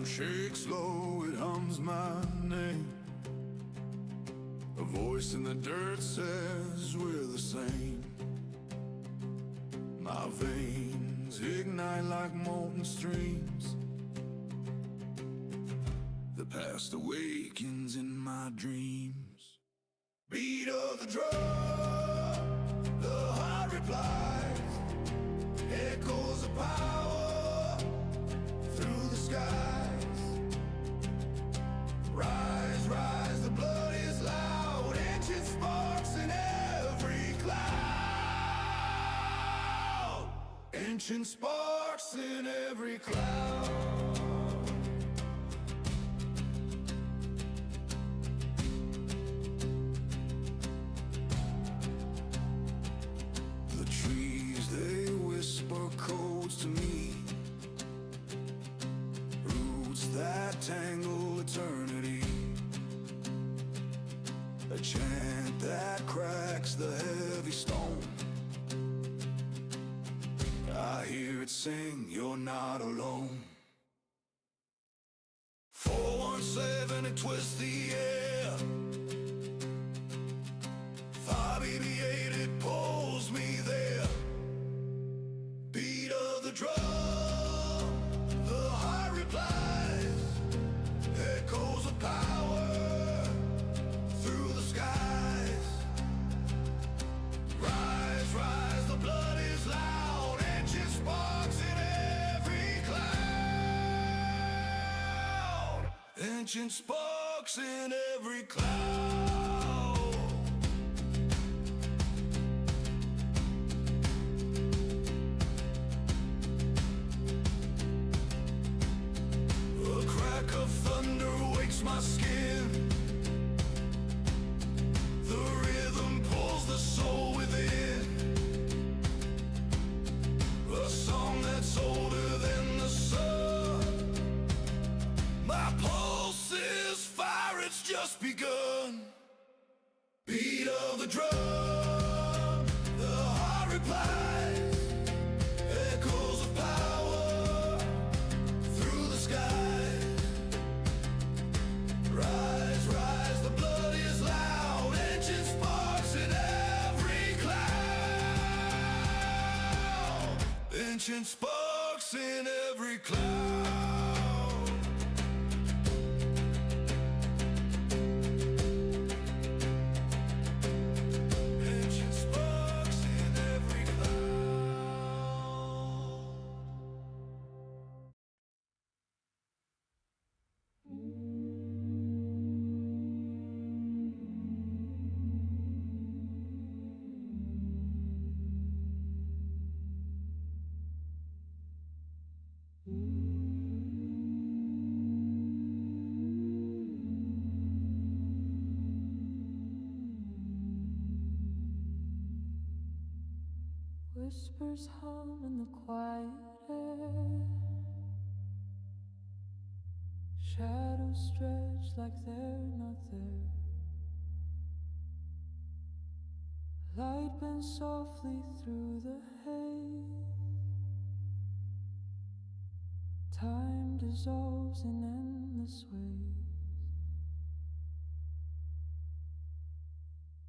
shakes low, it hums my name. A voice in the dirt says we're the same. My veins ignite like molten streams. The past awakens in my dreams. Beat of the drum, the heart replies. Echoes of power through the skies. Rise, rise, the blood is loud. Ancient sparks in every cloud. Ancient sparks in every cloud. The trees, they whisper codes to me. Roots that tangle eternity. A chant that cracks the heavy stone. I hear it sing, you're not alone. 417, it twists the air. 588, it pulls me there. Beat of the drum, the heart replies. Echoes of power through the skies. Rise, rise, the blood is loud. Ancient sparks in every cloud. Ancient sparks in every cloud. A crack of thunder wakes my skin. The rhythm pulls the soul within. A song that's older than the sun. My pulse is fire, it's just begun. Beat of the drum, the heart replies. Echoes of power through the skies. Rise, rise, the blood is loud. Ancient sparks in every cloud. Ancient sparks in every cloud. Ancient sparks in every cloud. Whispers hum in the quiet air. Shadows stretch like they're not there. Light bends softly through the haze. Time dissolves in endless ways.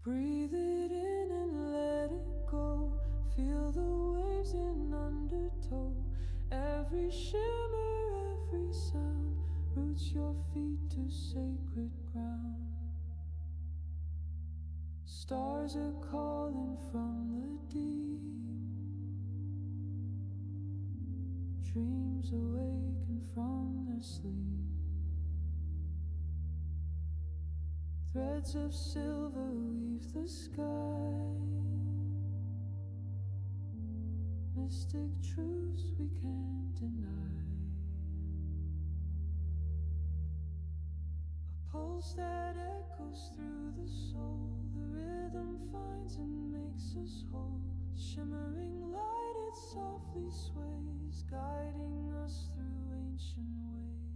Breathe it in and let it go. Feel the waves in undertow. Every shimmer, every sound roots your feet to sacred ground. Stars are calling from the deep. Dreams awaken from their sleep. Threads of silver weave the sky. Mystic truths we can't deny. A pulse that echoes through the soul. The rhythm finds and makes us whole. Shimmering light, it softly sways, guiding us through ancient ways.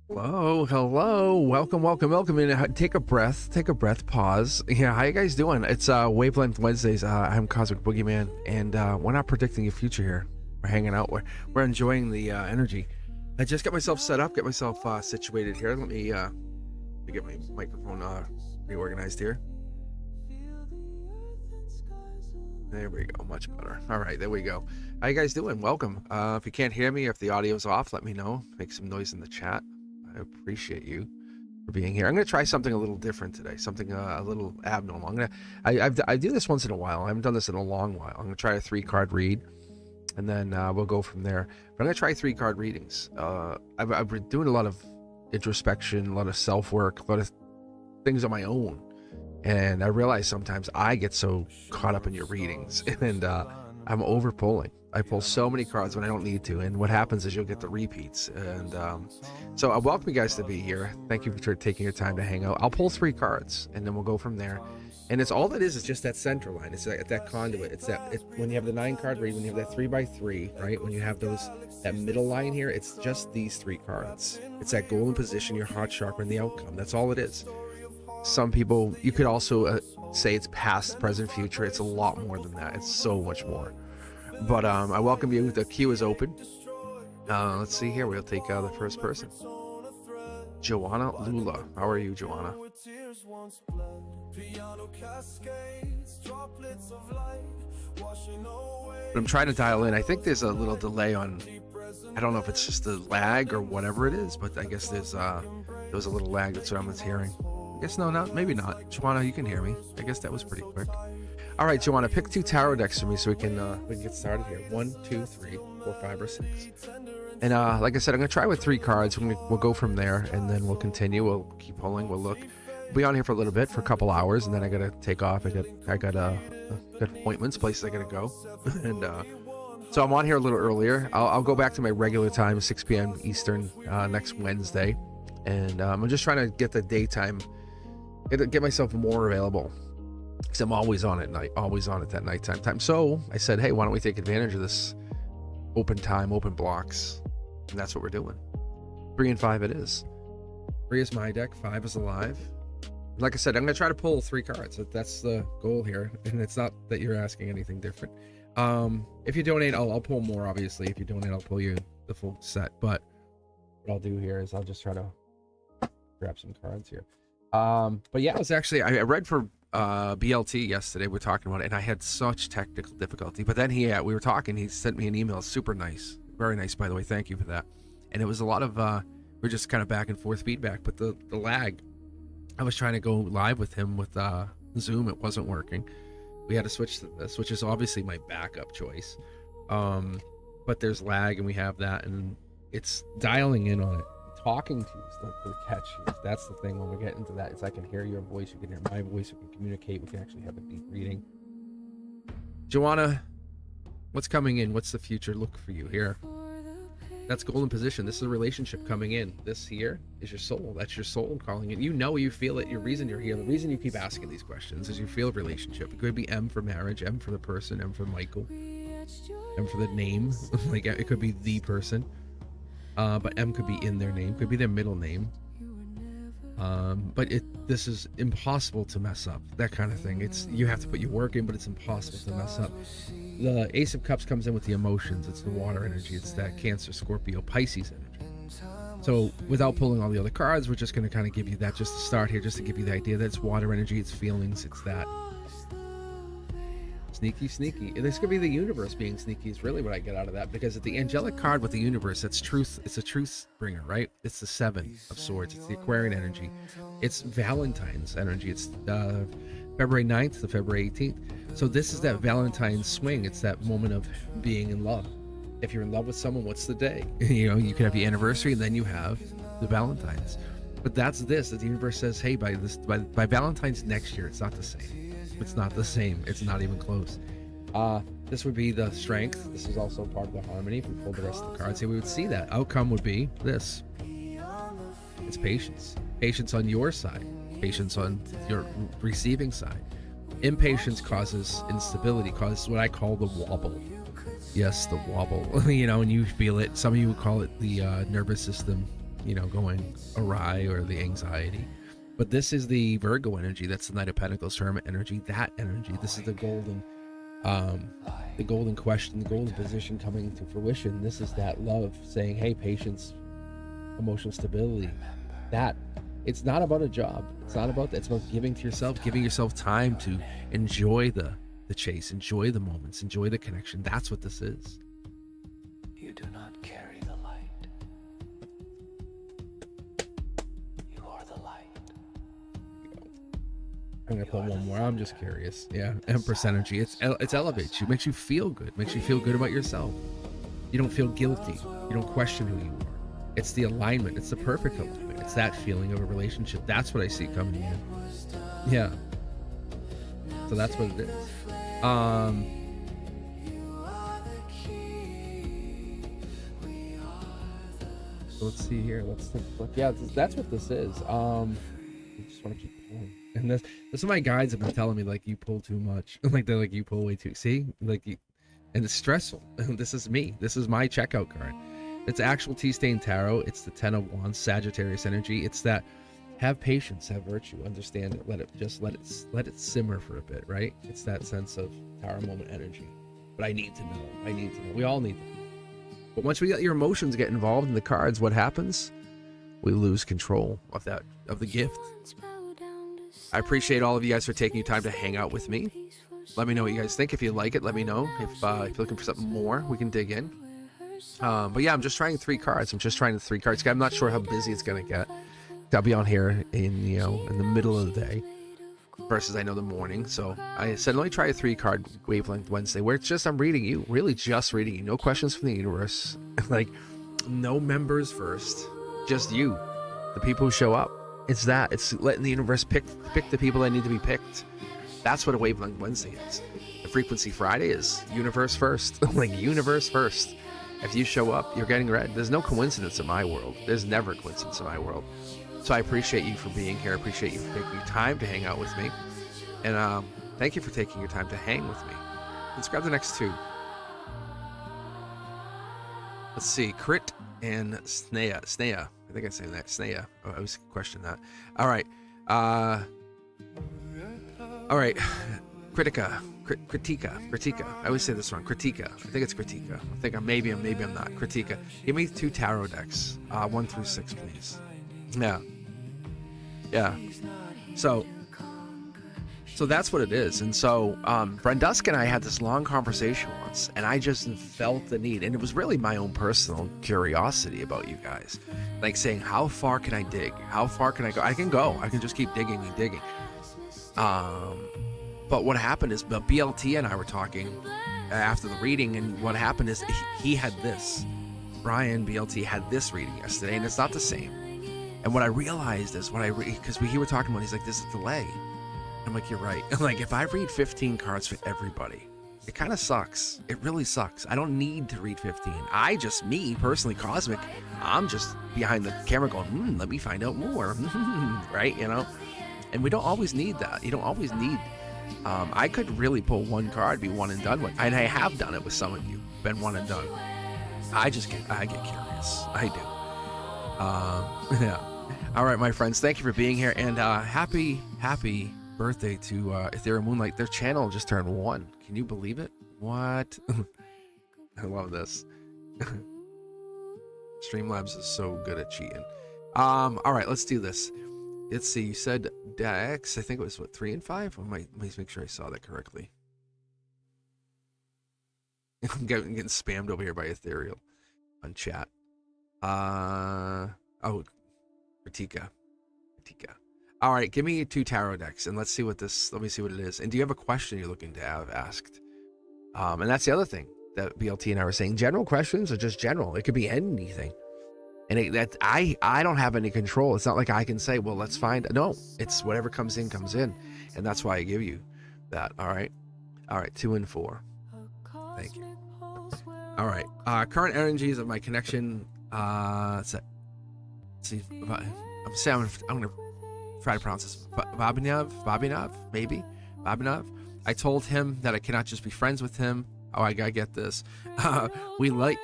Hello, hello, welcome in. Take a breath, pause. Yeah, how you guys doing? It's Wavelength Wednesdays. I'm Cosmic Boogeyman, and we're not predicting the future here. We're hanging out. We're enjoying the energy. I just got myself set up, get myself situated here. Let me get my microphone reorganized here. There we go, much better. All right, there we go. How you guys doing? Welcome. If you can't hear me, if the audio's off, let me know. Make some noise in the chat. I appreciate you for being here. I'm going to try something a little different today, something a little abnormal. I do this once in a while. I haven't done this in a long while. I'm going to try a 3-card read, and then we'll go from there. But I'm going to try 3-card readings. I've been doing a lot of introspection, a lot of self-work, a lot of things on my own. And I realize sometimes I get so caught up in your readings, and I'm over pulling. I pull so many cards when I don't need to, and what happens is you'll get the repeats. And so I welcome you guys to be here. Thank you for taking your time to hang out. I'll pull 3 cards, and then we'll go from there. And it's all that is just that center line. It's that conduit. It's when you have the 9-card read, when you have that 3x3, right? When you have that middle line here, it's just these 3 cards. It's that golden position, your heart chakra, and the outcome. That's all it is. Some people, you could also say it's past, present, future. It's a lot more than that. It's so much more. But I welcome you. The queue is open. Let's see here. We'll take the first person. Joanna Lula. How are you, Joanna? I'm trying to dial in. I think there's a little delay on, I don't know if it's just a lag or whatever it is, but I guess there was a little lag. That's what I'm hearing. I guess maybe not. Joanna, you can hear me. I guess that was pretty quick. All right, Joanna, pick 2 tarot decks for me so we can get started here. 1, 2, 3, 4, 5, or 6. And like I said, I'm gonna try with 3 cards. We'll go from there, and then we'll continue. We'll keep pulling. We'll look. We'll be on here for a little bit, for a couple hours, and then I gotta take off. I got appointments, places I gotta go, and so I'm on here a little earlier. I'll go back to my regular time, 6 p.m. Eastern, next Wednesday, and I'm just trying to get the daytime. Get myself more available, because I'm always on at night, always on at that nighttime time. So I said, hey, why don't we take advantage of this open time, open blocks, and that's what we're doing. 3 and 5 it is. 3 is my deck, 5 is alive. Like I said, I'm gonna try to pull 3 cards. That's the goal here, and it's not that you're asking anything different. If you donate, I'll pull more. Obviously, if you donate, I'll pull you the full set. But what I'll do here is I'll just try to grab some cards here. But yeah, it was actually, I read for BLT yesterday. We're talking about it, and I had such technical difficulty. But then we were talking. He sent me an email, super nice, very nice, by the way. Thank you for that. And it was a lot of we're just kind of back and forth feedback. But the lag, I was trying to go live with him with Zoom. It wasn't working. We had to switch to this, which is obviously my backup choice. But there's lag, and we have that, and it's dialing in on it. Talking to you is the catch here. That's the thing. When we get into that, it's I can hear your voice, you can hear my voice, we can communicate, we can actually have a deep reading. Joanna, what's coming in? What's the future look for you here? That's golden position. This is a relationship coming in. This here is your soul. That's your soul calling in. You feel it. Your reason you're here, the reason you keep asking these questions is you feel a relationship. It could be M for marriage, M for the person, M for Michael, M for the name. Like it could be the person. But M could be in their name, could be their middle name. But this is impossible to mess up, that kind of thing. You have to put your work in, but it's impossible to mess up. The Ace of Cups comes in with the emotions. It's the water energy. It's that Cancer, Scorpio, Pisces energy. So without pulling all the other cards, we're just going to kind of give you that just to start here, just to give you the idea that it's water energy, it's feelings, it's that. Sneaky. This could be the universe being sneaky is really what I get out of that, because at the angelic card with the universe, that's truth. It's a truth bringer, right? It's the 7 of Swords. It's the Aquarian energy. It's Valentine's energy. It's February 9th to February 18th. So this is that Valentine's swing. It's that moment of being in love. If you're in love with someone, what's the day? You can have the anniversary, and then you have the Valentine's. But that's this. That the universe says, hey, by Valentine's next year, it's not the same. It's not the same. It's not even close. This would be the strength. This is also part of the harmony. If we pulled the rest of the cards here, we would see that outcome would be this. It's patience. Patience on your side. Patience on your receiving side. Impatience causes instability, causes what I call the wobble. Yes, the wobble. And you feel it. Some of you would call it the nervous system, going awry, or the anxiety. But this is the Virgo energy. That's the Knight of Pentacles, Hermit energy. That energy. This is the golden The golden question, the golden position coming to fruition. This is that love saying, hey, patience, emotional stability. That it's not about a job. It's not about that. It's about giving yourself time to enjoy the chase, enjoy the moments, enjoy the connection. That's what this is. You do not carry the light. You are the light. I'm gonna put one more. I'm just curious. Yeah, Empress energy. It's elevates you, makes you feel good, makes you feel good about yourself. You don't feel guilty. You don't question who you are. It's the alignment. It's the perfect alignment. It's that feeling of a relationship. That's what I see coming in. Yeah. So that's what it is. So let's see here. Let's think. Yeah, that's what this is. I just want to keep pulling. And this is my guides have been telling me, like, you pull too much. Like, they're like, you pull way too. See, like, and it's stressful. This is me. This is my checkout card. It's actual Tea-Stain Tarot. It's the 10 of Wands, Sagittarius energy. It's that have patience, have virtue, understand it, let it simmer for a bit, right? It's that sense of Tower Moment energy. But I need to know. We all need to know. But once we let your emotions get involved in the cards, what happens? We lose control of the gift. I appreciate all of you guys for taking your time to hang out with me. Let me know what you guys think. If you like it, let me know. If you're looking for something more, we can dig in. But yeah, I'm just trying 3 cards. I'm not sure how busy it's gonna get. I'll be on here in the middle of the day versus I know the morning. So I said, let me try a 3-card Wavelength Wednesday where it's just I'm reading you, really just reading you. No questions from the universe. Like, no members first, just you, the people who show up. It's letting the universe pick the people that need to be picked. That's what a Wavelength Wednesday is. A Frequency Friday is universe first. Like, universe first. If you show up, you're getting read. There's no coincidence in my world. There's never a coincidence in my world. So I appreciate you for being here. I appreciate you for taking your time to hang out with me. And thank you for taking your time to hang with me. Let's grab the next 2. Let's see. Crit and Snea. I think I say that. Snea. Oh, I always question that. All right. Critica. I always say this wrong. Critica. I think it's Critica. I think maybe I'm not. Critica. Give me 2 tarot decks. 1 through 6, please. Yeah. So that's what it is. And so Brendusk and I had this long conversation once, and I just felt the need, and it was really my own personal curiosity about you guys, like saying, how far can I dig? How far can I go? I can just keep digging and digging. But what happened is BLT and I were talking after the reading, and what happened is he had this. Brian BLT had this reading yesterday, and it's not the same. And what I realized is because we were talking about, he's like, there's a delay. I'm like, you're right. I'm like, if I read 15 cards for everybody, it kind of sucks. It really sucks. I don't need to read 15. Me personally, Cosmic, I'm just behind the camera going, let me find out more. Right? And we don't always need that. You don't always need. I could really pull 1 card, be one and done with, and I have done it with some of you, been one and done. I get curious. I do. Yeah. All right, my friends, thank you for being here, and happy birthday to Ethereal Moonlight. Their channel just turned 1. Can you believe it? What? I love this. Streamlabs is so good at cheating. All right, let's do this. Let's see. You said Dex. I think it was 3 and 5. Let me make sure I saw that correctly. I'm getting spammed over here by Ethereal on chat. Ratika. All right, give me 2 tarot decks, and let me see what it is. And do you have a question you're looking to have asked? And that's the other thing that BLT and I were saying. General questions are just general. It could be anything. And I don't have any control. It's not like I can say, well, let's find. No, it's whatever comes in. And that's why I give you that. All right, 2 and 4. Thank you. All right, current energies of my connection. Let's see. I'm gonna try to pronounce this. Babinov, maybe. Babinov. I told him that I cannot just be friends with him. Oh, I get this. We like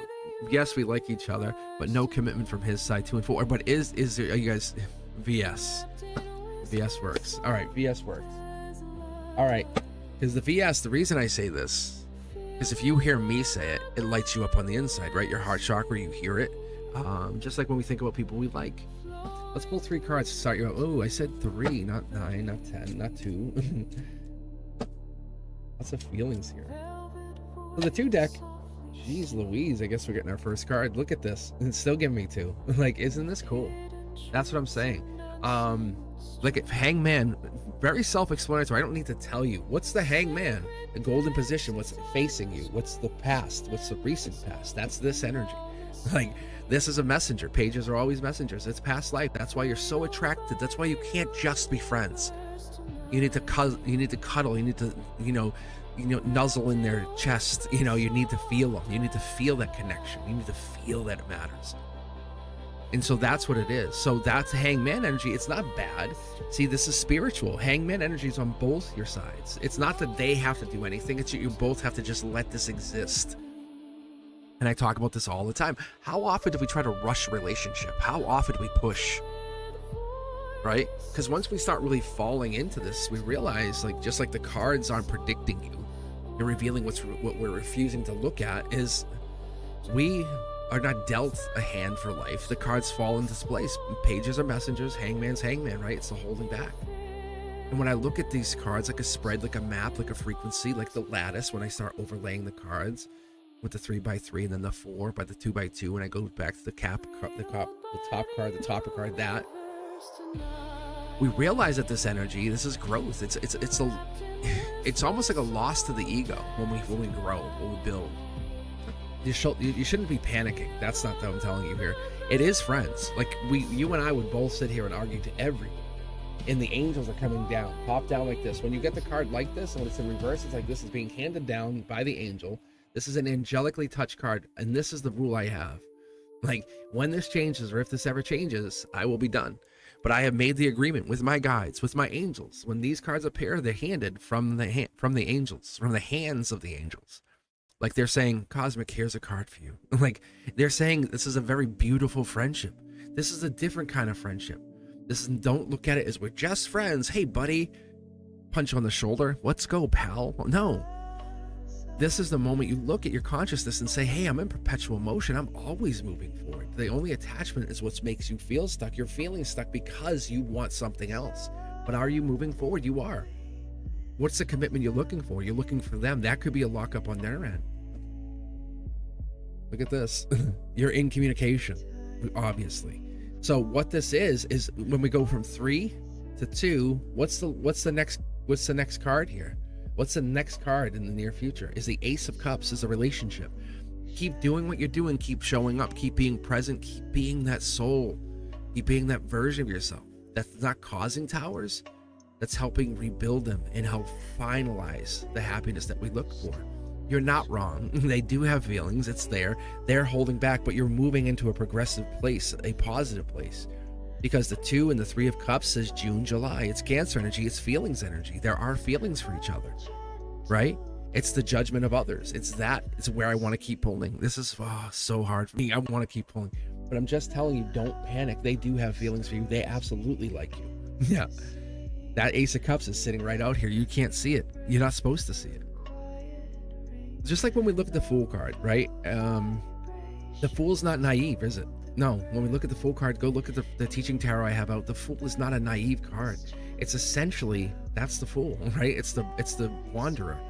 each other, but no commitment from his side. 2 and 4. But is there? Are you guys? VS works. All right, VS works. All right. Because the VS, the reason I say this is if you hear me say it, it lights you up on the inside, right? Your heart chakra, you hear it. Just like when we think about people we like. Let's pull 3 cards to start you out. Oh, I said 3, not 9, not 10, not 2. Lots of feelings here. For the 2 deck, jeez Louise, I guess we're getting our first card. Look at this. It's still giving me 2. Like, isn't this cool? That's what I'm saying. Like if Hangman, very self-explanatory. I don't need to tell you. What's the Hangman? The golden position. What's facing you? What's the past? What's the recent past? That's this energy. Like, this is a messenger. Pages are always messengers. It's past life. That's why you're so attracted. That's why you can't just be friends. You need to cuddle. You need to, nuzzle in their chest. You need to feel them. You need to feel that connection. You need to feel that it matters. And so that's what it is. So that's Hangman energy. It's not bad. See, this is spiritual. Hangman energy is on both your sides. It's not that they have to do anything. It's you both have to just let this exist. And I talk about this all the time. How often do we try to rush a relationship? How often do we push? Right? Because once we start really falling into this, we realize, like, just like the cards aren't predicting you, they're revealing what we're refusing to look at. Is we are not dealt a hand for life. The cards fall into place. Pages are messengers. Hangman's hangman, right? It's the holding back. And when I look at these cards, like a spread, like a map, like a frequency, like the lattice, when I start overlaying the cards with the 3x3 and then the 4 by the 2x2, and I go back to the top card, the topper card, that we realize that this energy, this is growth. It's almost like a loss to the ego when we grow, when we build. You shouldn't be panicking. That's not what I'm telling you here. It is friends. Like you and I would both sit here and argue to everything. And the angels are coming down, pop down like this. When you get the card like this, and when it's in reverse, it's like this is being handed down by the angel. This is an angelically touched card, and this is the rule I have. Like, when this changes, or if this ever changes, I will be done. But I have made the agreement with my guides, with my angels. When these cards appear, they're handed from the angels, from the hands of the angels. Like they're saying, Cosmic, here's a card for you. Like they're saying, this is a very beautiful friendship. This is a different kind of friendship. Don't look at it as we're just friends. Hey, buddy, punch on the shoulder. Let's go, pal. No. This is the moment you look at your consciousness and say, hey, I'm in perpetual motion. I'm always moving forward. The only attachment is what makes you feel stuck. You're feeling stuck because you want something else. But are you moving forward? You are. What's the commitment you're looking for? You're looking for them. That could be a lockup on their end. Look at this. You're in communication, obviously. So what this is when we go from 3 to 2, what's the next card here? What's the next card in the near future? Is the Ace of Cups, is a relationship. Keep doing what you're doing. Keep showing up. Keep being present. Keep being that soul. Keep being that version of yourself that's not causing towers. That's helping rebuild them and help finalize the happiness that we look for. You're not wrong. They do have feelings. It's there. They're holding back, but you're moving into a progressive place, a positive place. Because the 2 and the 3 of Cups says June, July. It's Cancer energy. It's feelings energy. There are feelings for each other, right? It's the judgment of others. It's where I want to keep pulling. This is so hard for me. I want to keep pulling. But I'm just telling you, don't panic. They do have feelings for you. They absolutely like you. Yeah. That Ace of Cups is sitting right out here. You can't see it. You're not supposed to see it. Just like when we look at the Fool card, right? The Fool's not naive, is it? No. When we look at the Fool card, go look at the teaching tarot I have out. The Fool is not a naive card. It's essentially, that's the Fool, right? It's the wanderer.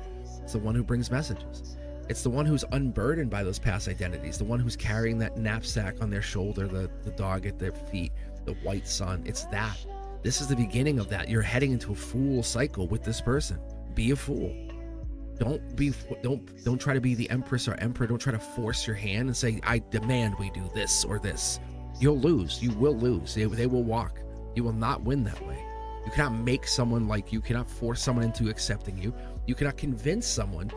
It's the one who brings messages. It's the one who's unburdened by those past identities. The one who's carrying that knapsack on their shoulder, the dog at their feet, the white sun. It's that. This is the beginning of that. You're heading into a fool cycle with this person. Be a fool. Don't try to be the empress or emperor. Don't try to force your hand and say, I demand we do this or this. You'll lose. You will lose. They will walk. You will not win that way. You cannot make someone like you. You cannot force someone into accepting you. You cannot convince someone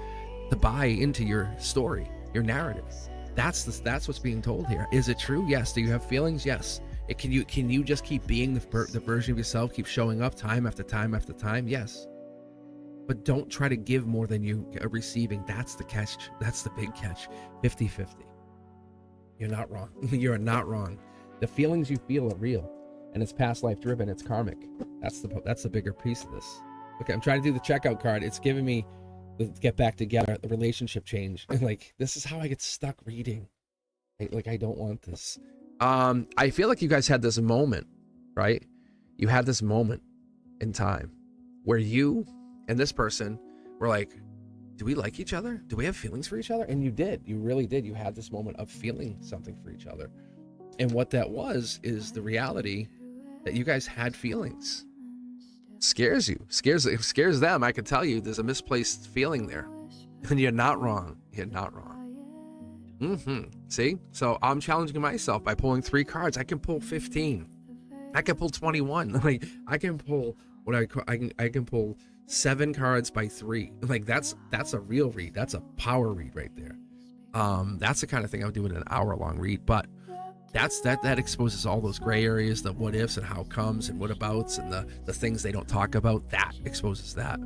to buy into your story, your narrative. That's what's being told here. Is it true? Yes. Do you have feelings? Yes. Can you just keep being the version of yourself, keep showing up time after time after time? Yes. But don't try to give more than you are receiving. That's the catch. That's the big catch. 50-50. You're not wrong. You're not wrong. The feelings you feel are real, and it's past life driven. It's karmic. That's the bigger piece of this. Okay, I'm trying to do the checkout card. It's giving me the get back together, the relationship change. And like, this is how I get stuck reading. Like, I don't want this. I feel like you guys had this moment, right? You had this moment in time where you and this person were like, do we like each other? Do we have feelings for each other? And you did. You really did. You had this moment of feeling something for each other. And what that was is the reality that you guys had feelings. Scares you. It scares them. I can tell you there's a misplaced feeling there. And you're not wrong. You're not wrong. See? So I'm challenging myself by pulling 3 cards. I can pull 15. I can pull 21. Like, I can pull what I can pull 7 cards by 3. Like, that's a real read. That's a power read right there. That's the kind of thing I would do in an hour-long read. But that exposes all those gray areas, the what ifs and how comes and what abouts and the things they don't talk about. That exposes that.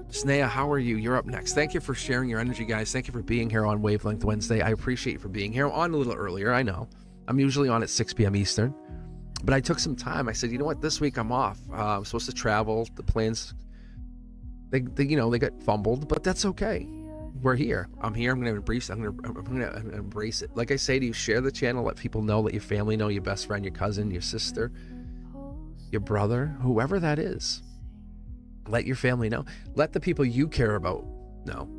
Snea, how are you? You're up next. Thank you for sharing your energy, guys. Thank you for being here on Wavelength Wednesday. I appreciate you for being here. I'm on a little earlier, I know. I'm usually on at 6 p.m. Eastern. But I took some time. I said, you know what? This week I'm off. I'm supposed to travel. The plans, they got fumbled, but that's okay. We're here. I'm here. I'm going to embrace it. I'm going to embrace it. Like I say to you, share the channel. Let people know. Let your family know, your best friend, your cousin, your sister, your brother, whoever that is. Let your family know. Let the people you care about know.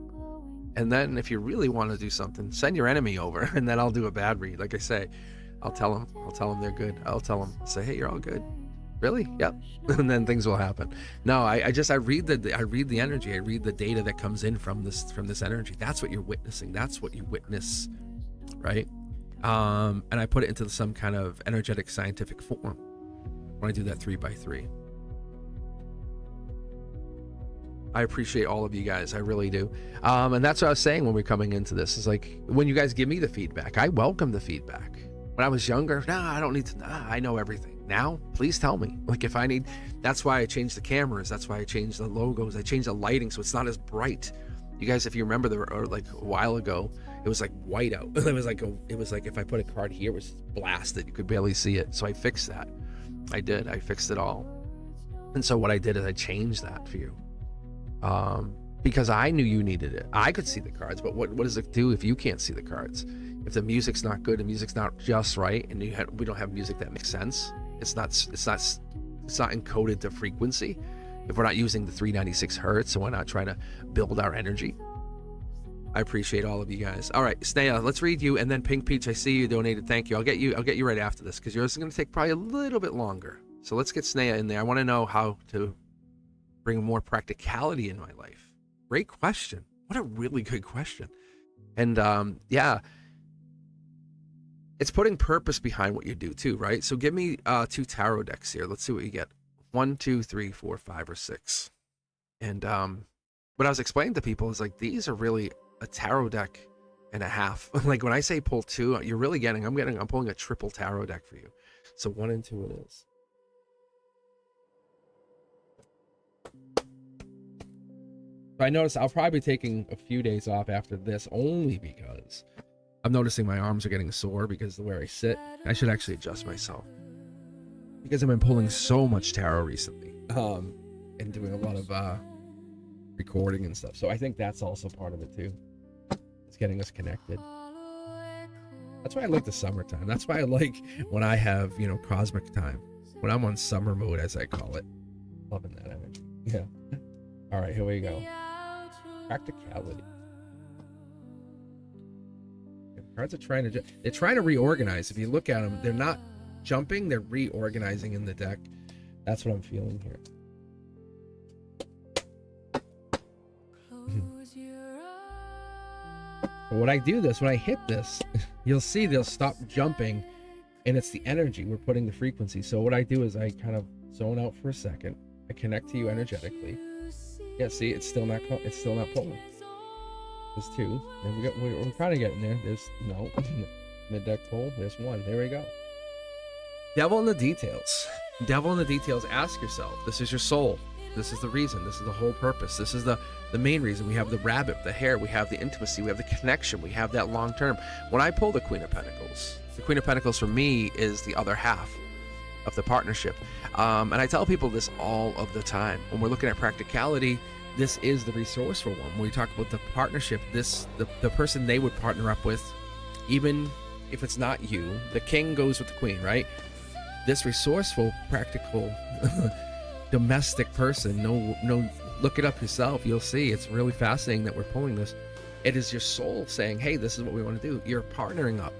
And then if you really want to do something, send your enemy over, and then I'll do a bad read. Like I say, I'll tell them they're good. I'll tell them, say, hey, you're all good. Really? Yep. And then things will happen. No, I read the energy. I read the data that comes in from this energy. That's what you're witnessing. That's what you witness, right? And I put it into some kind of energetic scientific form when I do that 3 by 3. I appreciate all of you guys. I really do. And that's what I was saying when we're coming into this. Is like, when you guys give me the feedback, I welcome the feedback. When I was younger, I don't need to. I know everything. Now, please tell me. Like, if I need, that's why I changed the cameras. That's why I changed the logos. I changed the lighting so it's not as bright. You guys, if you remember, there were like a while ago, it was like white out. It was like if I put a card here, it was blasted. You could barely see it. So I fixed that. I did. I fixed it all. And so what I did is I changed that for you. Because I knew you needed it. I could see the cards, but what does it do if you can't see the cards? If the music's not good, the music's not just right, and we don't have music that makes sense. It's not encoded to frequency. If we're not using the 396 hertz, and we're not trying to build our energy. I appreciate all of you guys. All right, Snea, let's read you, and then Pink Peach, I see you donated. Thank you. I'll get you right after this because yours is going to take probably a little bit longer. So let's get Snea in there. I want to know how to bring more practicality in my life. Great question. What a really good question. And yeah, it's putting purpose behind what you do too, right? So give me 2 tarot decks here. Let's see what you get. 1, 2, 3, 4, 5, or 6. And what I was explaining to people is like, these are really a tarot deck and a half. Like when I say pull 2, you're really getting, I'm pulling a triple tarot deck for you. So 1 and 2 it is. I noticed I'll probably be taking a few days off after this only because I'm noticing my arms are getting sore because of the way I sit. I should actually adjust myself because I've been pulling so much tarot recently and doing a lot of recording and stuff. So I think that's also part of it too. It's getting us connected. That's why I like the summertime. That's why I like when I have, cosmic time. When I'm on summer mode, as I call it. Loving that energy. Yeah. All right, here we go. Practicality. The cards are they're trying to reorganize. If you look at them, they're not jumping, they're reorganizing in the deck. That's what I'm feeling here. But when I do this, when I hit this, you'll see they'll stop jumping, and it's the energy. We're putting the frequency. So what I do is I kind of zone out for a second. I connect to you energetically. Yeah, see, it's still not pulling. There's 2. And we're kind of getting there. There's no mid-deck pull. There's 1. There we go. Devil in the details. Devil in the details. Ask yourself. This is your soul. This is the reason. This is the whole purpose. This is the main reason. We have the rabbit, the hare. We have the intimacy. We have the connection. We have that long term. When I pull the Queen of Pentacles, the Queen of Pentacles for me is the other half of the partnership. And I tell people this all of the time. When we're looking at practicality, this is the resourceful one. When we talk about the partnership, the person they would partner up with, even if it's not you, the king goes with the queen, right? This resourceful, practical, domestic person, no, look it up yourself. You'll see it's really fascinating that we're pulling this. It is your soul saying, hey, this is what we want to do. You're partnering up.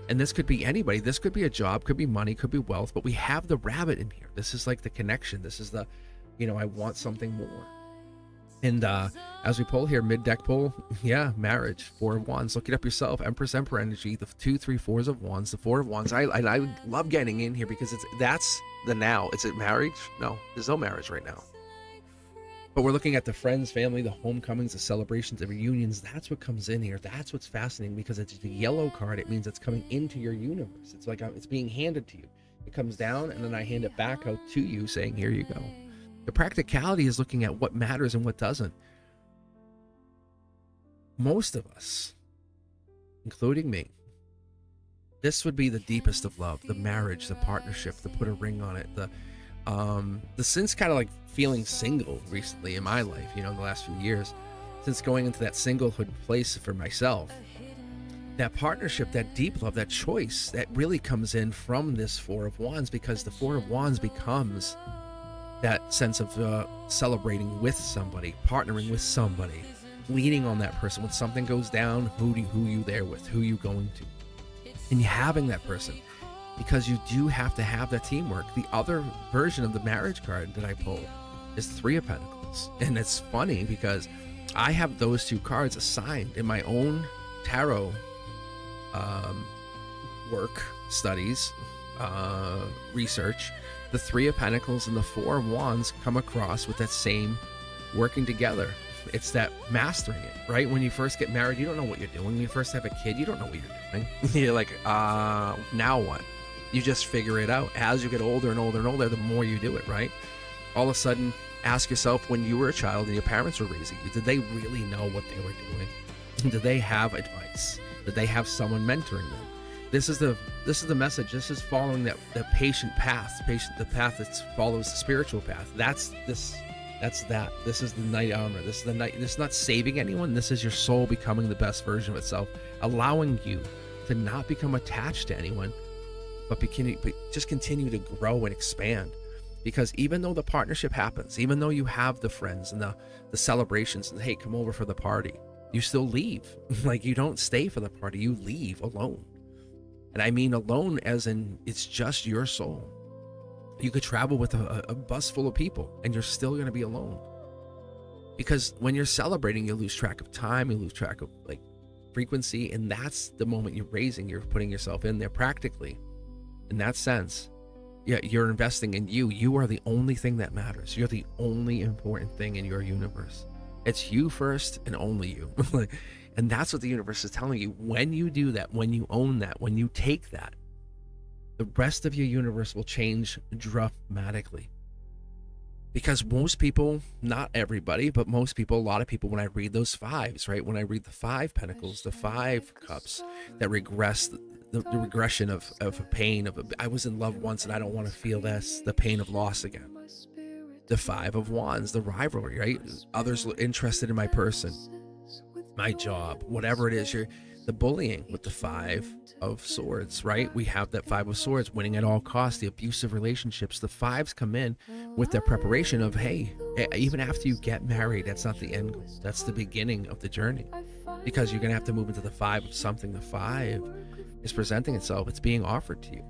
And this could be anybody. This could be a job, could be money, could be wealth, but we have the rabbit in here. This is like the connection. This is the, I want something more. And as we pull here, mid-deck pull, yeah, marriage, 4 of Wands. Look it up yourself. Empress, Emperor energy, the 2, 3, 4s of Wands, the 4 of Wands. I love getting in here because that's the now. Is it marriage? No, there's no marriage right now. But we're looking at the friends, family, the homecomings, the celebrations, the reunions. That's what comes in here. That's what's fascinating because it's the yellow card. It means it's coming into your universe. It's like it's being handed to you. It comes down and then I hand it back out to you saying, here you go. The practicality is looking at what matters and what doesn't. Most of us, including me, this would be the deepest of love, the marriage, the partnership, to put a ring on it. The since kind of like feeling single recently in my life, in the last few years, since going into that singlehood place for myself, that partnership, that deep love, that choice, that really comes in from this 4 of Wands, because the 4 of Wands becomes that sense of celebrating with somebody, partnering with somebody, leaning on that person. When something goes down, who you there with, who you going to, and you having that person, because you do have to have that teamwork. The other version of the marriage card that I pulled is 3 of Pentacles, and it's funny because I have those 2 cards assigned in my own tarot work, studies, research. The 3 of Pentacles and the 4 of Wands come across with that same working together. It's that mastering it, right? When you first get married, you don't know what you're doing. When you first have a kid, you don't know what you're doing. You're like, now what? You just figure it out. As you get older and older and older, the more you do it, right? All of a sudden, ask yourself, when you were a child and your parents were raising you, did they really know what they were doing? Did they have advice? Did they have someone mentoring them? This is the message. This is following the patient path, the path that follows the spiritual path. That's that. This is the Knight Armor. This is the Knight. This is not saving anyone. This is your soul becoming the best version of itself, allowing you to not become attached to anyone, but just continue to grow and expand. Because even though the partnership happens, even though you have the friends and the celebrations, and hey, come over for the party, you still leave. Like, you don't stay for the party. You leave alone. And I mean alone as in it's just your soul. You could travel with a bus full of people and you're still going to be alone. Because when you're celebrating, you lose track of time, you lose track of like frequency, and that's the moment you're raising, you're putting yourself in there practically. In that sense, yeah, you're investing in you. You are the only thing that matters. You're the only important thing in your universe. It's you first and only you. And that's what the universe is telling you. When you do that, when you own that, when you take that, the rest of your universe will change dramatically. Because most people, not everybody, but most people, a lot of people, when I read those 5s, right? When I read the 5 Pentacles, the 5 Cups that regress, the regression of a pain, I was in love once and I don't want to feel this, the pain of loss again. The 5 of Wands, the rivalry, right? Others interested in my person, my job, whatever it is, the bullying with the 5 of Swords, right? We have that 5 of Swords, winning at all costs, the abusive relationships. The 5s come in with their preparation of, hey, even after you get married, that's not the end goal. That's the beginning of the journey, because you're going to have to move into the 5 of something. The 5 is presenting itself. It's being offered to you.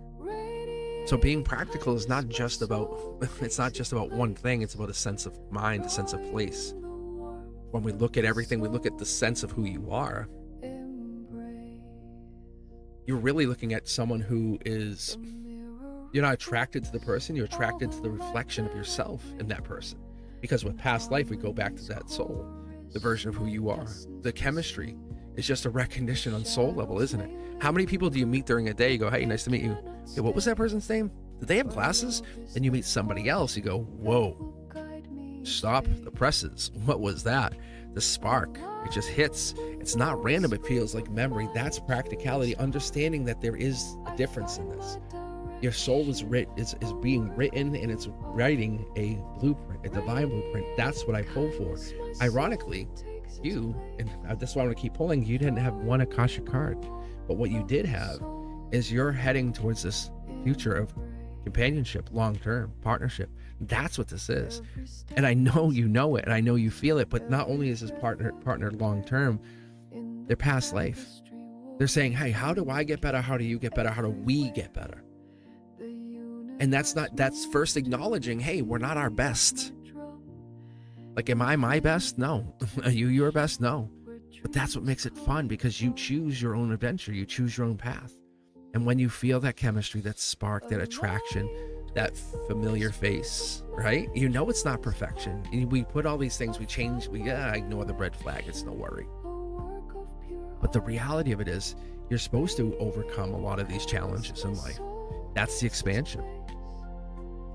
So being practical is not just about, it's not just about one thing. It's about a sense of mind, a sense of place. When we look at everything, we look at the sense of who you are. You're really looking at someone who is, you're not attracted to the person, you're attracted to the reflection of yourself in that person. Because with past life, we go back to that soul, the version of who you are. The chemistry is just a recognition on soul level, isn't it? How many people do you meet during a day? You go, hey, nice to meet you. Hey, what was that person's name? Did they have glasses? Then you meet somebody else, you go, whoa, stop the presses. What was that? The spark, it just hits. It's not random, it feels like memory. That's practicality, understanding that there is a difference in this. Your soul is being written, and it's writing a blueprint, a divine blueprint. That's what I pull for. Ironically, you, and that's why I want to keep pulling, you didn't have one Akasha card. But what you did have is you're heading towards this future of companionship, long-term partnership. That's what this is. And I know you know it, and I know you feel it, but not only is this partner long-term, their past life. They're saying, hey, how do I get better? How do you get better? How do we get better? And that's first acknowledging, hey, we're not our best. Like, am I my best? No. Are you your best? No. But that's what makes it fun, because you choose your own adventure. You choose your own path. And when you feel that chemistry, that spark, that attraction, that familiar face, right? You know it's not perfection. We put all these things, we change, ignore the red flag, it's no worry. But the reality of it is, you're supposed to overcome a lot of these challenges in life. That's the expansion.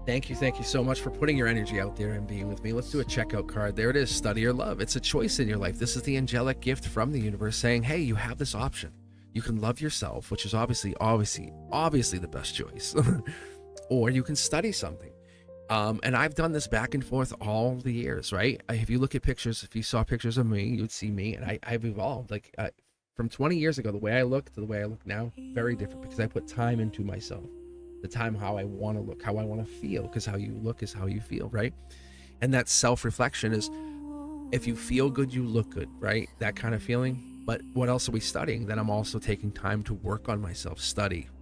Thank you so much for putting your energy out there and being with me. Let's do a checkout card. There it is, study or love. It's a choice in your life. This is the angelic gift from the universe saying, hey, you have this option. You can love yourself, which is obviously the best choice. Or you can study something. And I've done this back and forth all the years, right? If you look at pictures, if you saw pictures of me, you'd see me, and I've evolved. Like from 20 years ago, the way I look to the way I look now, very different, because I put time into myself. The time how I want to look, how I want to feel, because how you look is how you feel, right? And that self-reflection is, if you feel good, you look good, right? That kind of feeling. But what else are we studying? Then I'm also taking time to work on myself,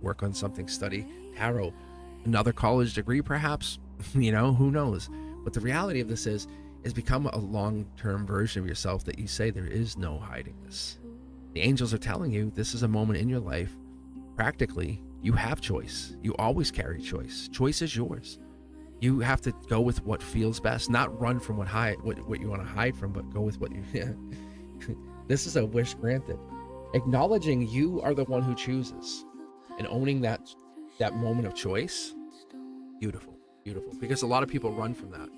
work on something, study tarot, another college degree perhaps, you know, who knows? But the reality of this is become a long-term version of yourself that you say there is no hiding this. The angels are telling you this is a moment in your life, practically, you have choice. You always carry choice. Choice is yours. You have to go with what feels best, not run from what you want to hide from, but go with what you. This is a wish granted. Acknowledging you are the one who chooses, and owning that moment of choice. Beautiful, beautiful. Because a lot of people run from that.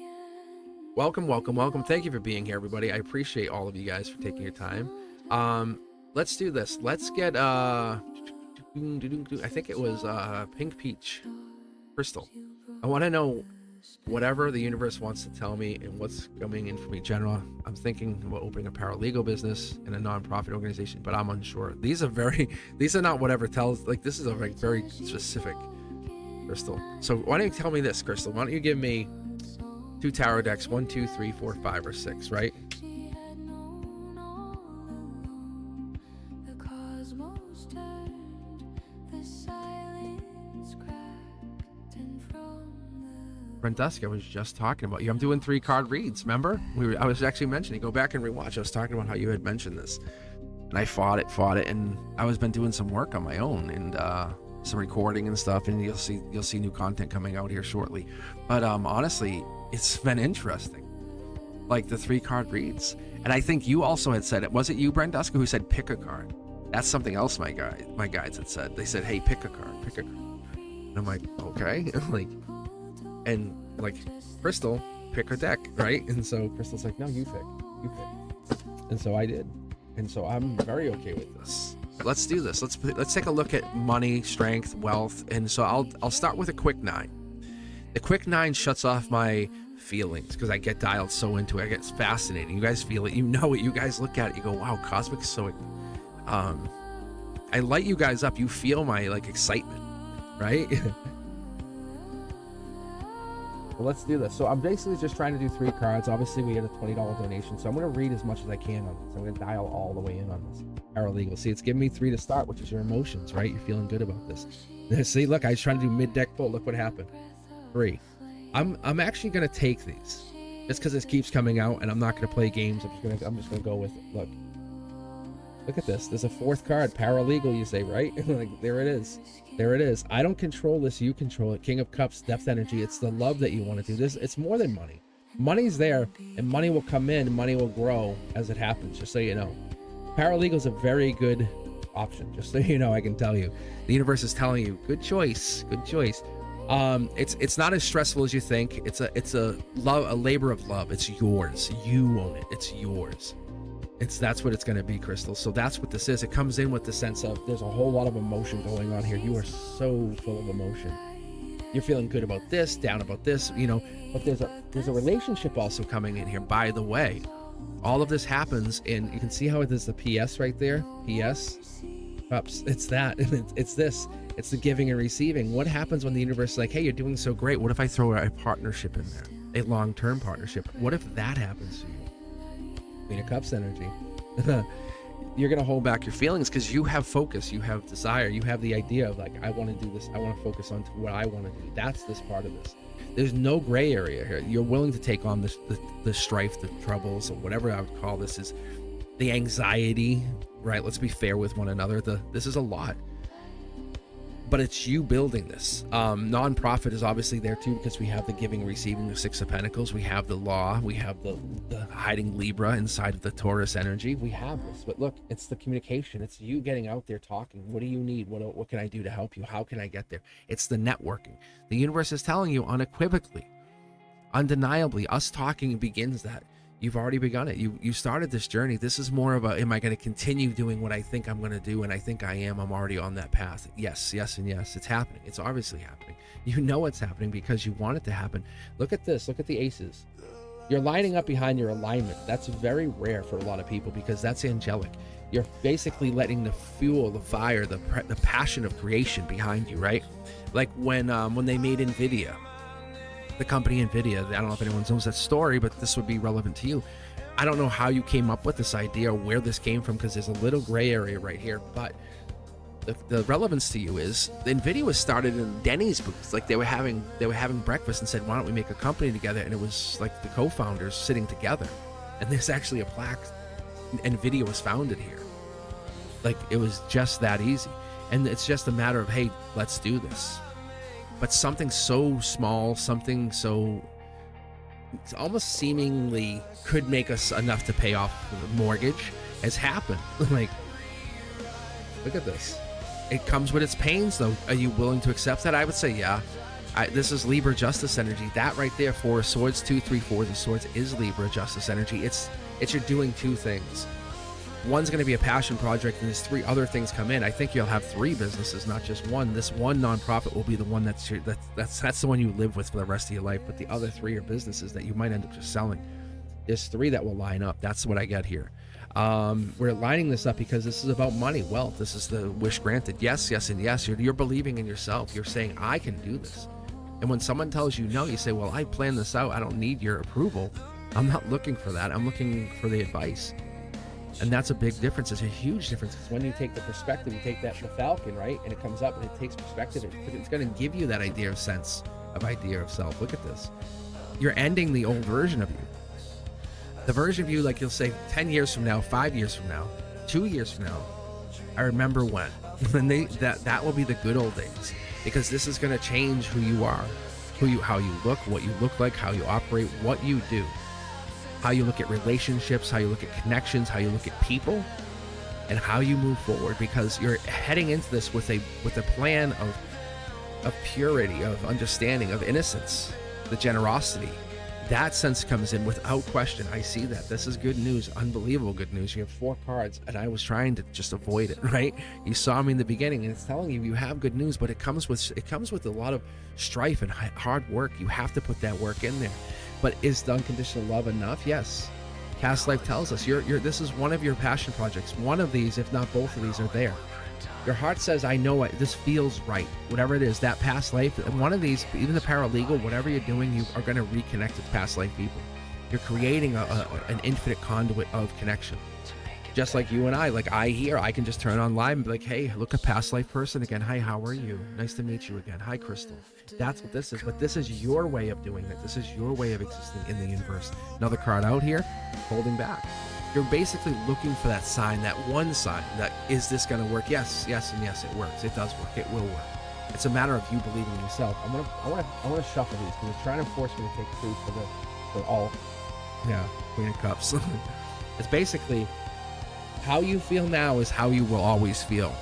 Welcome. Thank you for being here, everybody. I appreciate all of you guys for taking your time. Let's do this. Let's get I think it was Pink Peach Crystal. I want to know whatever the universe wants to tell me and what's coming in for me. General, I'm thinking about opening a paralegal business and a non-profit organization, but I'm unsure. These are not whatever tells, like, this is a very specific crystal. So why don't you tell me this, Crystal? Why don't you give me 2 tarot decks, 1, 2, 3, 4, 5, or 6, right? Brandeska was just talking about you. I'm doing 3 card reads, remember? I was actually mentioning, go back and rewatch. I was talking about how you had mentioned this, and I fought it, and I was been doing some work on my own, and some recording and stuff, and you'll see new content coming out here shortly. But honestly, it's been interesting, like the 3 card reads. And I think you also had said it. Was it you, Brandeska, who said pick a card? That's something else my guides had said. They said, hey, pick a card. And I'm like, okay. And like, Crystal, pick a deck, right? And so Crystal's like, no, you pick. And so I did. And so I'm very okay with this. Let's do this. Let's take a look at money, strength, wealth. And so I'll start with a quick 9. The quick 9 shuts off my feelings because I get dialed so into it. I get fascinating. You guys feel it. You know it. You guys look at it. You go, wow, Cosmic's so. I light you guys up. You feel my like excitement, right? Well, let's do this. So I'm basically just trying to do 3 cards. Obviously, we had a $20 donation, so I'm going to read as much as I can on this. I'm going to dial all the way in on this. Paralegal. See, it's giving me 3 to start, which is your emotions, right? You're feeling good about this. See, look, I was trying to do mid-deck pull. Look what happened. 3. I'm actually going to take these just because this keeps coming out, and I'm not going to play games. I'm just going to go with it. Look at this. There's a 4th card. Paralegal, you say, right? Like, there it is. I don't control this. You control it. King of Cups, depth energy. It's the love that you want to do. This. It's more than money. Money's there, and money will come in, and money will grow as it happens, just so you know. Paralegal is a very good option, just so you know. I can tell you. The universe is telling you, good choice. It's not as stressful as you think. It's a labor of love. It's yours. You own it. It's yours. That's what it's going to be, Crystal. So that's what this is. It comes in with the sense of there's a whole lot of emotion going on here. You are so full of emotion. You're feeling good about this, down about this, you know, but there's a relationship also coming in here, by the way. All of this happens, and you can see how it is the PS right there. PS. Ups. It's that. It's this. It's the giving and receiving. What happens when the universe is like, hey, you're doing so great. What if I throw a partnership in there? A long-term partnership. What if that happens to you? Queen of Cups energy. You're going to hold back your feelings because you have focus, you have desire, you have the idea of like, I want to do this. I want to focus on what I want to do. That's this part of this. There's no gray area here. You're willing to take on the strife, the troubles, or whatever I would call this, is the anxiety, right? Let's be fair with one another. This is a lot, but it's you building this. Nonprofit is obviously there too, because we have the giving and receiving, the Six of Pentacles. We have the law. We have the hiding Libra inside of the Taurus energy. We have this, but look, it's the communication. It's you getting out there talking. What do you need? What can I do to help you? How can I get there? It's the networking. The universe is telling you unequivocally, undeniably, us talking begins that. You've already begun it. You started this journey. This is more about, am I going to continue doing what I think I'm going to do? And I think I am. I'm already on that path. Yes, yes, and yes. It's happening. It's obviously happening. You know it's happening because you want it to happen. Look at this. Look at the aces. You're lining up behind your alignment. That's very rare for a lot of people because that's angelic. You're basically letting the fuel, the fire, the passion of creation behind you, right? Like when they made NVIDIA. The company NVIDIA, I don't know if anyone knows that story, but this would be relevant to you. I don't know how you came up with this idea or where this came from, because there's a little gray area right here, but the relevance to you is the NVIDIA was started in Denny's booth. Like they were having breakfast and said, why don't we make a company together? And it was like the co-founders sitting together, and there's actually a plaque. NVIDIA was founded here. Like it was just that easy, and it's just a matter of, hey, let's do this. But something so small, something so almost seemingly could make us enough to pay off the mortgage has happened. Like, look at this. It comes with its pains, though. Are you willing to accept that? I would say, yeah. This is Libra justice energy. That right there, 4 of Swords, 2, 3, 4 of Swords is Libra justice energy. It's you're doing two things. One's going to be a passion project, and there's 3 other things come in. I think you'll have 3 businesses, not just one. This one nonprofit will be the one that's the one you live with for the rest of your life. But the other 3 are businesses that you might end up just selling. There's 3 that will line up. That's what I get here. We're lining this up because this is about money, wealth. This is the wish granted. Yes, yes, and yes. You're believing in yourself. You're saying, I can do this. And when someone tells you no, you say, well, I planned this out. I don't need your approval. I'm not looking for that. I'm looking for the advice. And that's a big difference. It's a huge difference. It's when you take the perspective, you take the falcon, right? And it comes up and it takes perspective. It's going to give you that idea of self. Look at this. You're ending the old version of you. The version of you, like you'll say 10 years from now, 5 years from now, 2 years from now, I remember when. That will be the good old days, because this is going to change who you are, how you look, what you look like, how you operate, what you do. How you look at relationships, how you look at connections, how you look at people, and how you move forward, because you're heading into this with a plan of purity, of understanding, of innocence, the generosity. That sense comes in without question. I see that. This is good news, unbelievable good news. You have 4 cards, and I was trying to just avoid it, right? You saw me in the beginning, and it's telling you have good news, but it comes with a lot of strife and hard work. You have to put that work in there. But is the unconditional love enough? Yes. Past life tells us this is one of your passion projects. One of these, if not both of these, are there. Your heart says, I know it. This feels right. Whatever it is, that past life, and one of these, even the paralegal, whatever you're doing, you are going to reconnect with past life people. You're creating an infinite conduit of connection. Just like you and I, like I can just turn on live and be like, hey, look, a past life person again. Hi, how are you? Nice to meet you again. Hi, Crystal. That's what this is. But this is your way of doing it. This is your way of existing in the universe. Another card out here, holding back. You're basically looking for that sign, that one sign that, is this going to work? Yes, yes, and yes, it works. It does work. It will work. It's a matter of you believing in yourself. I want to shuffle these because it's trying to force me to take 2 for all. Yeah, Queen of Cups. It's basically, how you feel now is how you will always feel.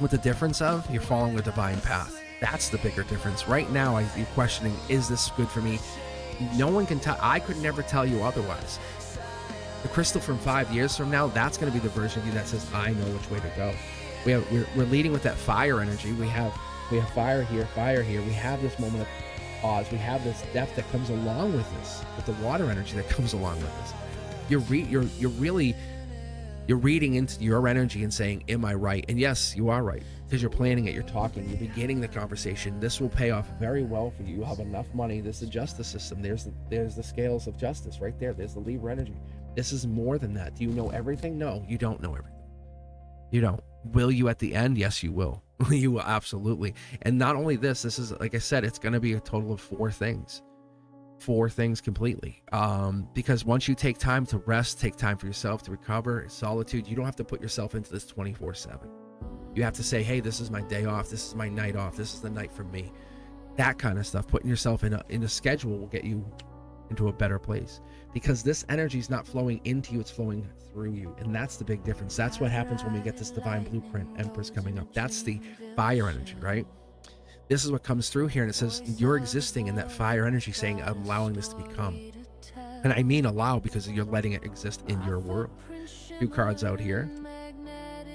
With the difference of, you're following a divine path. That's the bigger difference. Right now, you're questioning, is this good for me? No one can tell. I could never tell you otherwise. The crystal from 5 years from now, that's going to be the version of you that says, I know which way to go. we're leading with that fire energy. We have fire here, fire here. We have this moment of pause. We have this depth that comes along with this, with the water energy that comes along with this. You're reading into your energy and saying, am I right? And yes, you are right, because you're planning it, you're talking, you're beginning the conversation. This will pay off very well for you. You'll have enough money. There's the justice system. There's the scales of justice right there. There's the Libra energy. This is more than that. Do you know everything? No, you don't know everything. You don't. Will you at the end? Yes, you will. You will, absolutely. And not only this is, like I said, it's going to be a total of 4 things. 4 things completely. Because once you take time to rest, take time for yourself to recover, solitude, you don't have to put yourself into this 24/7. You have to say, hey, this is my day off. This is my night off. This is the night for me. That kind of stuff. Putting yourself in a schedule will get you into a better place, because this energy is not flowing into you, it's flowing through you. And that's the big difference. That's what happens when we get this divine blueprint Empress coming up. That's the fire energy, right? This is what comes through here, and it says you're existing in that fire energy, saying I'm allowing this to become. And I mean allow, because you're letting it exist in your world. 2 cards out here: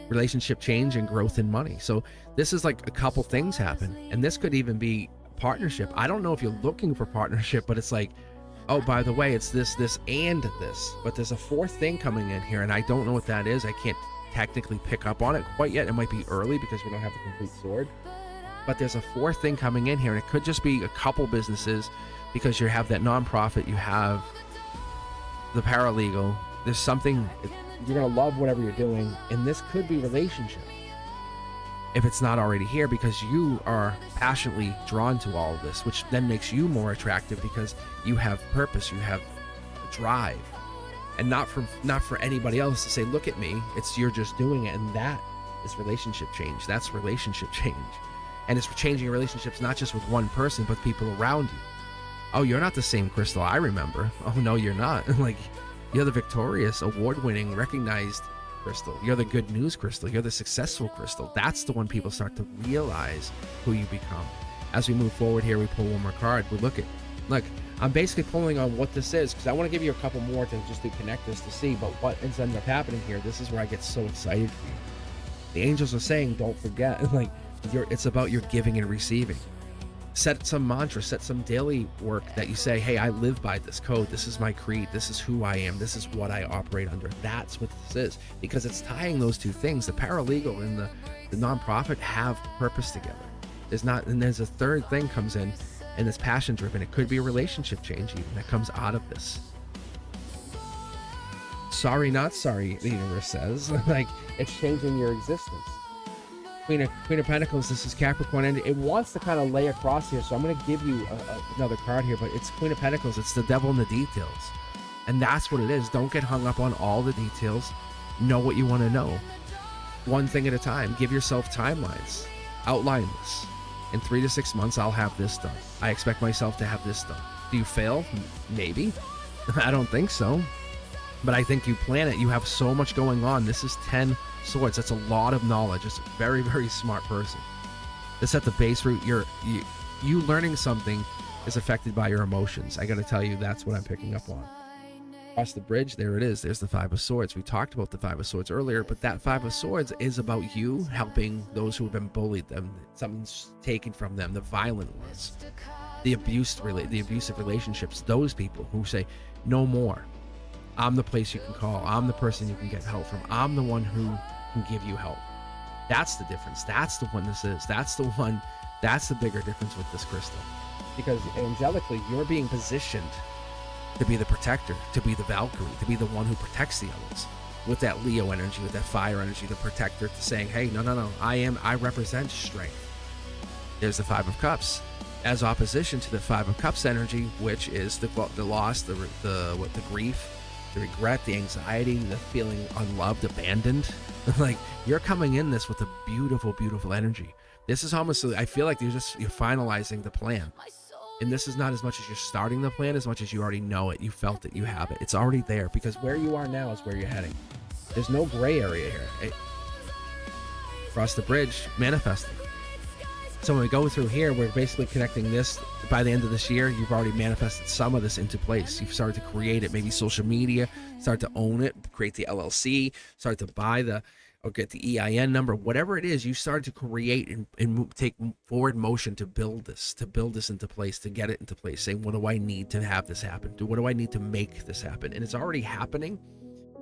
relationship change and growth in money. So this is like a couple things happen, and this could even be partnership. I don't know if you're looking for partnership, but it's like, oh, by the way, it's this and this, but there's a 4th thing coming in here, and I don't know what that is. I can't technically pick up on it quite yet. It might be early because we don't have the complete sword, but there's a 4th thing coming in here, and it could just be a couple businesses, because you have that nonprofit, you have the paralegal. There's something, you're gonna love whatever you're doing, and this could be relationship, if it's not already here, because you are passionately drawn to all of this, which then makes you more attractive, because you have purpose, you have drive, and not for anybody else to say, look at me. It's you're just doing it, and that is relationship change. That's relationship change. And it's changing your relationships, not just with one person, but people around you. Oh, you're not the same Crystal I remember. Oh no, you're not. Like, you're the victorious, award-winning, recognized Crystal. You're the good news Crystal. You're the successful Crystal. That's the one people start to realize who you become. As we move forward here, we pull one more card. We look, I'm basically pulling on what this is, because I want to give you a couple more to just to connect this to see, but what ends up happening here, this is where I get so excited for you. The angels are saying, don't forget, it's about your giving and receiving. Set some mantra, set some daily work that you say, hey, I live by this code. This is my creed. This is who I am. This is what I operate under. That's what this is, because it's tying those 2 things. The paralegal and the nonprofit have purpose together. There's a 3rd thing comes in, and it's passion driven. It could be a relationship change even that comes out of this. Sorry, not sorry, the universe says. It's changing your existence. Queen of Pentacles, this is Capricorn, and it wants to kind of lay across here, so I'm going to give you another card here, but it's Queen of Pentacles. It's the devil in the details, and that's what it is. Don't get hung up on all the details. Know what you want to know. One thing at a time. Give yourself timelines. Outline this. In 3 to 6 months, I'll have this done. I expect myself to have this done. Do you fail? Maybe. I don't think so, but I think you plan it. You have so much going on. This is 10 swords. That's a lot of knowledge. It's a very, very smart person. This at the base root, you learning something is affected by your emotions. I got to tell you, that's what I'm picking up on. Across the bridge, there it is. There's the 5 of Swords. We talked about the 5 of Swords earlier, but that 5 of Swords is about you helping those who have been bullied, them, something's taken from them, the violent ones, the abusive relationships, those people who say, no more. I'm the place you can call. I'm the person you can get help from. I'm the one who can give you help. That's the difference. That's the one this is. That's the one. That's the bigger difference with this crystal. Because angelically, you're being positioned to be the protector, to be the Valkyrie, to be the one who protects the others. With that Leo energy, with that fire energy, the protector, to saying, hey, no, I represent strength. There's the 5 of Cups, as opposition to the 5 of Cups energy, which is the loss, the grief, the regret, the anxiety, the feeling unloved, abandoned. You're coming in this with a beautiful, beautiful energy. This is almost, I feel like you're finalizing the plan. And this is not as much as you're starting the plan, as much as you already know it. You felt it. You have it. It's already there, because where you are now is where you're heading. There's no gray area here. Across the bridge, manifesting. So when we go through here, we're basically connecting this. By the end of this year, you've already manifested some of this into place. You've started to create it, maybe social media, start to own it, create the LLC, start to buy or get the EIN number, whatever it is, you start to create and take forward motion to build this into place, to get it into place, saying, what do I need to have this happen? What do I need to make this happen? And it's already happening.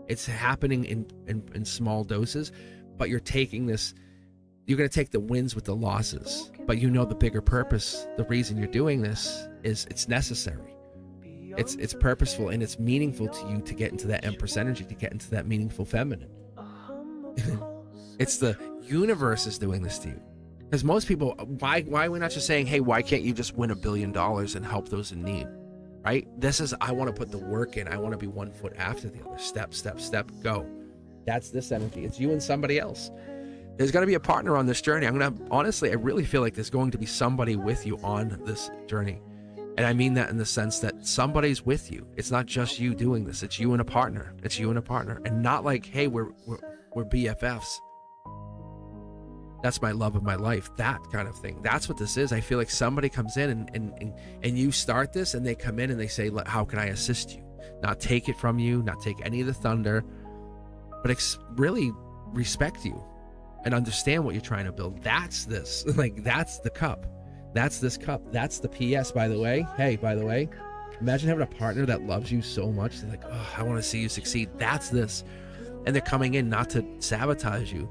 It's happening in small doses, but you're taking this, you're going to take the wins with the losses, but you know the bigger purpose, the reason you're doing this is it's necessary. It's purposeful and it's meaningful to you to get into that Empress energy, to get into that meaningful feminine. It's the universe is doing this to you. Because most people, why are we not just saying, hey, why can't you just win $1 billion and help those in need? Right? This is, I want to put the work in. I want to be 1 foot after the other. Step, step, step, go. That's this energy. It's you and somebody else. There's going to be a partner on this journey. Honestly, I really feel like there's going to be somebody with you on this journey. And I mean that in the sense that somebody's with you. It's not just you doing this. It's you and a partner. It's you and a partner. And not like, hey, we're BFFs. That's my love of my life. That kind of thing. That's what this is. I feel like somebody comes in and you start this and they come in and they say, how can I assist you? Not take it from you, not take any of the thunder, but really respect you and understand what you're trying to build. That's this. Like, that's the cup. That's this cup. That's the PS, by the way. Hey, by the way, imagine having a partner that loves you so much. They're like, oh, I want to see you succeed. That's this. And they're coming in not to sabotage you,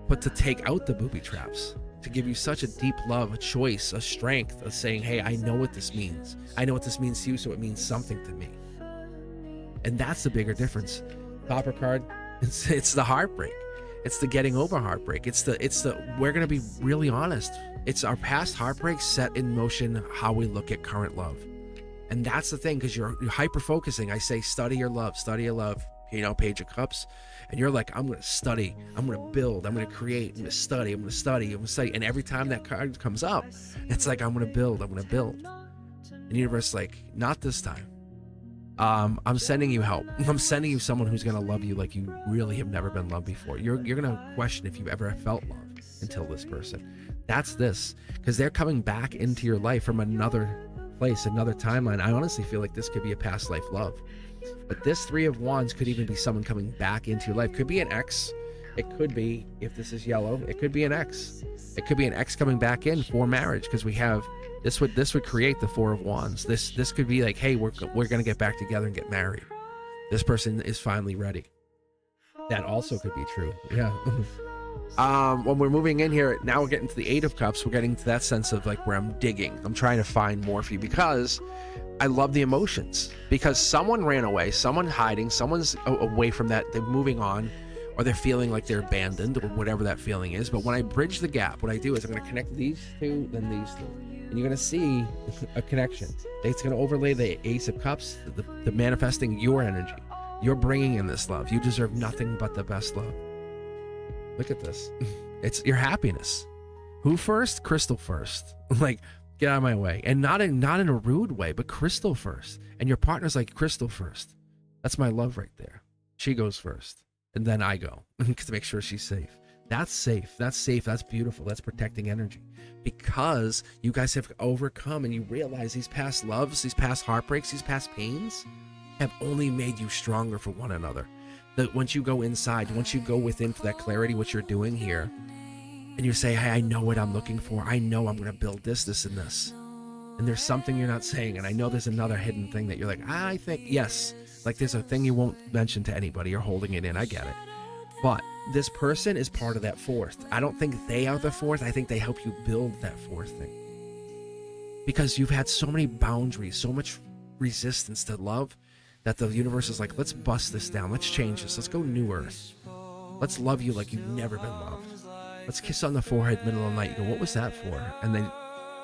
but to take out the booby traps, to give you such a deep love, a choice, a strength of saying, hey, I know what this means. I know what this means to you, so it means something to me. And that's the bigger difference. Copper card, it's the heartbreak. It's the getting over heartbreak. It's the we're going to be really honest. It's our past heartbreak set in motion how we look at current love. And that's the thing, because you're hyper-focusing. I say, study your love, Page of Cups. And you're like, I'm going to study, I'm going to build, I'm going to create, I'm going to study, I'm going to study, I'm going to study. And every time that card comes up, it's like, I'm going to build, I'm going to build. And the universe is like, not this time. I'm sending you help. I'm sending you someone who's going to love you like you really have never been loved before. You're going to question if you've ever felt love until this person. That's this, because they're coming back into your life from another place, another timeline. I honestly feel like this could be a past life love. But this Three of Wands could even be someone coming back into your life. Could be an ex. It could be, if this is yellow, it could be an ex. It could be an ex coming back in for marriage, because we have this would create the Four of Wands. This could be like, hey, we're gonna get back together and get married. This person is finally ready. That also could be true. Yeah. When we're moving in here, now we're getting to the Eight of Cups. We're getting to that sense of like where I'm digging. I'm trying to find more for you, because I love the emotions. Because someone ran away, someone hiding, someone's away from that, they're moving on, or they're feeling like they're abandoned, or whatever that feeling is. But when I bridge the gap, what I do is I'm going to connect these two, then these two. And you're going to see a connection. It's going to overlay the Ace of Cups, the manifesting your energy. You're bringing in this love. You deserve nothing but the best love. Look at this. It's your happiness. Who first? Crystal first. Like, get out of my way. And not in a rude way, but Crystal first. And your partner's like, Crystal first. That's my love right there. She goes first. And then I go to make sure she's safe. That's safe. That's safe. That's beautiful. That's protecting energy. Because you guys have overcome and you realize these past loves, these past heartbreaks, these past pains have only made you stronger for one another. That once you go inside, once you go within for that clarity, what you're doing here, and you say, hey, I know what I'm looking for. I know I'm going to build this, this, and this. And there's something you're not saying. And I know there's another hidden thing that you're like, I think, yes. Like there's a thing you won't mention to anybody. You're holding it in. I get it. But this person is part of that fourth. I don't think they are the fourth. I think they help you build that fourth thing. Because you've had so many boundaries, so much resistance to love, that the universe is like, let's bust this down. Let's change this. Let's go new earth. Let's love you like you've never been loved. Let's kiss on the forehead middle of the night. You go, what was that for? And then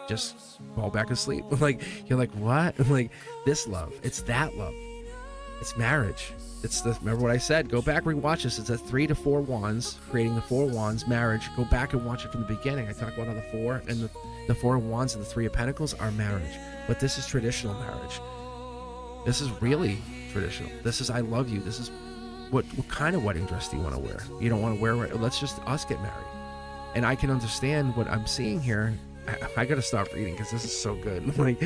just fall back asleep. Like, you're like, what? Like, this love. It's that love. It's marriage. It's the, remember what I said? Go back, rewatch this. It's a 3 to 4 wands, creating the 4 wands, marriage. Go back and watch it from the beginning. I talk about how the 4 and the 4 of wands and the 3 of pentacles are marriage. But this is traditional marriage. This is really traditional. This is I love you. This is what kind of wedding dress do you want to wear? You don't want to wear, let's just us get married. And I can understand what I'm seeing here. I gotta stop reading because this is so good. Like,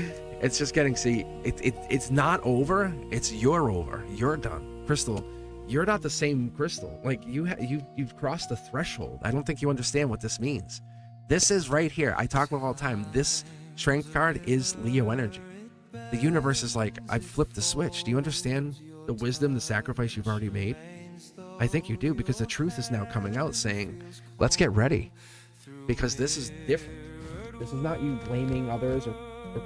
it's just getting, see, it's not over. It's you're over. You're done. Crystal, you're not the same crystal. Like you've crossed the threshold. I don't think you understand what this means. This is right here. I talk about all the time. This strength card is Leo energy. The universe is like, I've flipped the switch. Do you understand the wisdom, the sacrifice you've already made? I think you do, because the truth is now coming out saying, let's get ready, because this is different. This is not you blaming others or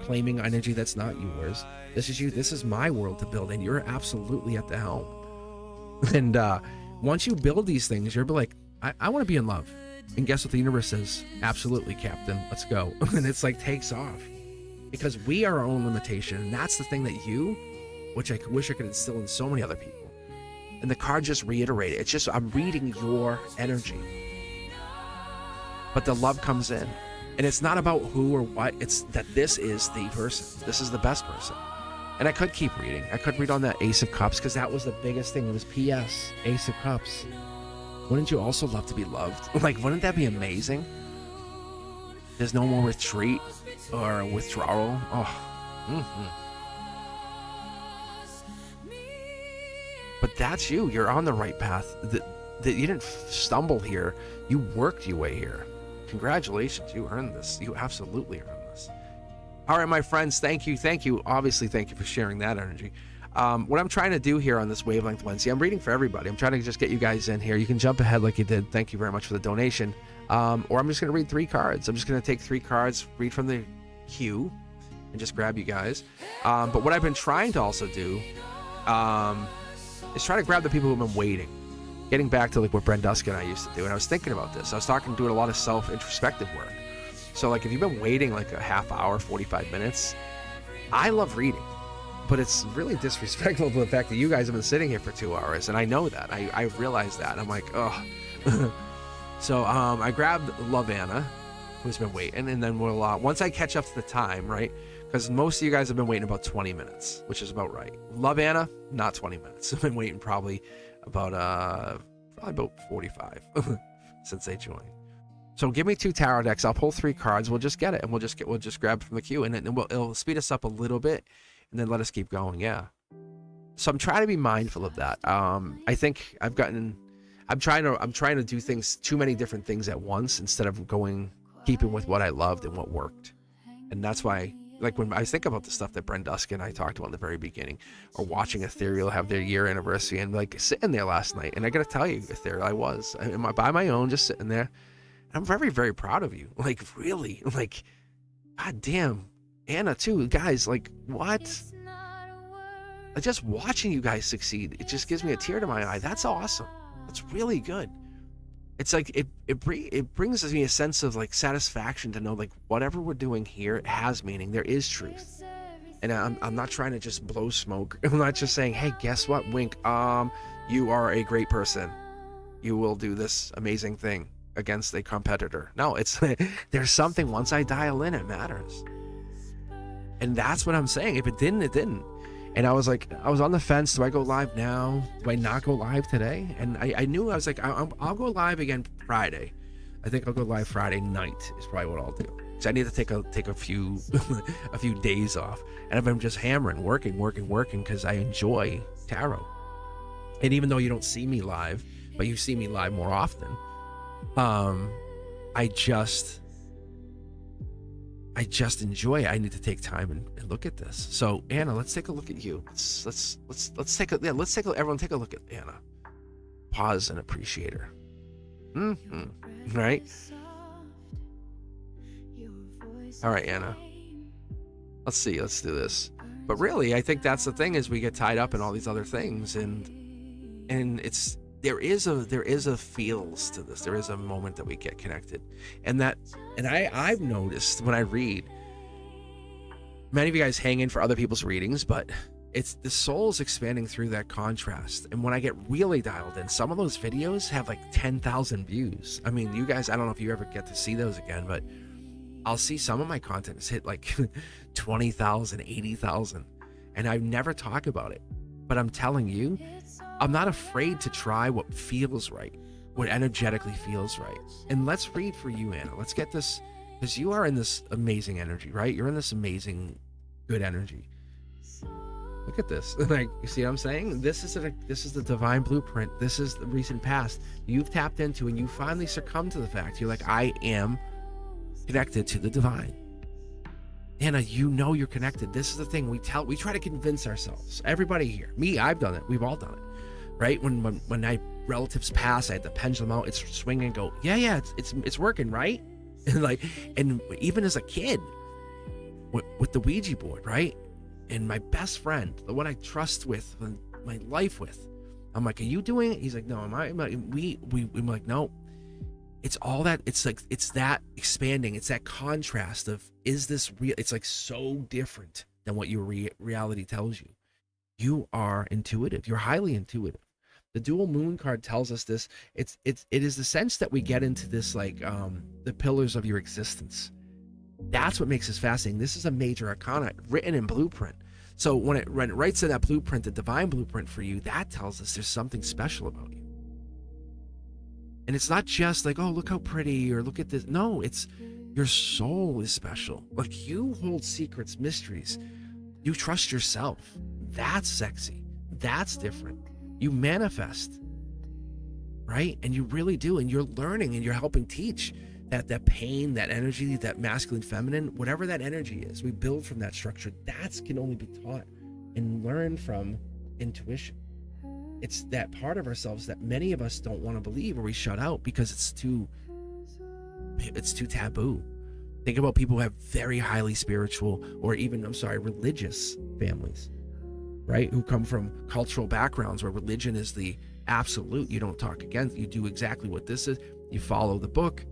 claiming energy that's not yours. This is you. This is my world to build, and you're absolutely at the helm. And once you build these things, you're like, I want to be in love. And guess what the universe says? Absolutely, Captain. Let's go. And it's like takes off, because we are our own limitation. And that's the thing that which I wish I could instill in so many other people. And the card just reiterated. It's just, I'm reading your energy. But the love comes in. And it's not about who or what. It's that this is the person. This is the best person. And I could keep reading. I could read on that Ace of Cups, because that was the biggest thing. It was P.S. Ace of Cups. Wouldn't you also love to be loved? Like, wouldn't that be amazing? There's no more retreat or withdrawal. Oh. But that's you. You're on the right path. That you didn't stumble here. You worked your way here. Congratulations. You earned this. You absolutely earned this. All right, my friends. Thank you. Thank you. Obviously, thank you for sharing that energy. What I'm trying to do here on this Wavelength Wednesday, I'm reading for everybody. I'm trying to just get you guys in here. You can jump ahead like you did. Thank you very much for the donation. Or I'm just going to read 3 cards. I'm just going to take 3 cards, read from the queue, and just grab you guys. But what I've been trying to also do is try to grab the people who've been waiting. Getting back to like what Brent Dusk and I used to do. And I was thinking about this. I was doing a lot of self-introspective work. So like if you've been waiting like a half hour, 45 minutes, I love reading. But it's really disrespectful to the fact that you guys have been sitting here for 2 hours. And I know that. I realize that. I'm like, oh. So I grabbed Love Anna, who's been waiting. And then we'll, once I catch up to the time, right? Because most of you guys have been waiting about 20 minutes, which is about right. Love Anna, not 20 minutes. I've been waiting probably about 45 since they joined. So give me 2 tarot decks. I'll pull 3 cards. We'll just get it, and we'll just grab from the queue, and then it'll speed us up a little bit, and then let us keep going. Yeah. So I'm trying to be mindful of that. I think I'm trying to do things, too many different things at once, instead of keeping with what I loved and what worked. And that's why, like when I think about the stuff that Brent Dusk and I talked about in the very beginning, or watching Ethereal have their year anniversary, and like sitting there last night, and I gotta tell you, Ethereal, I was by my own, just sitting there. I'm very, very proud of you. Like, really, like, god damn, Anna too, guys, like, what? Like, just watching you guys succeed, it just gives me a tear to my eye. That's awesome. That's really good. It's like it brings me a sense of like satisfaction to know like whatever we're doing here has meaning. There is truth, and I'm not trying to just blow smoke. I'm not just saying, hey, guess what, wink, you are a great person, you will do this amazing thing against a competitor. No, it's there's something, once I dial in, it matters. And that's what I'm saying. If it didn't, it didn't. And I was on the fence. Do I go live now? Do I not go live today? And I knew, I was like, I'll go live again Friday. I think I'll go live Friday night is probably what I'll do. Because I need to take a few a few days off. And I've been just hammering, working, because I enjoy tarot. And even though you don't see me live, but you see me live more often, I just enjoy it. I need to take time and look at this. So Anna, let's take a look at you. Let's take a everyone take a look at Anna. Pause and appreciate her. Right? All right, Anna. Let's see. Let's do this. But really, I think that's the thing, is we get tied up in all these other things, and there is a feels to this. There is a moment that we get connected, and I've noticed when I read, many of you guys hang in for other people's readings, but it's the soul's expanding through that contrast. And when I get really dialed in, some of those videos have like 10,000 views. I mean, you guys, I don't know if you ever get to see those again, but I'll see some of my content has hit like 20,000, 80,000, and I never talk about it. But I'm telling you, I'm not afraid to try what feels right, what energetically feels right. And let's read for you, Anna. Let's get this, because you are in this amazing energy, right? You're in this amazing, good energy. Look look at this. Like, you see what I'm saying? This is the divine blueprint. This is the recent past you've tapped into, and you finally succumb to the fact. You're like, I am connected to the divine. Anna, you know you're connected. This is the thing we try to convince ourselves. Everybody here, me, I've done it. We've all done it, right? When my relatives pass, I had the pendulum out. It's swinging and go, yeah, it's working, right? And like, and even as a kid, with the Ouija board, right? And my best friend, the one I trust with, my life with, I'm like, are you doing it? He's like, no, am I? I'm like, no. It's all that. It's like, it's that expanding. It's that contrast of, is this real? It's like so different than what your reality tells you. You are intuitive. You're highly intuitive. The dual moon card tells us this. It is the sense that we get into this, like, the pillars of your existence. That's what makes this fascinating. This is a major arcana written in blueprint. So when it writes in that blueprint, the divine blueprint for you, that tells us there's something special about you. And it's not just like, oh, look how pretty, or look at this. No, it's your soul is special. Like, you hold secrets, mysteries. You trust yourself. That's sexy. That's different. You manifest, right? And you really do. And you're learning and you're helping teach that pain, that energy, that masculine, feminine, whatever that energy is, we build from that structure. That can only be taught and learned from intuition. It's that part of ourselves that many of us don't want to believe, or we shut out because it's too taboo. Think about people who have very highly spiritual, or even, religious families, right? Who come from cultural backgrounds where religion is the absolute. You don't talk against, you do exactly what this is. You follow the book.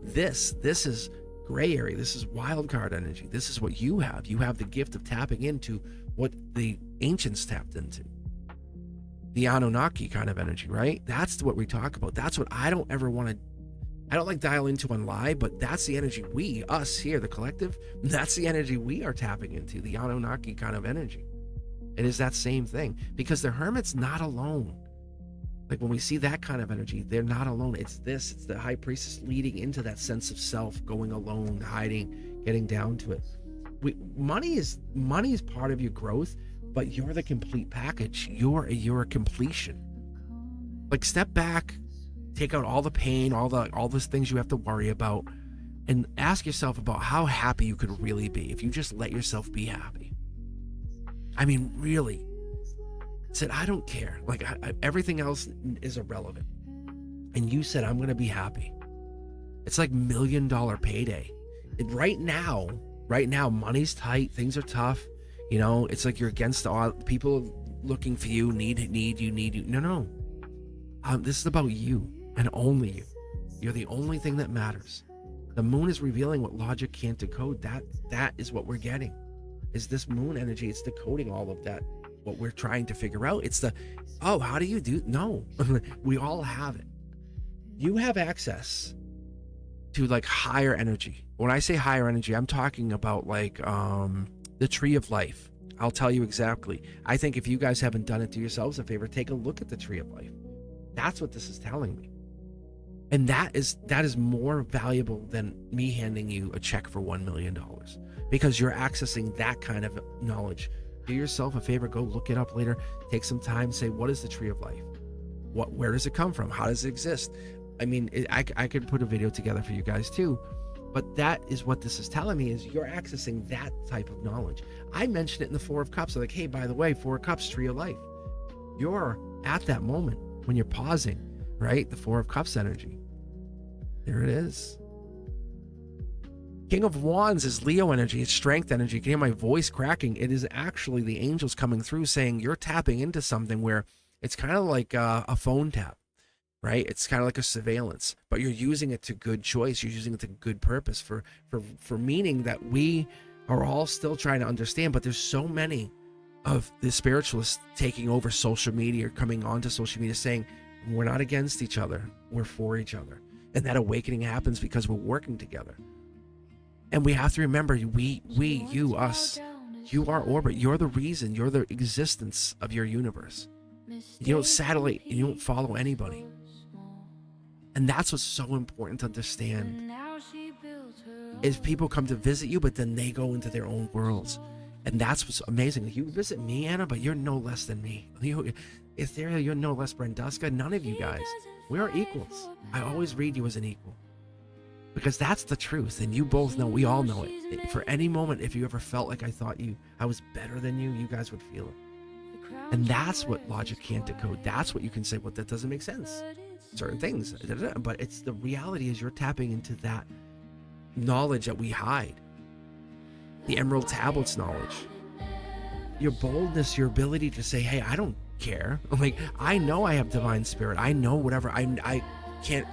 This is gray area. This is wild card energy. This is what you have. You have the gift of tapping into what the ancients tapped into. The Anunnaki kind of energy, right? That's what we talk about. That's what I don't like dial into and lie, but that's the energy us here, the collective, that's the energy we are tapping into, the Anunnaki kind of energy. It is that same thing, because the hermit's not alone. Like, when we see that kind of energy, they're not alone. It's the high priestess leading into that sense of self, going alone, hiding, getting down to it. Money is part of your growth, but you're the complete package. You're a completion. Like, step back, take out all the pain, all those things you have to worry about, and ask yourself about how happy you could really be if you just let yourself be happy. I mean, really. Said, I don't care. Like, everything else is irrelevant. And you said, I'm going to be happy. It's like $1 million payday. And right now, money's tight. Things are tough. You know, it's like you're against the odds. People looking for you, need you. No. This is about you and only you. You're the only thing that matters. The moon is revealing what logic can't decode. That is what we're getting. Is this moon energy. It's decoding all of that. What we're trying to figure out. It's how do you do? No, we all have it. You have access to, like, higher energy. When I say higher energy, I'm talking about, like, the tree of life. I'll tell you exactly. I think if you guys haven't done it, do yourselves a favor, take a look at the tree of life. That's what this is telling me. And that is more valuable than me handing you a check for $1 million, because you're accessing that kind of knowledge. Do yourself a favor, go look it up later, take some time, say, what is the tree of life? Where does it come from? How does it exist? I mean, I could put a video together for you guys too, but that is what this is telling me, is you're accessing that type of knowledge. I mentioned it in the Four of Cups. I'm like, hey, by the way, Four of Cups, tree of life. You're at that moment when you're pausing, right? The Four of Cups energy. There it is. King of Wands is Leo energy. It's strength energy. You can hear my voice cracking. It is actually the angels coming through saying you're tapping into something where it's kind of like a phone tap, right? It's kind of like a surveillance, but you're using it to good choice. You're using it to good purpose for meaning that we are all still trying to understand. But there's so many of the spiritualists taking over social media, or coming onto social media, saying we're not against each other, we're for each other. And that awakening happens because we're working together. And we have to remember, you, us, you are orbit. You're the reason. You're the existence of your universe. You don't satellite. You don't follow anybody. And that's what's so important to understand. Is people come to visit you, but then they go into their own worlds. And that's what's amazing. You visit me, Anna, but you're no less than me. Ethereal, you're no less Brenduska. None of you guys. We are equals. I always read you as an equal. Because that's the truth. And you both know, we all know it. For any moment, if you ever felt like I was better than you, you guys would feel it. And that's what logic can't decode. That's what you can say, well, that doesn't make sense. Certain things. But it's the reality is you're tapping into that knowledge that we hide. The Emerald Tablets knowledge. Your boldness, your ability to say, hey, I don't care. Like, I know I have divine spirit. I know whatever. I can't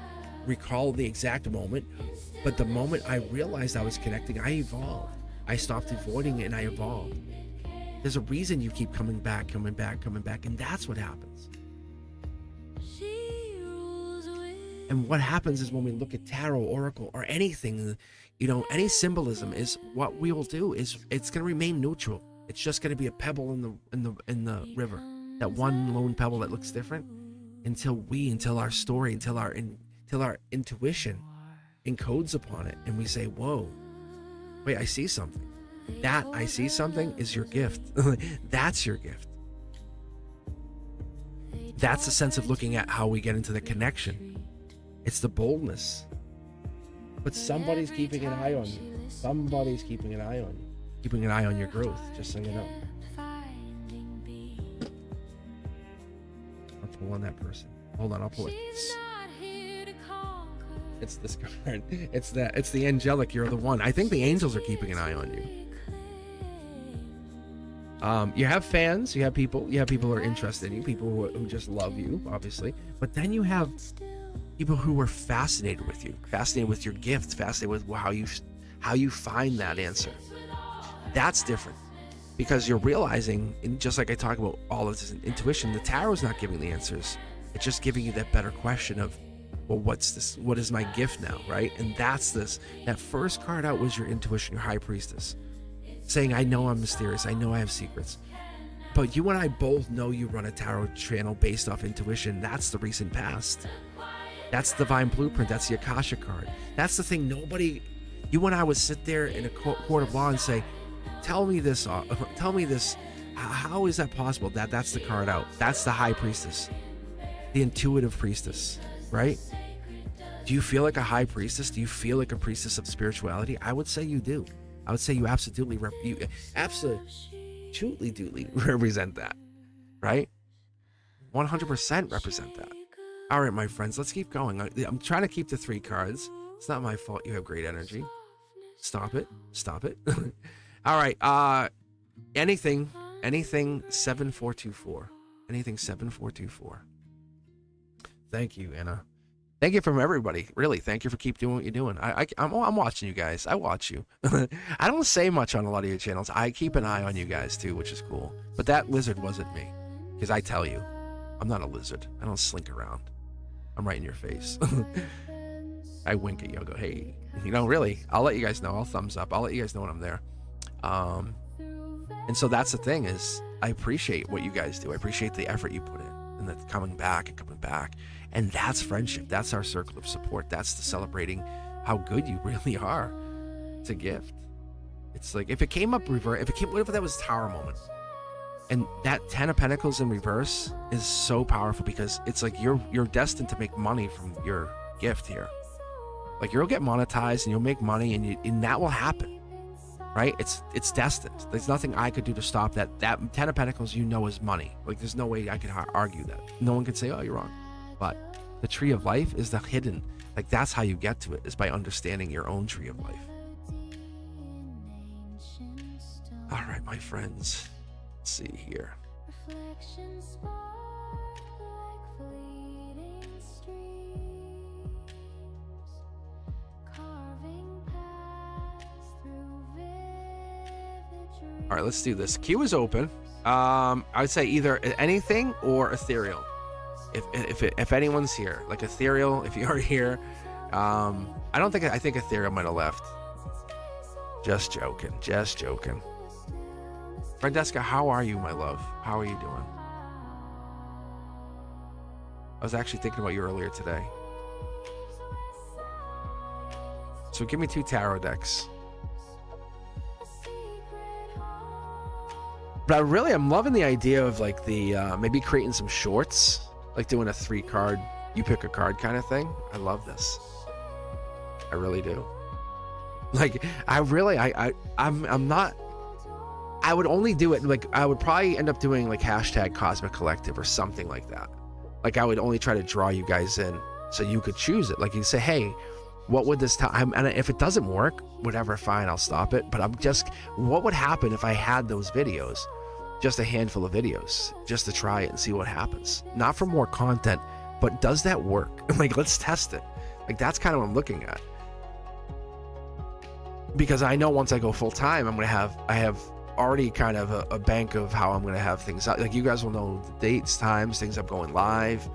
recall the exact moment, but the moment I realized I was connecting, I evolved. I stopped avoiding it and I evolved. There's a reason you keep coming back, and that's what happens. And what happens is when we look at tarot, oracle, or anything, any symbolism, is what we will do is it's going to remain neutral. It's just going to be a pebble in the river, that one lone pebble that looks different, until our story, until our intuition encodes upon it, and we say, whoa, wait, I see something. That I see something is your gift. That's your gift. That's the sense of looking at how we get into the connection. It's the boldness. But somebody's keeping an eye on you. Somebody's keeping an eye on you. Keeping an eye on your growth, just so you know. I'll pull on that person. Hold on, I'll pull it. It's this card. It's the angelic, you're the one. I think the angels are keeping an eye on you. You have fans, you have people who are interested in you, people who just love you, obviously. But then you have people who are fascinated with you, fascinated with your gift, fascinated with how you find that answer. That's different, because you're realizing, and just like I talk about all of this intuition, the tarot is not giving the answers. It's just giving you that better question of, well, what's this? What is my gift now, right? And that's this. That first card out was your intuition, your high priestess, saying, I know I'm mysterious. I know I have secrets. But you and I both know you run a tarot channel based off intuition. That's the recent past. That's the divine blueprint. That's the Akasha card. That's the thing you and I would sit there in a court of law and say, tell me this. How is that possible? That's the card out. That's the high priestess, the intuitive priestess, right? Do you feel like a high priestess? Do you feel like a priestess of spirituality? I would say you do. I would say you absolutely represent that, right? 100% represent that. All right, my friends, let's keep going. I'm trying to keep the 3 cards. It's not my fault. You have great energy. Stop it. All right. Anything 7424. Anything 7424. Thank you, Anna. Thank you from everybody. Really, thank you for keep doing what you're doing. I'm watching you guys. I watch you. I don't say much on a lot of your channels. I keep an eye on you guys too, which is cool. But that lizard wasn't me, because I tell you, I'm not a lizard. I don't slink around. I'm right in your face. I wink at you. I go, hey, really, I'll let you guys know. I'll thumbs up. I'll let you guys know when I'm there. And so that's the thing is, I appreciate what you guys do. I appreciate the effort you put in, and the coming back. And that's friendship. That's our circle of support. That's the celebrating how good you really are. It's a gift. It's like, if it came up reverse, what if that was Tower moment? And that 10 of Pentacles in reverse is so powerful, because it's like you're destined to make money from your gift here. Like, you'll get monetized and you'll make money, and that will happen, right? It's destined. There's nothing I could do to stop that. That 10 of Pentacles, is money. Like, there's no way I could argue that. No one could say, oh, you're wrong. But the tree of life is the hidden. Like, that's how you get to it, is by understanding your own tree of life. All right, my friends. Let's see here. All right, let's do this. Queue is open. I would say either anything or ethereal. If anyone's here, like ethereal, if you're here, I think ethereal might have left. Just joking. Francesca, how are you, my love? How are you doing? I was actually thinking about you earlier today. So give me 2 tarot decks. But I'm loving the idea of like the maybe creating some shorts, like doing a 3-card, you pick a card kind of thing. I love this. I really do. Like I'm not. I would only do it like I would probably end up doing like hashtag Cosmic Collective or something like that. Like I would only try to draw you guys in so you could choose it. Like you say, hey, what would this time? And if it doesn't work, whatever, fine, I'll stop it. But what would happen if I had those videos? Just a handful of videos, just to try it and see what happens. Not for more content, but does that work? Like, let's test it. Like, that's kind of what I'm looking at. Because I know once I go full time, I have already kind of a bank of how I'm going to have things out. Like, you guys will know the dates, times, things I'm going live.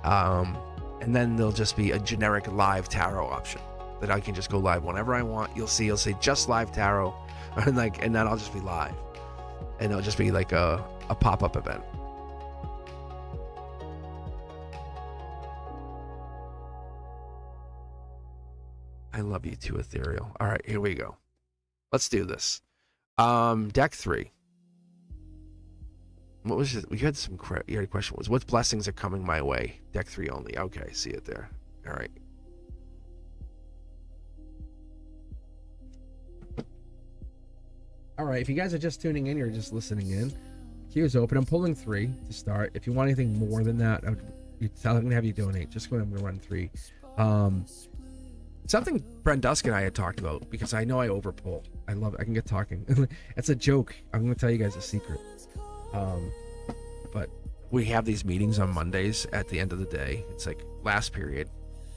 And then there'll just be a generic live tarot option that I can just go live whenever I want. You'll say just live tarot, and then I'll just be live. And it'll just be like a pop-up event. I love you too, Ethereal. All right, here we go. Let's do this. Deck 3. What was it? You had a question. What blessings are coming my way? Deck 3 only. Okay, see it there. All right. All right, if you guys are just tuning in, you're just listening in. Queue is open. I'm pulling 3 to start. If you want anything more than that, I'm going to have you donate. Just go ahead, I'm going to run 3. Something Brent Dusk and I had talked about, because I know I overpull. I love it. I can get talking. It's a joke. I'm going to tell you guys a secret. But we have these meetings on Mondays at the end of the day. It's like last period.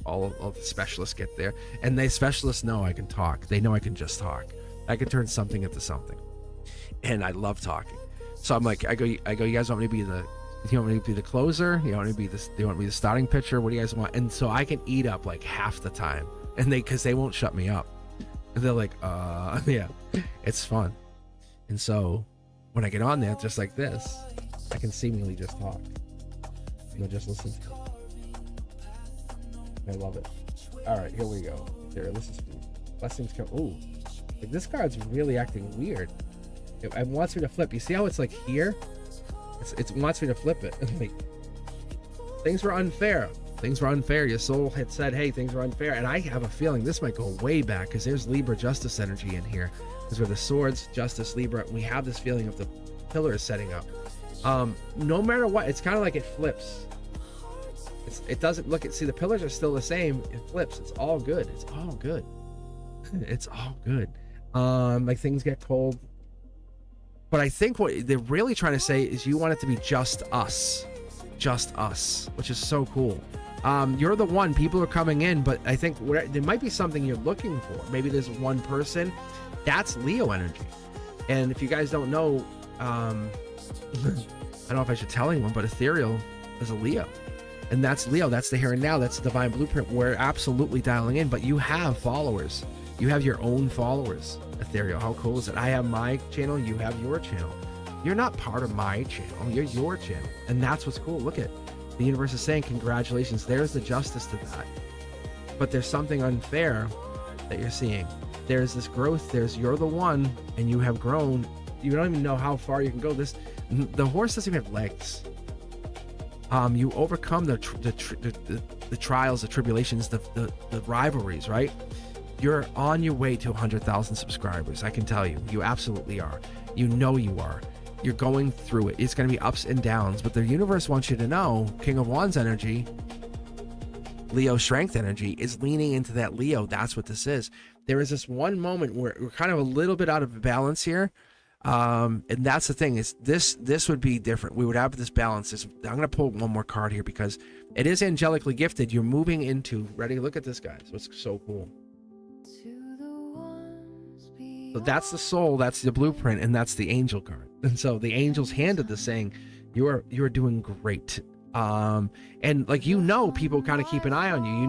All the specialists get there. And the specialists know I can talk. They know I can just talk. I can turn something into something, and I love talking. So I'm like, I go. You guys want me to be the closer? You want me to be this? You want me the starting pitcher? What do you guys want? And so I can eat up like half the time, and because they won't shut me up. And they're like, yeah, it's fun. And so when I get on there, just like this, I can seemingly just talk. You'll just listen to it. I love it. All right, here we go. There, this is blessings come. Ooh. Like, this card's really acting weird. It wants me to flip. You see how it's like here? It wants me to flip it. Like, things were unfair. Things were unfair. Your soul had said, hey, things were unfair. And I have a feeling this might go way back, because there's Libra justice energy in here. Because we're the swords, justice, Libra. We have this feeling of the pillars setting up. No matter what, it's kind of like it flips. It doesn't look at, see, the pillars are still the same. It flips. It's all good. It's all good. It's all good. Like, things get cold. But I think what they're really trying to say is you want it to be just us, which is so cool. You're the one. People are coming in, but I think there might be something you're looking for. Maybe there's one person. That's Leo energy. And if you guys don't know, I don't know if I should tell anyone, but Ethereal is a Leo. And that's Leo. That's the here and now. That's the divine blueprint. We're absolutely dialing in, but you have followers. You have your own followers, Ethereal. How cool is it? I have my channel. You have your channel. You're not part of my channel. You're your channel. And that's what's cool. Look at the universe is saying, congratulations. There's the justice to that. But there's something unfair that you're seeing. There's this growth. You're the one, and you have grown. You don't even know how far you can go. The horse doesn't even have legs. You overcome the trials, the tribulations, the rivalries, right? You're on your way to 100,000 subscribers. I can tell you, you absolutely are. You know you are. You're going through it. It's going to be ups and downs, but the universe wants you to know, King of Wands energy, Leo strength energy, is leaning into that Leo. That's what this is. There is this one moment where we're kind of a little bit out of balance here. And that's the thing, is this would be different. We would have this balance. I'm going to pull one more card here because it is angelically gifted. You're moving into, ready? Look at this, guys. What's so cool. So that's the soul, that's the blueprint, and that's the angel card. And so the angels handed this saying, you're doing great. And like, people kind of keep an eye on you.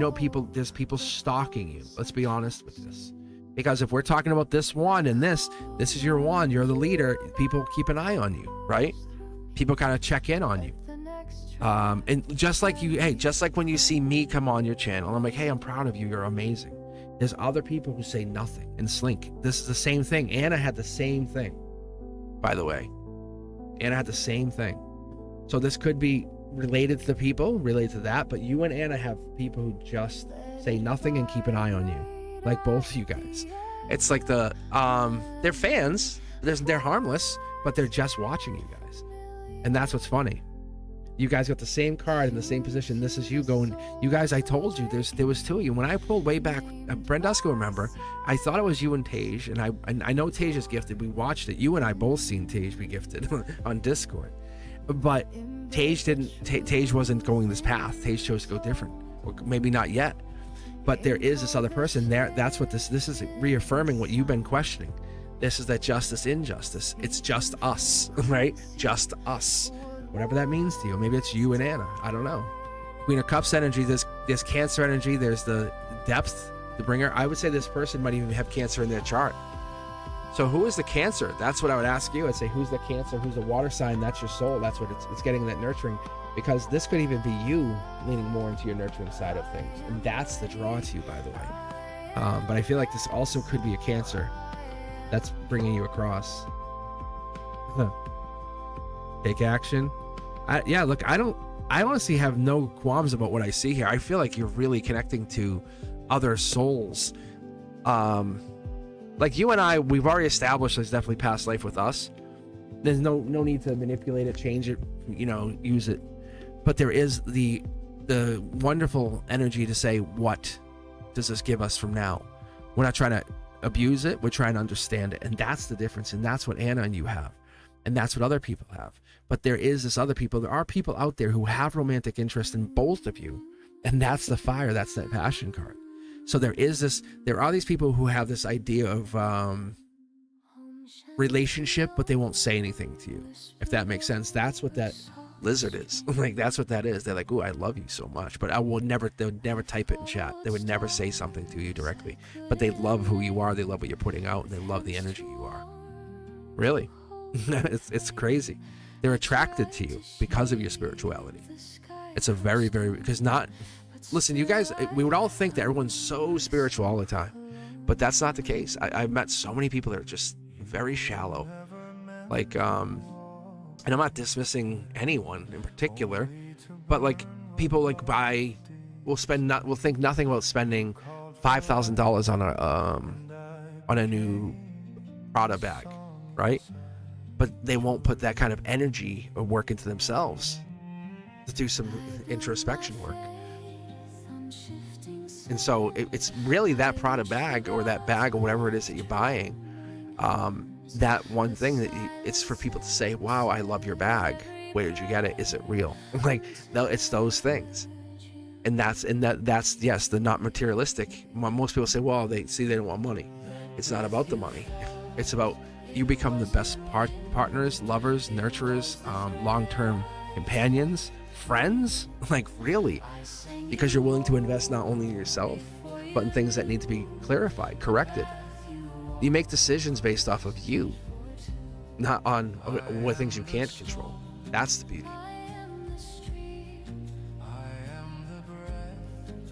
There's people stalking you. Let's be honest with this. Because if we're talking about this wand and this is your wand, you're the leader, people keep an eye on you, right? People kind of check in on you. And just like when you see me come on your channel, I'm like, hey, I'm proud of you, you're amazing. There's other people who say nothing and slink. This is the same thing. Anna had the same thing, by the way. Anna had the same thing. So this could be related to the people, related to that, but you and Anna have people who just say nothing and keep an eye on you, like both of you guys. It's like they're fans, they're harmless, but they're just watching you guys, and that's what's funny. You guys got the same card in the same position. This is you going, you guys, I told you there was two of you. When I pulled way back, Brendusko, remember, I thought it was you and Tage, and I know Tage is gifted. We watched it. You and I both seen Tage be gifted on Discord. But Tage wasn't going this path. Tage chose to go different. Or maybe not yet. But there is this other person there. That's what this is reaffirming what you've been questioning. This is that justice, injustice. It's just us, right? Just us. Whatever that means to you. Maybe it's you and Anna. I don't know. Queen of Cups energy, there's Cancer energy, there's the depth, the bringer. I would say this person might even have Cancer in their chart. So who is the Cancer? That's what I would ask you. I'd say, who's the Cancer? Who's the water sign? That's your soul. That's what it's getting, that nurturing. Because this could even be you leaning more into your nurturing side of things. And that's the draw to you, by the way. But I feel like this also could be a Cancer that's bringing you across. Take action. Yeah, look, I honestly have no qualms about what I see here. I feel like you're really connecting to other souls. Like you and I, we've already established there's definitely past life with us. There's no need to manipulate it, change it, use it. But there is the wonderful energy to say, what does this give us from now? We're not trying to abuse it. We're trying to understand it. And that's the difference. And that's what Anna and you have. And that's what other people have. But there is this other people. There are people out there who have romantic interest in both of you. And that's the fire. That's that passion card. So there are these people who have this idea of relationship, but they won't say anything to you. If that makes sense. That's what that lizard is. Like, that's what that is. They're like, ooh, I they would never type it in chat. They would never say something to you directly. But they love who you are. They love what you're putting out. And they love the energy you are. Really. It's crazy. They're attracted to you because of your spirituality. It's a very, very, because listen, you guys, we would all think that everyone's so spiritual all the time, but that's not the case. I've met so many people that are just very shallow. Like, and I'm not dismissing anyone in particular, but like people like will think nothing about spending $5,000 on a new Prada bag, right? But they won't put that kind of energy or work into themselves to do some introspection work. And so it's really that Prada bag or that bag or whatever it is that you're buying. That one thing that it's for people to say, wow, I love your bag. Where did you get it? Is it real? Like, no, it's those things. And that's yes, the not materialistic. Most people say, well, they don't want money. It's not about the money. It's about you become the best partners, lovers, nurturers, long-term companions, friends, like really, because you're willing to invest not only in yourself, but in things that need to be clarified, corrected. You make decisions based off of you, not on what things you can't control. That's the beauty.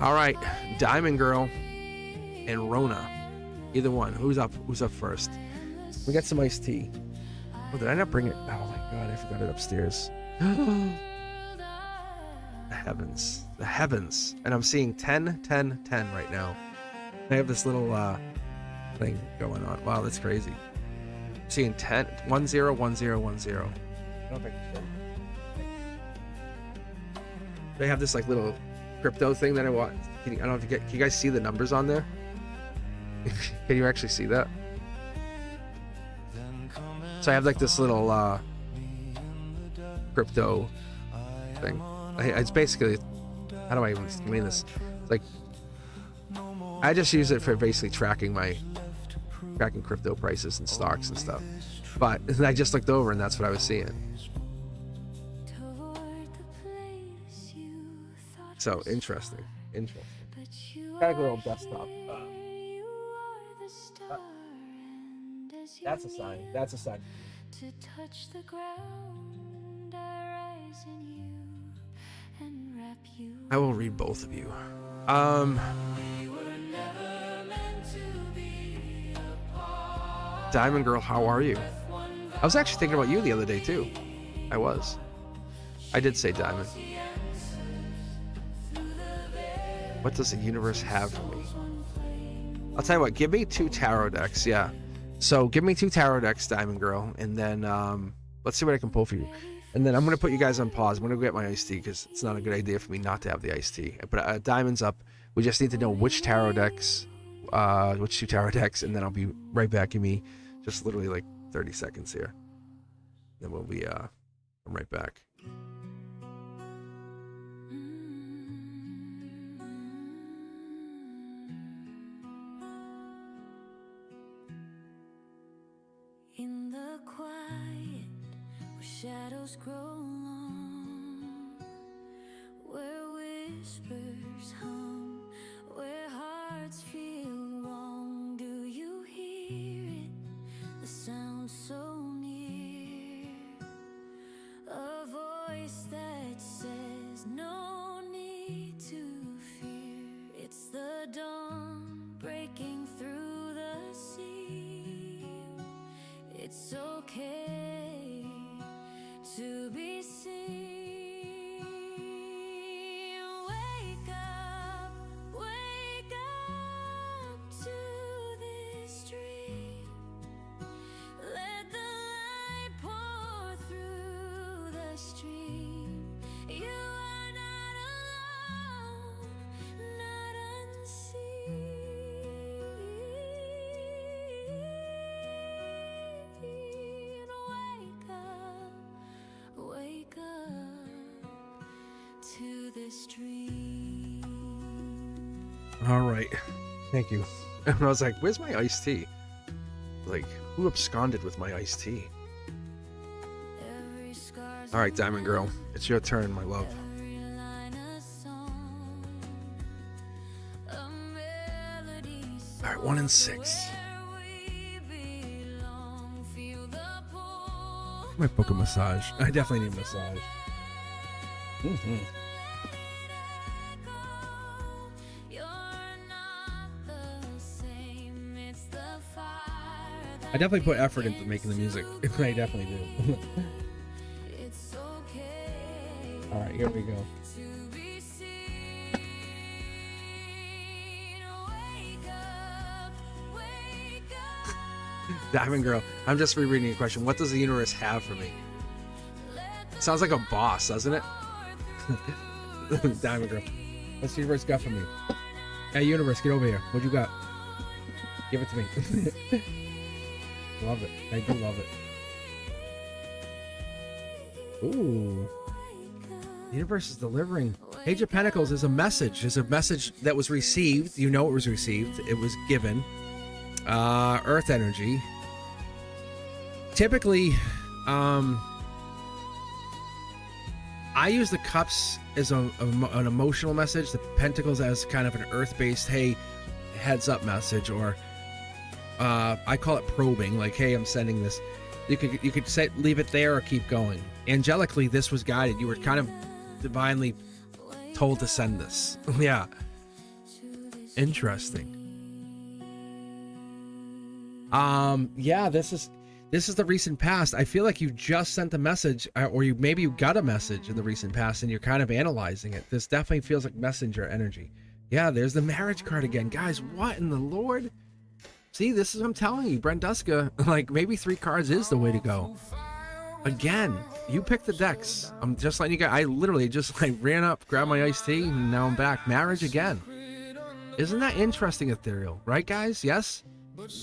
All right, Diamond Girl and Rona, either one. Who's up first? We got some iced tea. Oh, did I not bring it? Oh my god, I forgot it upstairs. The heavens. And I'm seeing 10, 10, 10 right now. I have this little thing going on. Wow, that's crazy. I'm seeing 10, 1 0, 1 0, 1 0. I don't know if I can show you. They have this like little crypto thing that I want. Can you guys see the numbers on there? Can you actually see that? So I have like this little crypto thing. It's basically, how do I even explain this? It's like, I just use it for basically tracking crypto prices and stocks and stuff. But I just looked over and that's what I was seeing. So interesting. Got a little desktop. That's a sign. To touch the ground, I rise in you and wrap you. I will read both of you. Diamond Girl, how are you? I was actually thinking about you the other day too. I was. I did say diamond. What does the universe have for me? I'll tell you what, give me 2 tarot decks, yeah. So give me 2 tarot decks, Diamond Girl, and then let's see what I can pull for you. And then I'm going to put you guys on pause. I'm going to go get my iced tea because it's not a good idea for me not to have the iced tea. But Diamond's up. We just need to know which tarot decks, which 2 tarot decks, and then I'll be right back. Give me just literally like 30 seconds here. Then we'll be, I'm right back. In the quiet, where shadows grow long, where whispers hum, where hearts feel wrong, do you hear it? The sound so near, a voice that says no need to fear. It's the dawn breaking through the sea. It's okay to be seen. Wake up to this dream. Let the light pour through the stream. You are not alone, not unseen. Wake up to this dream. All right. Thank you. And I was like, where's my iced tea? Like, who absconded with my iced tea? All right, Diamond Girl. It's your turn, my love. All right, 1 and 6. I might book a massage. I definitely need a massage. I definitely put effort into making the music. I definitely do. All right, here we go. Diamond Girl, I'm just rereading your question. What does the universe have for me? Sounds like a boss, doesn't it? Diamond Girl, what's the universe got for me? Hey, universe, get over here. What you got? Give it to me. Love it. I do love it. Ooh. The universe is delivering. Page of Pentacles is a message. There's a message that was received. You know it was received. It was given. Earth energy. Typically, I use the cups as an emotional message, the pentacles as kind of an earth-based, hey, heads up message, or I call it probing, like, hey, I'm sending this. You could say leave it there or keep going. Angelically, this was guided. You were kind of divinely told to send this. Yeah. Interesting. Yeah, this is the recent past. I feel like you just sent a message, or maybe you got a message in the recent past and you're kind of analyzing it. This definitely feels like messenger energy. Yeah, there's the marriage card again. Guys, what in the Lord? See, this is what I'm telling you, Brenduska, like maybe 3 cards is the way to go. Again, you pick the decks. I'm just letting you guys, I literally just like ran up, grabbed my iced tea, and now I'm back. Marriage again. Isn't that interesting, Ethereal? Right, guys? Yes?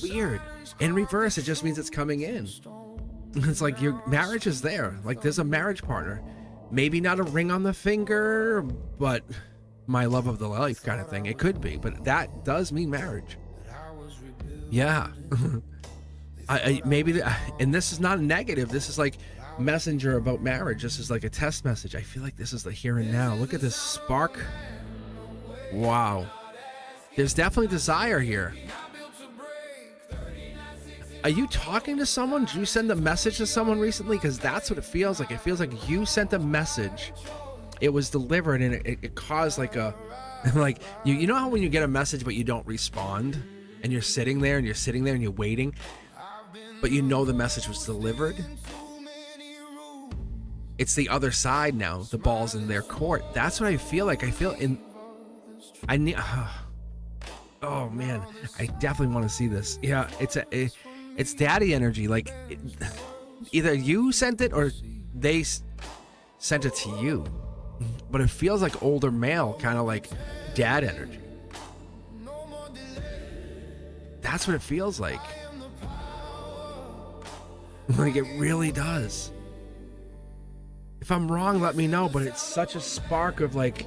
Weird. In reverse, it just means it's coming in. It's like your marriage is there. Like there's a marriage partner. Maybe not a ring on the finger, but my love of the life kind of thing. It could be, but that does mean marriage. Yeah. Maybe, and this is not a negative. This is like messenger about marriage. This is like a test message. I feel like this is the here and now. Look at this spark. Wow. There's definitely desire here. Are you talking to someone? Did you send a message to someone recently? Because that's what it feels like. It feels like you sent a message. It was delivered, and it caused like a, like you know how when you get a message but you don't respond, and you're sitting there and you're waiting, but you know the message was delivered. It's the other side now. The ball's in their court. That's what I feel like. I feel in. I need. Oh man, I definitely want to see this. Yeah, it's daddy energy. Like either you sent it or they sent it to you. But it feels like older male, kind of like dad energy. That's what it feels like. Like it really does. If I'm wrong, let me know, but it's such a spark of like,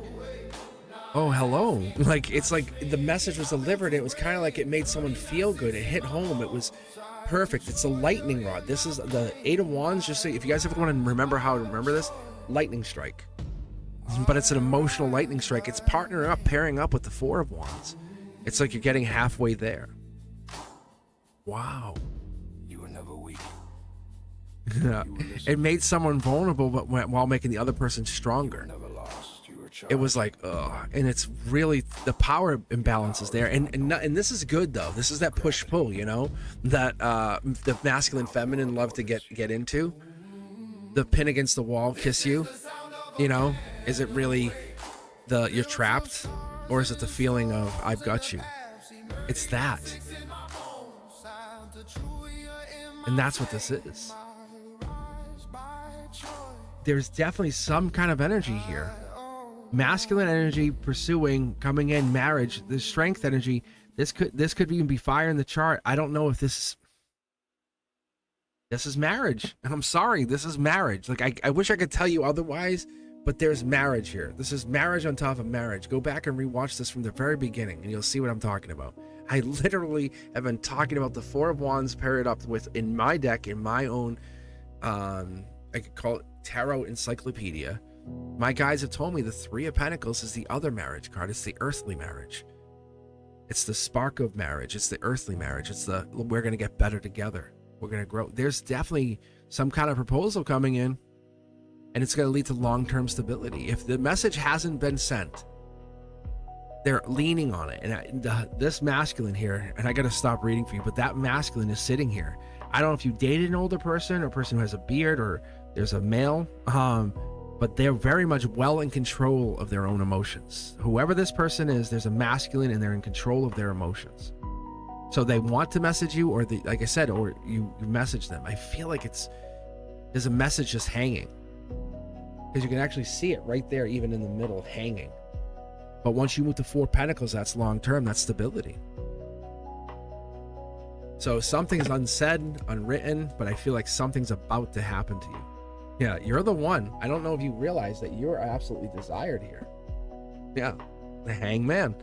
oh, hello. Like, it's like the message was delivered. It was kind of like it made someone feel good. It hit home. It was perfect. It's a lightning rod. This is the Eight of Wands. Just so if you guys ever want to remember how to remember this, lightning strike. But it's an emotional lightning strike. It's pairing up with the Four of Wands. It's like you're getting halfway there. Wow. You were never weak. Yeah. It made someone vulnerable, but while making the other person stronger. Never lost. You were It was like, ugh. And it's really, the power imbalance is there. And this is good, though. This is that push-pull, you know? That the masculine, feminine love to get into. The pin against the wall, kiss you. You know? Is it really you're trapped? Or is it the feeling of, I've got you? It's that. And that's what this is. There's definitely some kind of energy here. Masculine energy pursuing, coming in, marriage, the strength energy. This could even be fire in the chart. I don't know if this is marriage. And I'm sorry, this is marriage. Like I wish I could tell you otherwise, but there's marriage here. This is marriage on top of marriage. Go back and rewatch this from the very beginning and you'll see what I'm talking about. I literally have been talking about the Four of Wands paired up with, in my deck, in my own, I could call it tarot encyclopedia. My guys have told me the Three of Pentacles is the other marriage card. It's the earthly marriage. It's the spark of marriage. It's the earthly marriage. It's the, we're going to get better together. We're going to grow. There's definitely some kind of proposal coming in, and it's going to lead to long-term stability. If the message hasn't been sent, they're leaning on it. And this masculine here, and I got to stop reading for you, but that masculine is sitting here. I don't know if you dated an older person or a person who has a beard or there's a male, but they're very much well in control of their own emotions. Whoever this person is, there's a masculine and they're in control of their emotions. So they want to message you, or like I said, or you message them. I feel like there's a message just hanging, because you can actually see it right there, even in the middle, hanging. But once you move to Four Pentacles, that's long-term, that's stability. So something's unsaid, unwritten, but I feel like something's about to happen to you. Yeah, you're the one. I don't know if you realize that you're absolutely desired here. Yeah, the Hangman.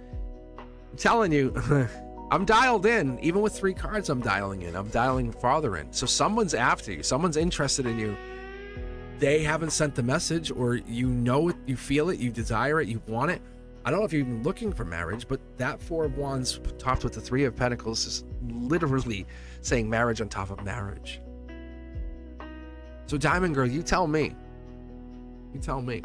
I'm telling you, I'm dialed in. Even with 3 cards, I'm dialing in. I'm dialing farther in. So someone's after you. Someone's interested in you. They haven't sent the message, or you know it, you feel it, you desire it, you want it. I don't know if you're even looking for marriage, but that Four of Wands topped with the Three of Pentacles is literally saying marriage on top of marriage. So Diamond Girl, you tell me. You tell me.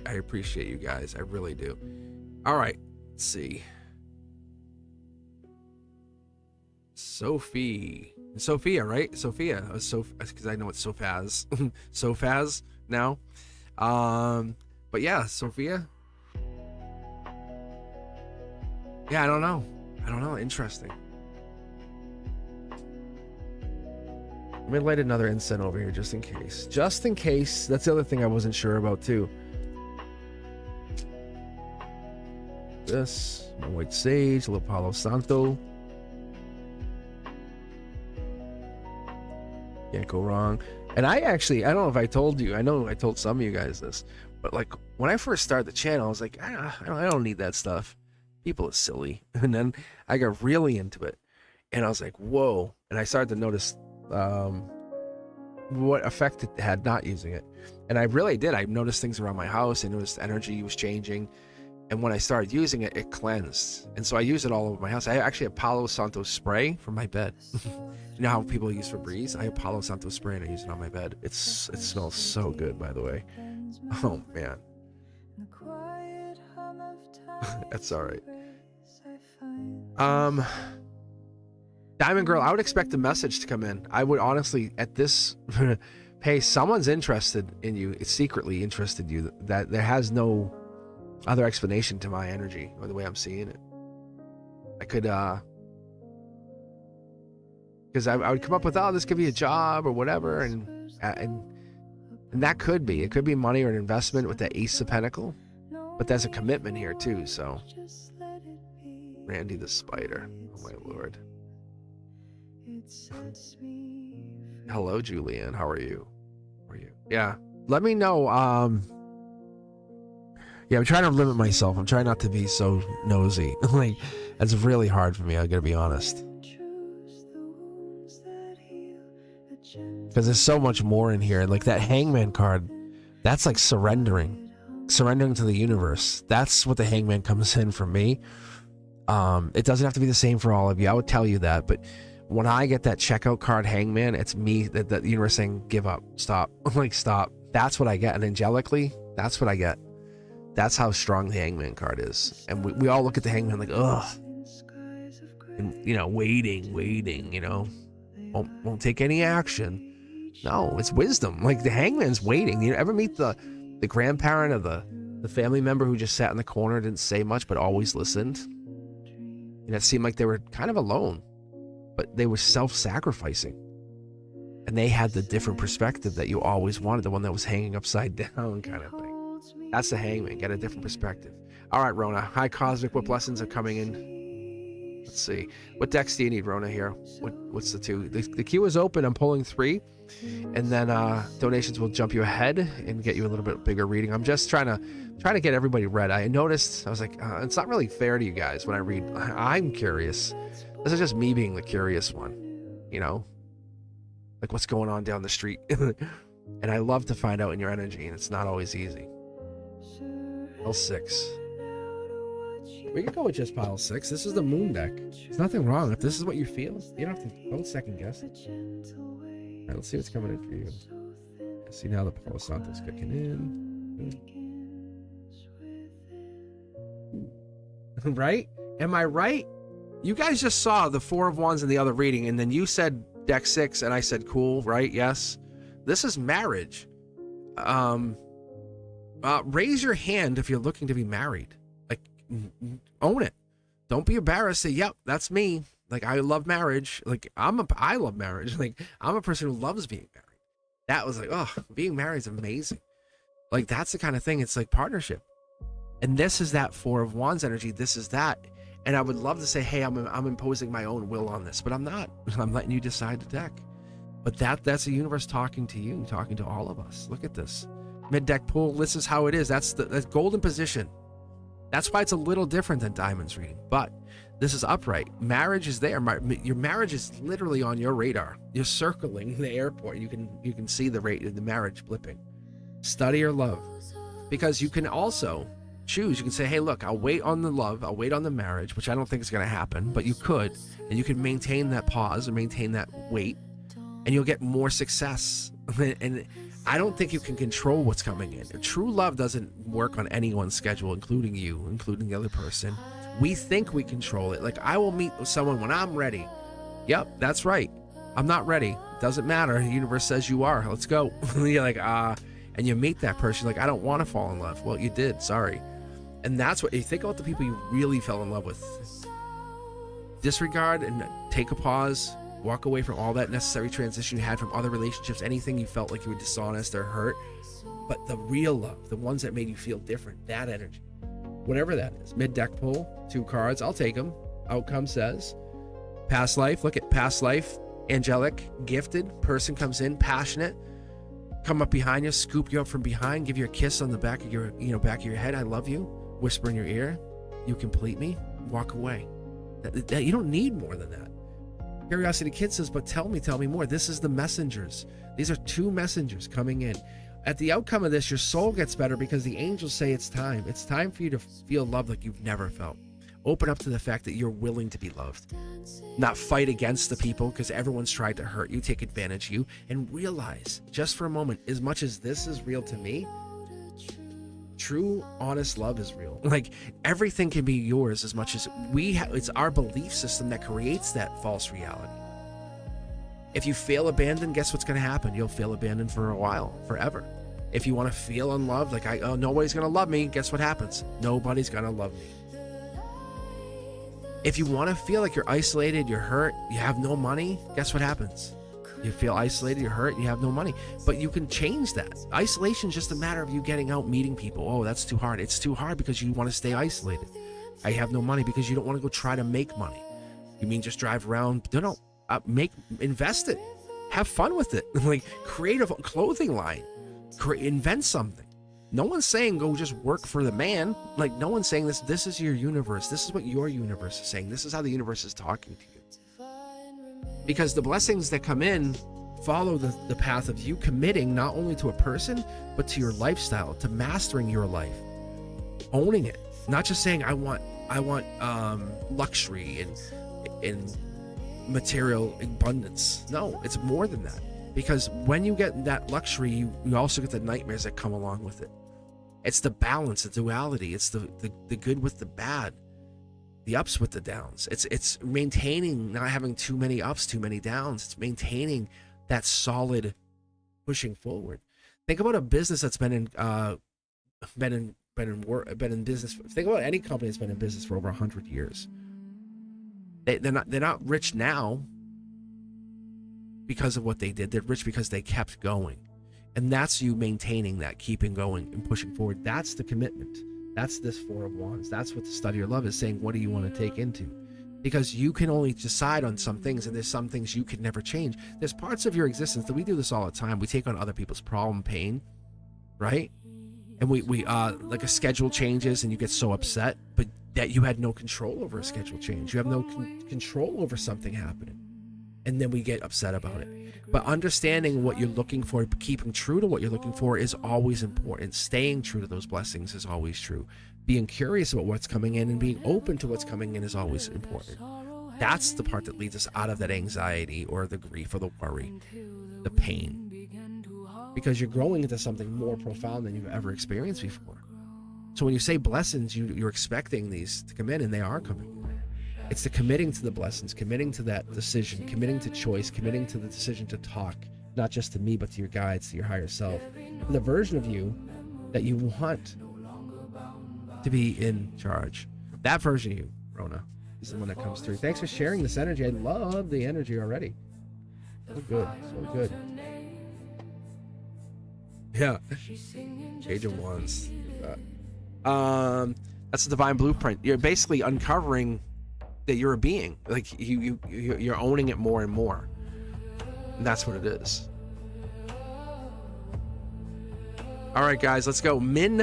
I appreciate you guys. I really do. All right, let's see. Sophia, right? Sophia, because I know it's Sophaz. Sophaz now. But yeah, Sophia. Yeah, I don't know. Interesting. Let me light another incense over here just in case. Just in case. That's the other thing I wasn't sure about too. This, my white sage, a little Palo Santo. Can't go wrong. And I don't know if I told you, I know I told some of you guys this, but like when I first started the channel, I was like, I don't need that stuff. People are silly. And then I got really into it, and I was like, whoa. And I started to notice what effect it had not using it. And I really did. I noticed things around my house, and it was energy was changing. And when I started using it, it cleansed. And so I use it all over my house. I actually have Palo Santo spray for my bed. You know how people use Febreze? I have Palo Santo spray and I use it on my bed. It smells so good, by the way. Oh man. That's all right. Diamond Girl, I would expect a message to come in. I would honestly, at this pace, someone's interested in you. It's secretly interested in you. That there has no other explanation to my energy or the way I'm seeing it. I could, because I would come up with, oh, this could be a job or whatever, and that could be. It could be money or an investment with the Ace of Pentacle, but there's a commitment here too. So, Randy the Spider. Oh my lord. Hello, Julianne. How are you? Yeah. Let me know. Yeah, I'm trying to limit myself. I'm trying not to be so nosy. Like, that's really hard for me. I gotta be honest. Because there's so much more in here. Like that Hangman card, that's like surrendering to the universe. That's what the Hangman comes in for me. It doesn't have to be the same for all of you. I would tell you that, but when I get that checkout card Hangman, it's me, that the universe saying, give up, stop, like stop. That's what I get. And angelically, that's what I get. That's how strong the Hangman card is. And we all look at the Hangman like, ugh. And, you know, waiting, you know, won't take any action. No, it's wisdom. Like the Hangman's waiting. You ever meet the grandparent of the family member who just sat in the corner, didn't say much, but always listened? And it seemed like they were kind of alone, but they were self-sacrificing. And they had the different perspective that you always wanted, the one that was hanging upside down kind of thing. That's the Hangman, get a different perspective. All right, Rona. Hi, Cosmic. What blessings are coming in? Let's see. What decks do you need, Rona, here? What's the two? The queue is open. I'm pulling 3. And then donations will jump you ahead and get you a little bit bigger reading. I'm just trying to get everybody read. I noticed, I was like, it's not really fair to you guys when I read. I'm curious. This is just me being the curious one, you know? Like what's going on down the street. And I love to find out in your energy, and it's not always easy. Pile 6. We can go with just pile 6. This is the moon deck. There's nothing wrong. If this is what you feel, you don't have to, don't second guess it. All right, let's see what's coming in for you. See now the Palo Santo's kicking in. Right? Am I right? You guys just saw the 4 of Wands in the other reading, and then you said deck 6, and I said cool, right? Yes. This is marriage. Raise your hand if you're looking to be married. Like, own it. Don't be embarrassed. Say, yep, that's me. Like, I love marriage. Like, I love marriage. Like, I'm a person who loves being married. That was like, oh, being married is amazing. Like, that's the kind of thing. It's like partnership. And this is that 4 of Wands energy. This is that. And I would love to say, hey, I'm imposing my own will on this, but I'm not. I'm letting you decide the deck. But that's the universe talking to you, talking to all of us. Look at this. Mid-deck pull, this is how it is. That's golden position. That's why it's a little different than Diamond's reading. But this is upright. Marriage is there. Your marriage is literally on your radar. You're circling the airport. You can see the marriage blipping. Study your love. Because you can also choose. You can say, hey, look, I'll wait on the love. I'll wait on the marriage, which I don't think is going to happen. But you could. And you can maintain that pause or maintain that wait. And you'll get more success. And I don't think you can control what's coming in. True love doesn't work on anyone's schedule, including you, including the other person. We think we control it. Like, I will meet with someone when I'm ready. Yep, that's right. I'm not ready. Doesn't matter. The universe says you are. Let's go. You're like, and you meet that person. Like, I don't want to fall in love. Well, you did. Sorry. And that's what you think about, the people you really fell in love with. Disregard and take a pause. Walk away from all that necessary transition you had from other relationships, anything you felt like you were dishonest or hurt. But the real love, the ones that made you feel different, that energy, whatever that is. Mid-deck pull, 2 cards. I'll take them. Outcome says past life. Look at past life. Angelic, gifted person comes in, passionate, come up behind you, scoop you up from behind, give you a kiss on the back of your, back of your head. I love you. Whisper in your ear, you complete me. Walk away. That you don't need more than that. Curiosity Kid says, but tell me more. This is the messengers. These are 2 messengers coming in. At the outcome of this, your soul gets better because the angels say it's time. It's time for you to feel love like you've never felt. Open up to the fact that you're willing to be loved. Not fight against the people because everyone's tried to hurt you, take advantage of you, and realize just for a moment, as much as this is real to me, true, honest love is real. Like, everything can be yours as much as it's our belief system that creates that false reality. If you feel abandoned, guess what's going to happen? You'll feel abandoned for a while, forever. If you want to feel unloved, like, nobody's going to love me, guess what happens? Nobody's going to love me. If you want to feel like you're isolated, you're hurt, you have no money, guess what happens? You feel isolated, you're hurt, you have no money. But you can change that. Isolation is just a matter of you getting out, meeting people. Oh, that's too hard. It's too hard because you want to stay isolated. I have no money because you don't want to go try to make money. You mean just drive around? No. Invest it. Have fun with it. Like, create a clothing line. Invent something. No one's saying go just work for the man. Like, no one's saying this. This is your universe. This is what your universe is saying. This is how the universe is talking to you. Because the blessings that come in follow the path of you committing not only to a person, but to your lifestyle, to mastering your life, owning it. Not just saying I want luxury and material abundance. No, it's more than that. Because when you get that luxury, you also get the nightmares that come along with it. It's the balance, the duality. It's the good with the bad, the ups with the downs. It's maintaining, not having too many ups, too many downs. It's maintaining that solid pushing forward. Think about a business that's been in business. Think about any company that's been in business for over 100 years. They're not rich now because of what they did. They're rich because they kept going. And that's you maintaining that, keeping going and pushing forward. That's the commitment. That's this Four of Wands. That's what the study of love is saying. What do you want to take into? Because you can only decide on some things, and there's some things you can never change. There's parts of your existence that we do this all the time. We take on other people's problem, pain, right? And we like a schedule changes and you get so upset, but that you had no control over a schedule change. You have no control over something happening. And then we get upset about it. But understanding what you're looking for, keeping true to what you're looking for is always important. Staying true to those blessings is always true. Being curious about what's coming in and being open to what's coming in is always important. That's the part that leads us out of that anxiety or the grief or the worry, the pain. Because you're growing into something more profound than you've ever experienced before. So when you say blessings, you're expecting these to come in, and they are coming in. It's the committing to the blessings, committing to that decision, committing to choice, committing to the decision to talk, not just to me, but to your guides, to your higher self. And the version of you that you want to be in charge. That version of you, Rona, is the one that comes through. Thanks for sharing this energy. I love the energy already. So good, so good. Yeah. Age of Wands. That's the divine blueprint. You're basically uncovering that you're a being. Like you're owning it more and more. And that's what it is. All right, guys, let's go. Min,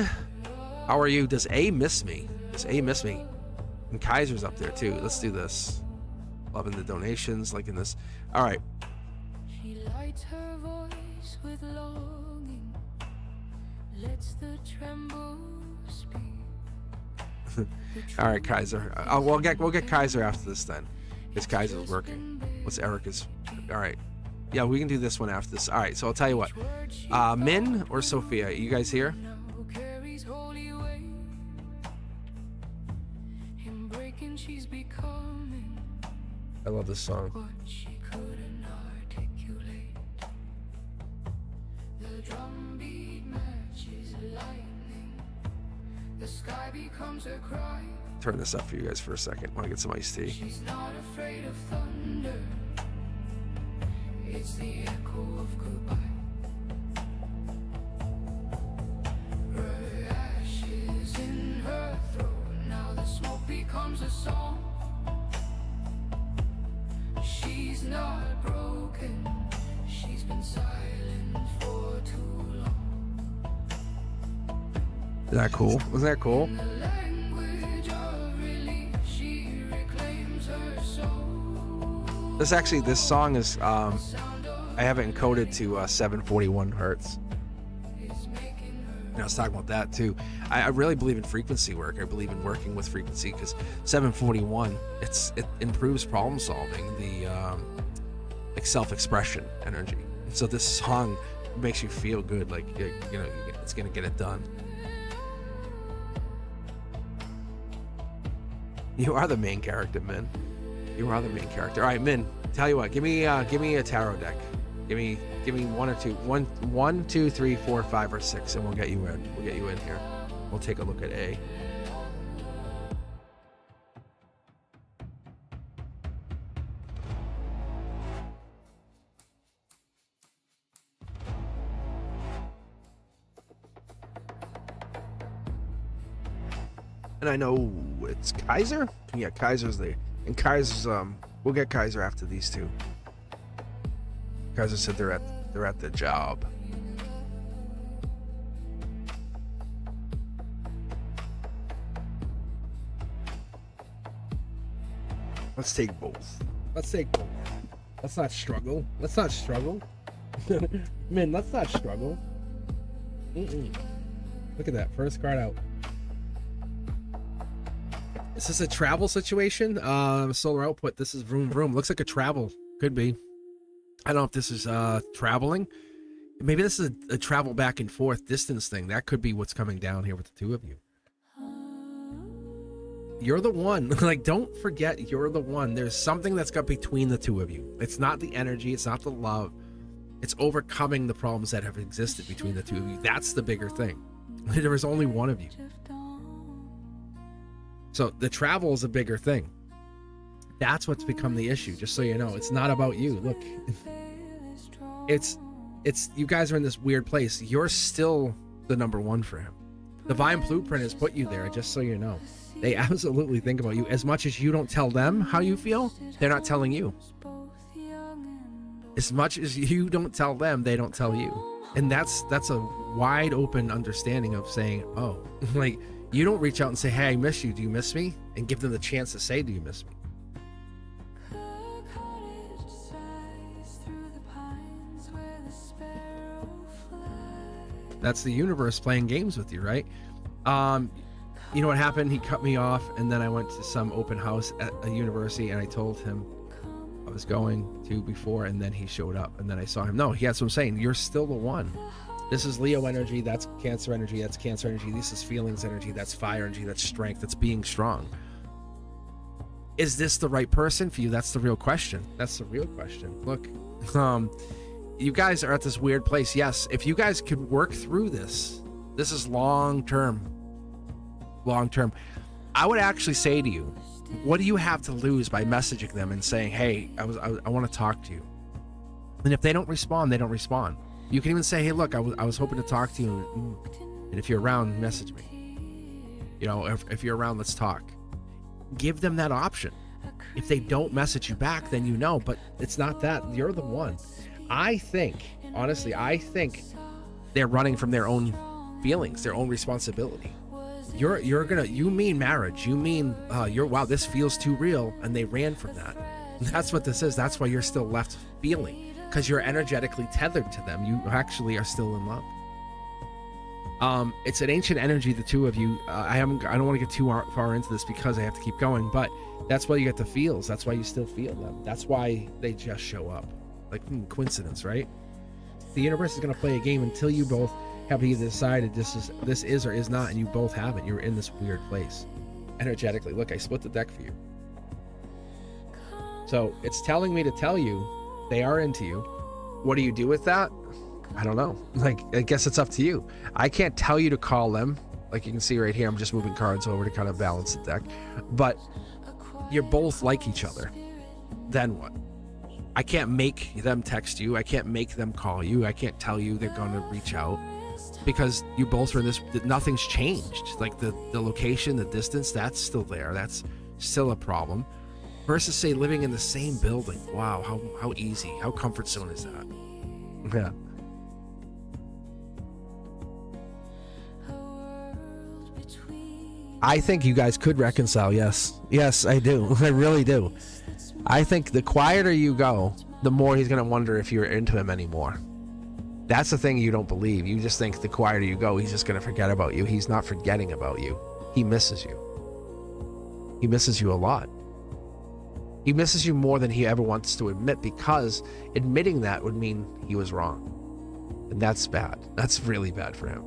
how are you? Does A miss me? Does A miss me? And Kaiser's up there too. Let's do this. Loving the donations, liking this. All right. She lights her voice with longing, lets the tremble speak. All right, Kaiser. We'll get Kaiser after this then, because Kaiser's working. What's Erica's? All right. Yeah, we can do this one after this. All right. So I'll tell you what. Min or Sophia, you guys here? I love this song. Turn this up for you guys for a second. Want to get some iced tea? She's not afraid of thunder. It's the echo of goodbye. Her ashes in her throat. Now the smoke becomes a song. She's not broken. She's been silent for too long. Isn't that cool? Wasn't that cool? This song is I have it encoded to 741 hertz. And I was talking about that too. I really believe in frequency work. I believe in working with frequency because 741 it improves problem solving, the like self-expression energy. And so this song makes you feel good, like it's gonna get it done. You are the main character, Min. You are the main character. All right, Min. Tell you what. Give me a tarot deck. Give me one or two. One, two, three, four, five, or six, and we'll get you in. We'll get you in here. We'll take a look at A. And I know it's Kaiser. Yeah, Kaiser's there. And Kaiser's we'll get Kaiser after these two. Kaiser said they're at the job. Let's take both. Let's take both. Let's not struggle. Let's not struggle. Man, let's not struggle. Look at that. First card out. Is this a travel situation? Solar output. This is vroom vroom. Looks like a travel. Could be. I don't know if this is traveling. Maybe this is a travel back and forth distance thing. That could be what's coming down here with the two of you. You're the one. Like, don't forget, you're the one. There's something that's got between the two of you. It's not the energy. It's not the love. It's overcoming the problems that have existed between the two of you. That's the bigger thing. There is only one of you. So the travel is a bigger thing. That's what's become the issue, just so you know. It's not about you. Look, it's you guys are in this weird place. You're still the number one for him. Divine Blueprint has put you there, just so you know. They absolutely think about you. As much as you don't tell them how you feel, they're not telling you. As much as you don't tell them, they don't tell you. And that's a wide open understanding of saying, oh, like, you don't reach out and say, hey, I miss you. Do you miss me? And give them the chance to say, do you miss me? That's the universe playing games with you, right? You know what happened? He cut me off, and then I went to some open house at a university, and I told him I was going to before, and then he showed up, and then I saw him. No, that's what I'm saying. You're still the one. This is Leo energy, that's Cancer energy, that's Cancer energy, this is feelings energy, that's fire energy, that's strength, that's being strong. Is this the right person for you? That's the real question. That's the real question. Look, you guys are at this weird place. Yes, if you guys could work through this, this is long term. Long term. I would actually say to you, what do you have to lose by messaging them and saying, hey, I want to talk to you? And if they don't respond, they don't respond. You can even say, hey, look, I was hoping to talk to you. And if you're around, message me. You know, if you're around, let's talk. Give them that option. If they don't message you back, then you know, but it's not that. You're the one. I think, honestly, they're running from their own feelings, their own responsibility. You mean marriage. You mean, wow, this feels too real. And they ran from that. That's what this is. That's why you're still left feeling. Because you're energetically tethered to them. You actually are still in love. It's an ancient energy, the two of you. I don't want to get too far into this because I have to keep going, but that's why you get the feels. That's why you still feel them. That's why they just show up. Like, coincidence, right? The universe is going to play a game until you both have either decided this is or is not, and you both haven't. You're in this weird place energetically. Look, I split the deck for you. So it's telling me to tell you they are into you. What do you do with that? I don't know. Like, I guess it's up to you. I can't tell you to call them. Like you can see right here, I'm just moving cards over to kind of balance the deck. But you're both like each other. Then what? I can't make them text you. I can't make them call you. I can't tell you they're going to reach out. Because you both are in this, nothing's changed. Like the location, the distance, that's still there. That's still a problem. Versus, say, living in the same building. Wow, how easy. How comfort zone is that? Yeah. I think you guys could reconcile, yes. Yes, I do. I really do. I think the quieter you go, the more he's going to wonder if you're into him anymore. That's the thing you don't believe. You just think the quieter you go, he's just going to forget about you. He's not forgetting about you. He misses you. He misses you a lot. He misses you more than he ever wants to admit, because admitting that would mean he was wrong. And that's bad. That's really bad for him.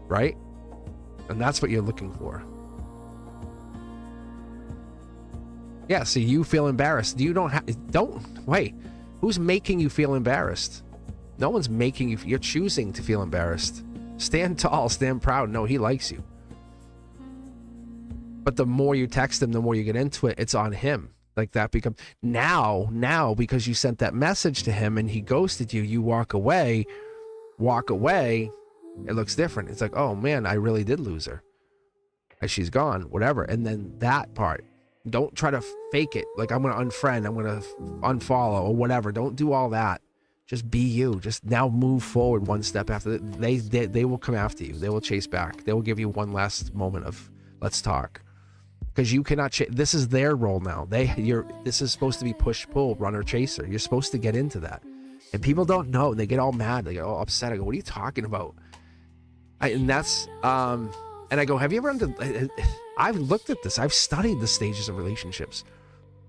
Right? And that's what you're looking for. Yeah, so you feel embarrassed. You don't wait. Who's making you feel embarrassed? No one's making you. You're choosing to feel embarrassed. Stand tall, stand proud. No, he likes you. But the more you text him, the more you get into it, it's on him. Like that becomes now because you sent that message to him and he ghosted you, you walk away, it looks different. It's like, oh man, I really did lose her. And she's gone, whatever. And then that part, don't try to fake it. Like, I'm going to unfriend, I'm going to unfollow or whatever. Don't do all that. Just be you. Just now move forward one step after that. They will come after you. They will chase back. They will give you one last moment of let's talk. Because you cannot this is their role now. This is supposed to be push pull, runner chaser. You're supposed to get into that. And people don't know. They get all mad. They get all upset. I go, what are you talking about? And I go, have you ever I've looked at this. I've studied the stages of relationships.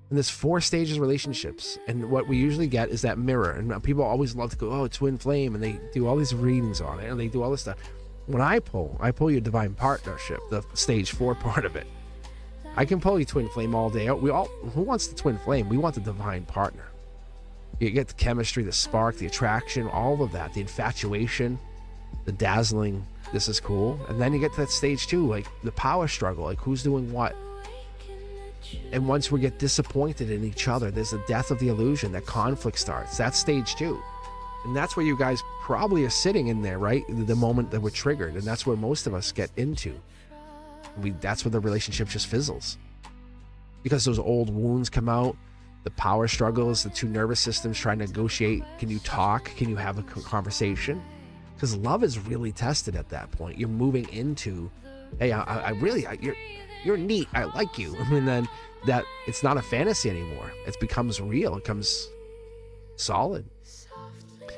And there's 4 stages of relationships. And what we usually get is that mirror. And people always love to go, oh, twin flame. And they do all these readings on it. And they do all this stuff. When I pull your divine partnership, the stage 4 part of it. I can pull you twin flame all day. Who wants the twin flame? We want the divine partner. You get the chemistry, the spark, the attraction, all of that, the infatuation, the dazzling, this is cool. And then you get to that stage 2, like the power struggle, like who's doing what. And once we get disappointed in each other, there's the death of the illusion, that conflict starts. That's stage 2. And that's where you guys probably are sitting in there, right? The moment that we're triggered. And that's where most of us get into. That's where the relationship just fizzles. Because those old wounds come out, the power struggles, the 2 nervous systems trying to negotiate. Can you talk? Can you have a conversation? Because love is really tested at that point. You're moving into, hey, you're neat. I like you. And then that it's not a fantasy anymore. It becomes real. It becomes solid.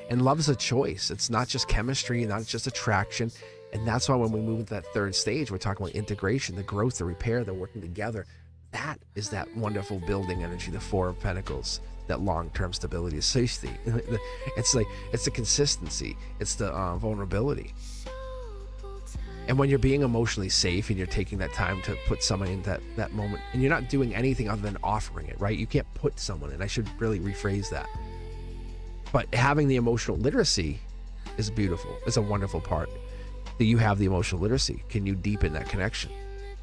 And love is a choice. It's not just chemistry, not just attraction. And that's why when we move into that 3rd stage, we're talking about integration, the growth, the repair, the working together. That is that wonderful building energy, the 4 of Pentacles, that long-term stability, safety. It's the consistency. It's the vulnerability. And when you're being emotionally safe and you're taking that time to put someone in that moment, and you're not doing anything other than offering it, right? You can't put someone in. I should really rephrase that. But having the emotional literacy is beautiful. It's a wonderful part. Do you have the emotional literacy? Can you deepen that connection?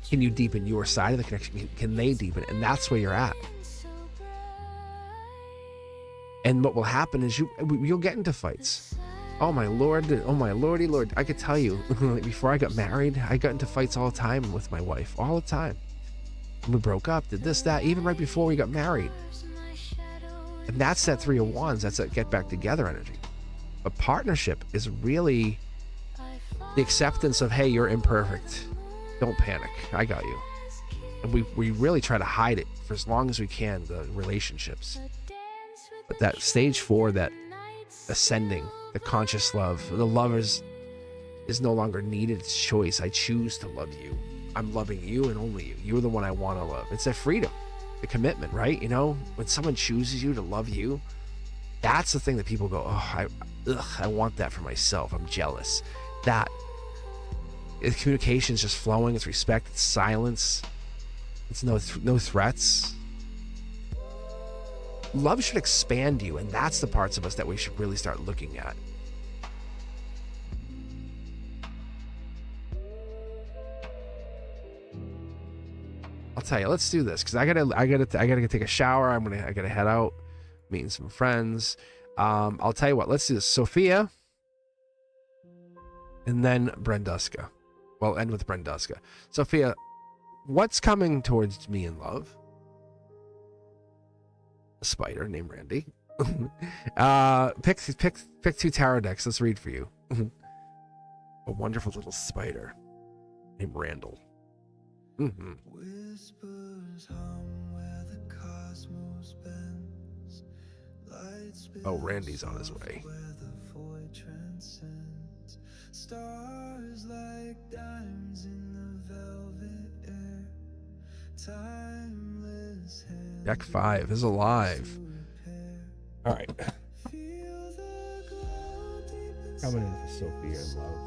Can you deepen your side of the connection? Can they deepen it? And that's where you're at. And what will happen is you'll get into fights. Oh my Lord, oh my Lordy Lord. I could tell you, before I got married, I got into fights all the time with my wife, all the time. And we broke up, did this, that, even right before we got married. And that's that 3 of Wands, that's that get back together energy. But partnership is really the acceptance of, hey, you're imperfect. Don't panic. I got you. And we really try to hide it for as long as we can, the relationships. But that stage 4, that ascending, the conscious love, the lovers is no longer needed. It's choice. I choose to love you. I'm loving you and only you. You're the one I want to love. It's that freedom, the commitment, right? You know, when someone chooses you to love you, that's the thing that people go, oh, I want that for myself. I'm jealous. That communication is just flowing. It's respect. It's silence. It's no threats. Love should expand you, and that's the parts of us that we should really start looking at. I'll tell you, let's do this because I gotta take a shower. I gotta head out, meeting some friends. I'll tell you what, let's do this. Sophia, and then Brenduska. Well, end with Brenduska. Sophia, what's coming towards me in love? A spider named Randy. Pick 2 tarot decks. Let's read for you. A wonderful little spider named Randall. Mm-hmm. Oh, Randy's on his way. Stars like dimes in the velvet air. Timeless hands. Deck 5 is alive. All right. Coming in for Sophia in love.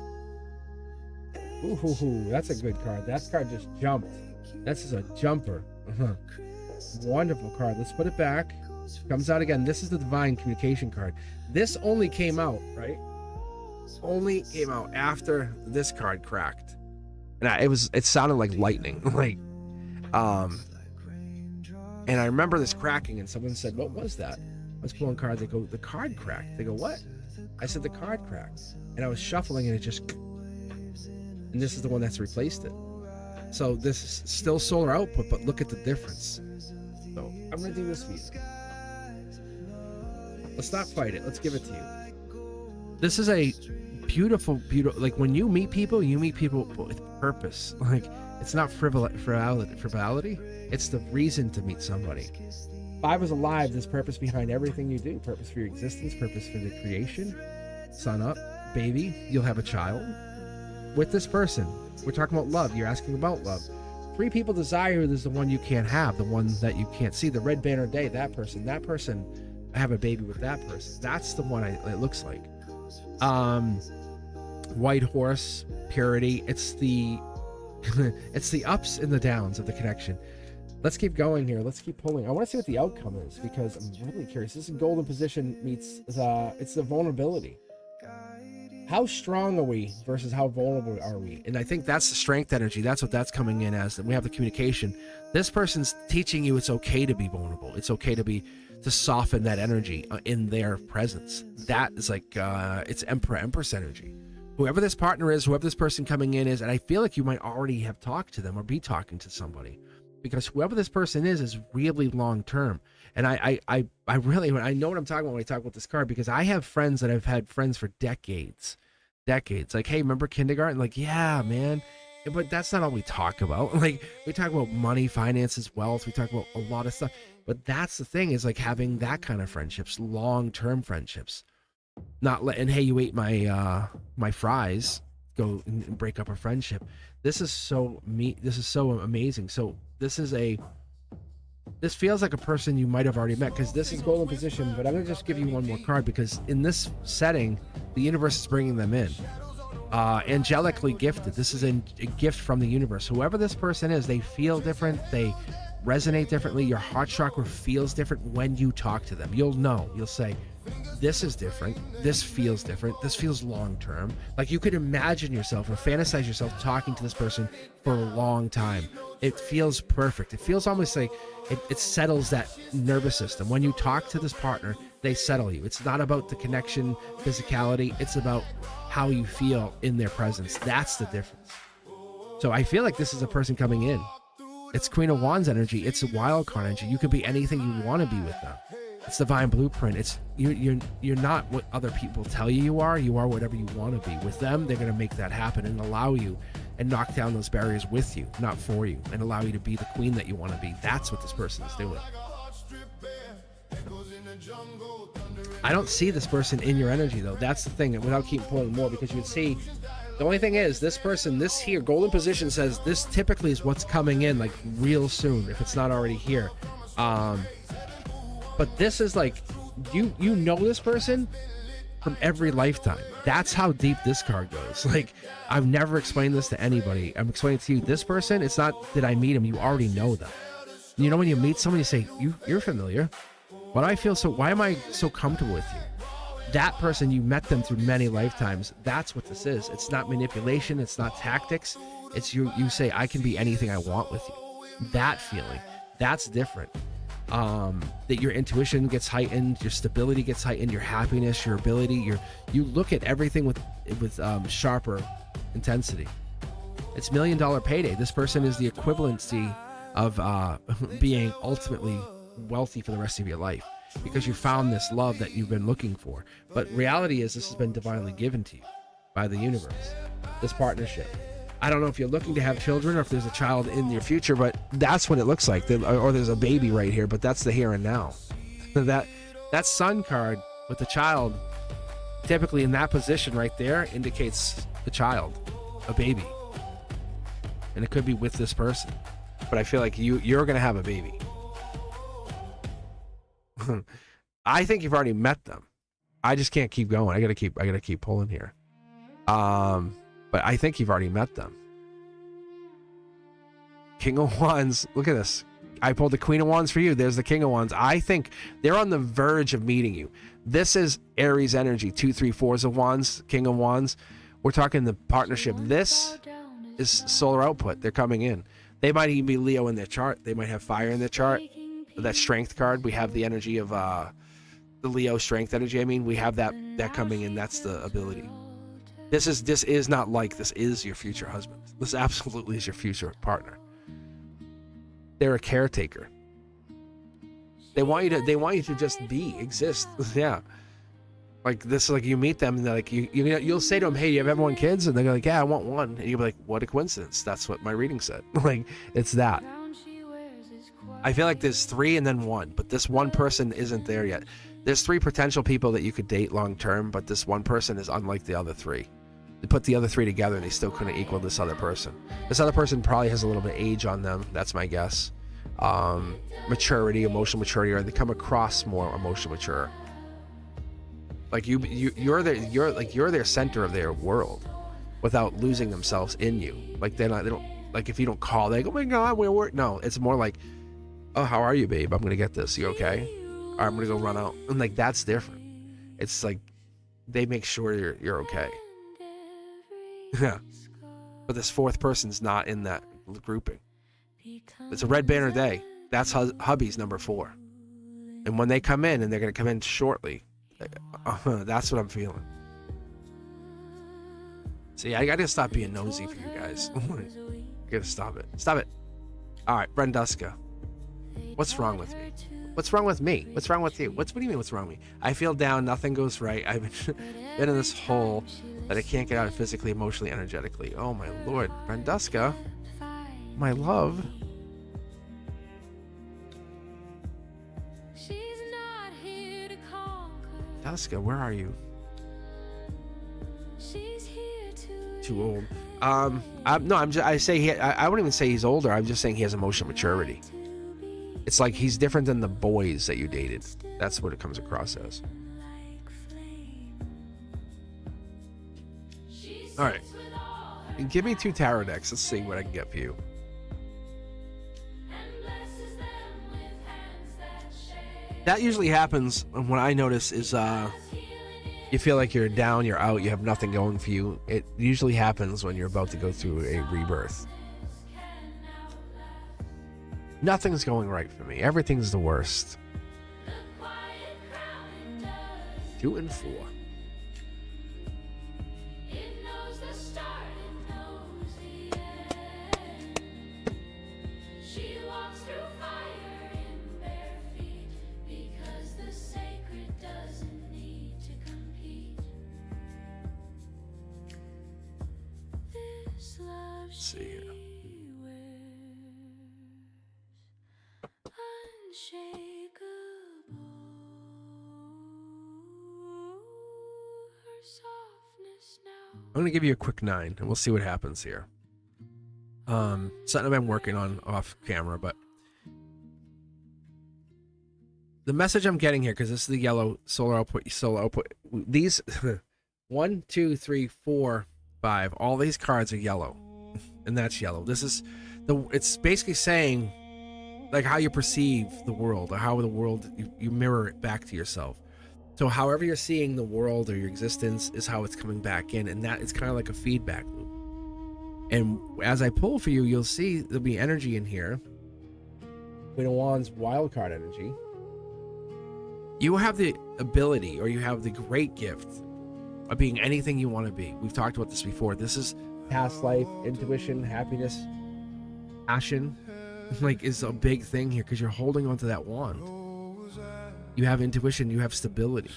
Ooh, that's a good card. That card just jumped. That's just a jumper. Wonderful card. Let's put it back. Comes out again. This is the divine communication card. This only came out, right? Only came out after this card cracked. And it sounded like lightning. Like, and I remember this cracking, and someone said, "What was that?" I was pulling cards. They go, "The card cracked." They go, "What?" I said, "The card cracked." And I was shuffling, and it just, and this is the one that's replaced it. So this is still solar output, but look at the difference. So I'm gonna do this for you. Let's not fight it. Let's give it to you. This is a beautiful, like when you meet people with purpose. Like, it's not frivolity. It's the reason to meet somebody. 5 is alive. There's purpose behind everything you do. Purpose for your existence. Purpose for the creation. Sun up, baby. You'll have a child with this person. We're talking about love. You're asking about love. 3 people desire is the one you can't have, the one that you can't see. The red banner day, that person. I have a baby with that person. That's the one it looks like. White horse, purity. It's the it's the ups and the downs of the connection. Let's keep going here. Let's keep pulling. I want to see what the outcome is, because I'm really curious. This is golden position meets it's the vulnerability. How strong are we versus how vulnerable are we? And I think that's the strength energy. That's what that's coming in as. We have the communication. This person's teaching you it's okay to be vulnerable. It's okay to soften that energy in their presence. That is like, it's Empress energy. Whoever this partner is, whoever this person coming in is, and I feel like you might already have talked to them or be talking to somebody, because whoever this person is really long term. And I really, I know what I'm talking about when I talk about this card, because I have friends that I've had friends for decades. Like, hey, remember kindergarten? Like, yeah, man. But that's not all we talk about. Like, we talk about money, finances, wealth. We talk about a lot of stuff. But that's the thing, is like having that kind of friendships, long-term friendships. Not letting, hey, you ate my my fries, go and break up a friendship. This is so amazing. So this feels like a person you might have already met, because this is golden position. But I'm gonna just give you one more card, because in this setting, the universe is bringing them in. Angelically gifted. This is a gift from the universe. Whoever this person is, they feel different. They resonate differently. Your heart chakra feels different when you talk to them. You'll know. You'll say, this is different. This feels different. This feels long term. Like, you could imagine yourself or fantasize yourself talking to this person for a long time. It feels perfect. It feels almost like it settles that nervous system. When you talk to this partner, they settle you. It's not about the connection, physicality. It's about how you feel in their presence. That's the difference. So I feel like this is a person coming in. It's Queen of Wands energy. It's a wild card energy. You could be anything you want to be with them. It's divine blueprint. It's you're not what other people tell you you are. You are whatever you want to be. With them, they're going to make that happen and allow you and knock down those barriers with you, not for you, and allow you to be the queen that you want to be. That's what this person is doing. I don't see this person in your energy, though. That's the thing, without keep pulling more, because you would see, the only thing is, this person, this here, golden position says this typically is what's coming in, like, real soon, if it's not already here. But this is like, you know this person from every lifetime. That's how deep this card goes. Like, I've never explained this to anybody. I'm explaining to you, this person, it's not that I meet him, you already know them. You know, when you meet someone, you say, you're familiar. Why am I so comfortable with you? That person, you met them through many lifetimes. That's what this is. It's not manipulation. It's not tactics. It's you say, I can be anything I want with you. That feeling, that's different. That your intuition gets heightened, your stability gets heightened, your happiness, your ability, you look at everything with sharper intensity. It's $1 million payday. This person is the equivalency of being ultimately wealthy for the rest of your life, because you found this love that you've been looking for. But reality is, this has been divinely given to you by the universe, this partnership. I don't know if you're looking to have children or if there's a child in your future, but that's what it looks like. Or there's a baby right here, but that's the here and now. That sun card with the child, typically in that position right there, indicates the child, a baby. And it could be with this person. But I feel like you're going to have a baby. I think you've already met them. I just can't keep going. I gotta keep pulling here. But I think you've already met them. King of Wands. Look at this. I pulled the Queen of Wands for you. There's the King of Wands. I think they're on the verge of meeting you. This is Aries energy. 2, 3, 4s of Wands, King of Wands. We're talking the partnership. This is solar output. They're coming in. They might even be Leo in their chart. They might have fire in their chart. That strength card, we have the energy of the Leo strength energy. I mean, we have that coming in. That's the ability. This is not like, this is your future husband. This absolutely is your future partner. They're a caretaker. They want you to just exist. Yeah. Like this, like you meet them and they're like, you'll say to them, hey, you ever want kids? And they're like, yeah, I want one. And you'll be like, what a coincidence. That's what my reading said. Like, it's that. I feel like there's 3 and then 1, but this one person isn't there yet. There's 3 potential people that you could date long term, but this one person is unlike the other 3. They put the other 3 together and they still couldn't equal this other person. This other person probably has a little bit of age on them. That's my guess. Maturity, emotional maturity, or they come across more emotional mature. Like you're their center of their world, without losing themselves in you. Like they don't like, if you don't call, they go, oh my God, we're no. It's more like, oh, how are you, babe? I'm gonna get this. You okay? All right, I'm gonna go run out. And like that's different. It's like they make sure you're okay. Yeah. But this 4th person's not in that grouping. It's a red banner day. That's hubby's number 4. And when they come in, and they're gonna come in shortly, that's what I'm feeling. See, I gotta stop being nosy for you guys. Gotta stop it. Stop it. All right, Brenduska. What's wrong with me? What's wrong with me? What's wrong with you? What do you mean what's wrong with me? I feel down. Nothing goes right. I've been in this hole that I can't get out of physically, emotionally, energetically. Oh my Lord. Brenduska. My love. Duska, where are you? Too old. I wouldn't even say he's older. I'm just saying he has emotional maturity. It's like he's different than the boys that you dated. That's what it comes across as. All right. Give me 2 tarot decks. Let's see what I can get for you. That usually happens. What I notice is you feel like you're down, you're out, you have nothing going for you. It usually happens when you're about to go through a rebirth. Nothing's going right for me. Everything's the worst. 2 and 4. Let's see here. I'm going to give you a quick 9 and we'll see what happens here. Something I've been working on off camera, but the message I'm getting here, because this is the yellow solar output, these 1, 2, 3, 4, 5, all these cards are yellow, and that's yellow. This is it's basically saying like how you perceive the world, or how the world, you mirror it back to yourself. So however you're seeing the world or your existence is how it's coming back in, and that it's kind of like a feedback loop. And as I pull for you, you'll see there'll be energy in here. Queen of Wands wild card energy. You have the ability, or you have the great gift of being anything you want to be. We've talked about this before. This is past life, intuition, happiness, passion. Like, is a big thing here because you're holding onto that wand. You have intuition, you have stability,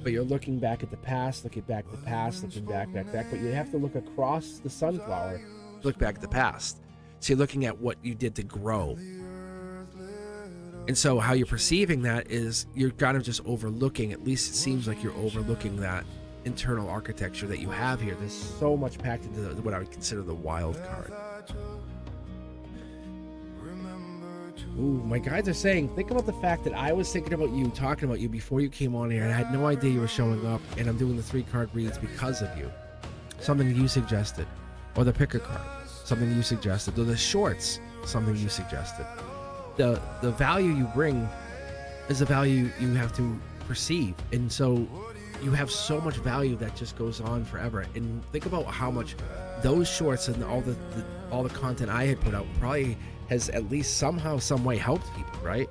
but you're looking back at the past, looking back at the past, looking back, but you have to look across the sunflower to look back at the past. So you're looking at what you did to grow. And so how you're perceiving that is you're kind of just overlooking, at least it seems like you're overlooking that internal architecture that you have here. There's so much packed into what I would consider the wild card. Ooh, my guides are saying, think about the fact that I was thinking about you, talking about you before you came on here, and I had no idea you were showing up, and I'm doing the 3-card reads because of you. Something you suggested. Or the picker card. Something you suggested. Or the shorts. Something you suggested. the value you bring is the value you have to perceive, and so you have so much value that just goes on forever. And think about how much those shorts and all the content I had put out probably has at least somehow, some way helped people, right?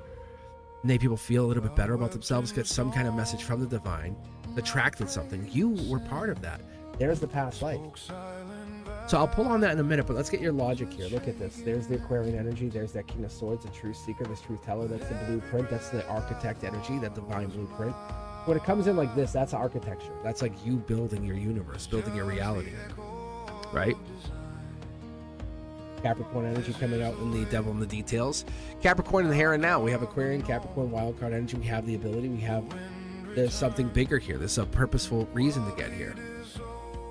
Made people feel a little bit better about themselves, get some kind of message from the divine, attracted something. You were part of that. There's the past life. So I'll pull on that in a minute, but let's get your logic here. Look at this. There's the Aquarian energy. There's that King of Swords, the truth seeker, the truth teller. That's the blueprint. That's the architect energy, that divine blueprint. When it comes in like this, that's architecture. That's like you building your universe, building your reality, right? Capricorn energy coming out in the devil in the details. Capricorn in the here and now. We have Aquarian, Capricorn, wild card energy. We have the ability. There's something bigger here. There's a purposeful reason to get here.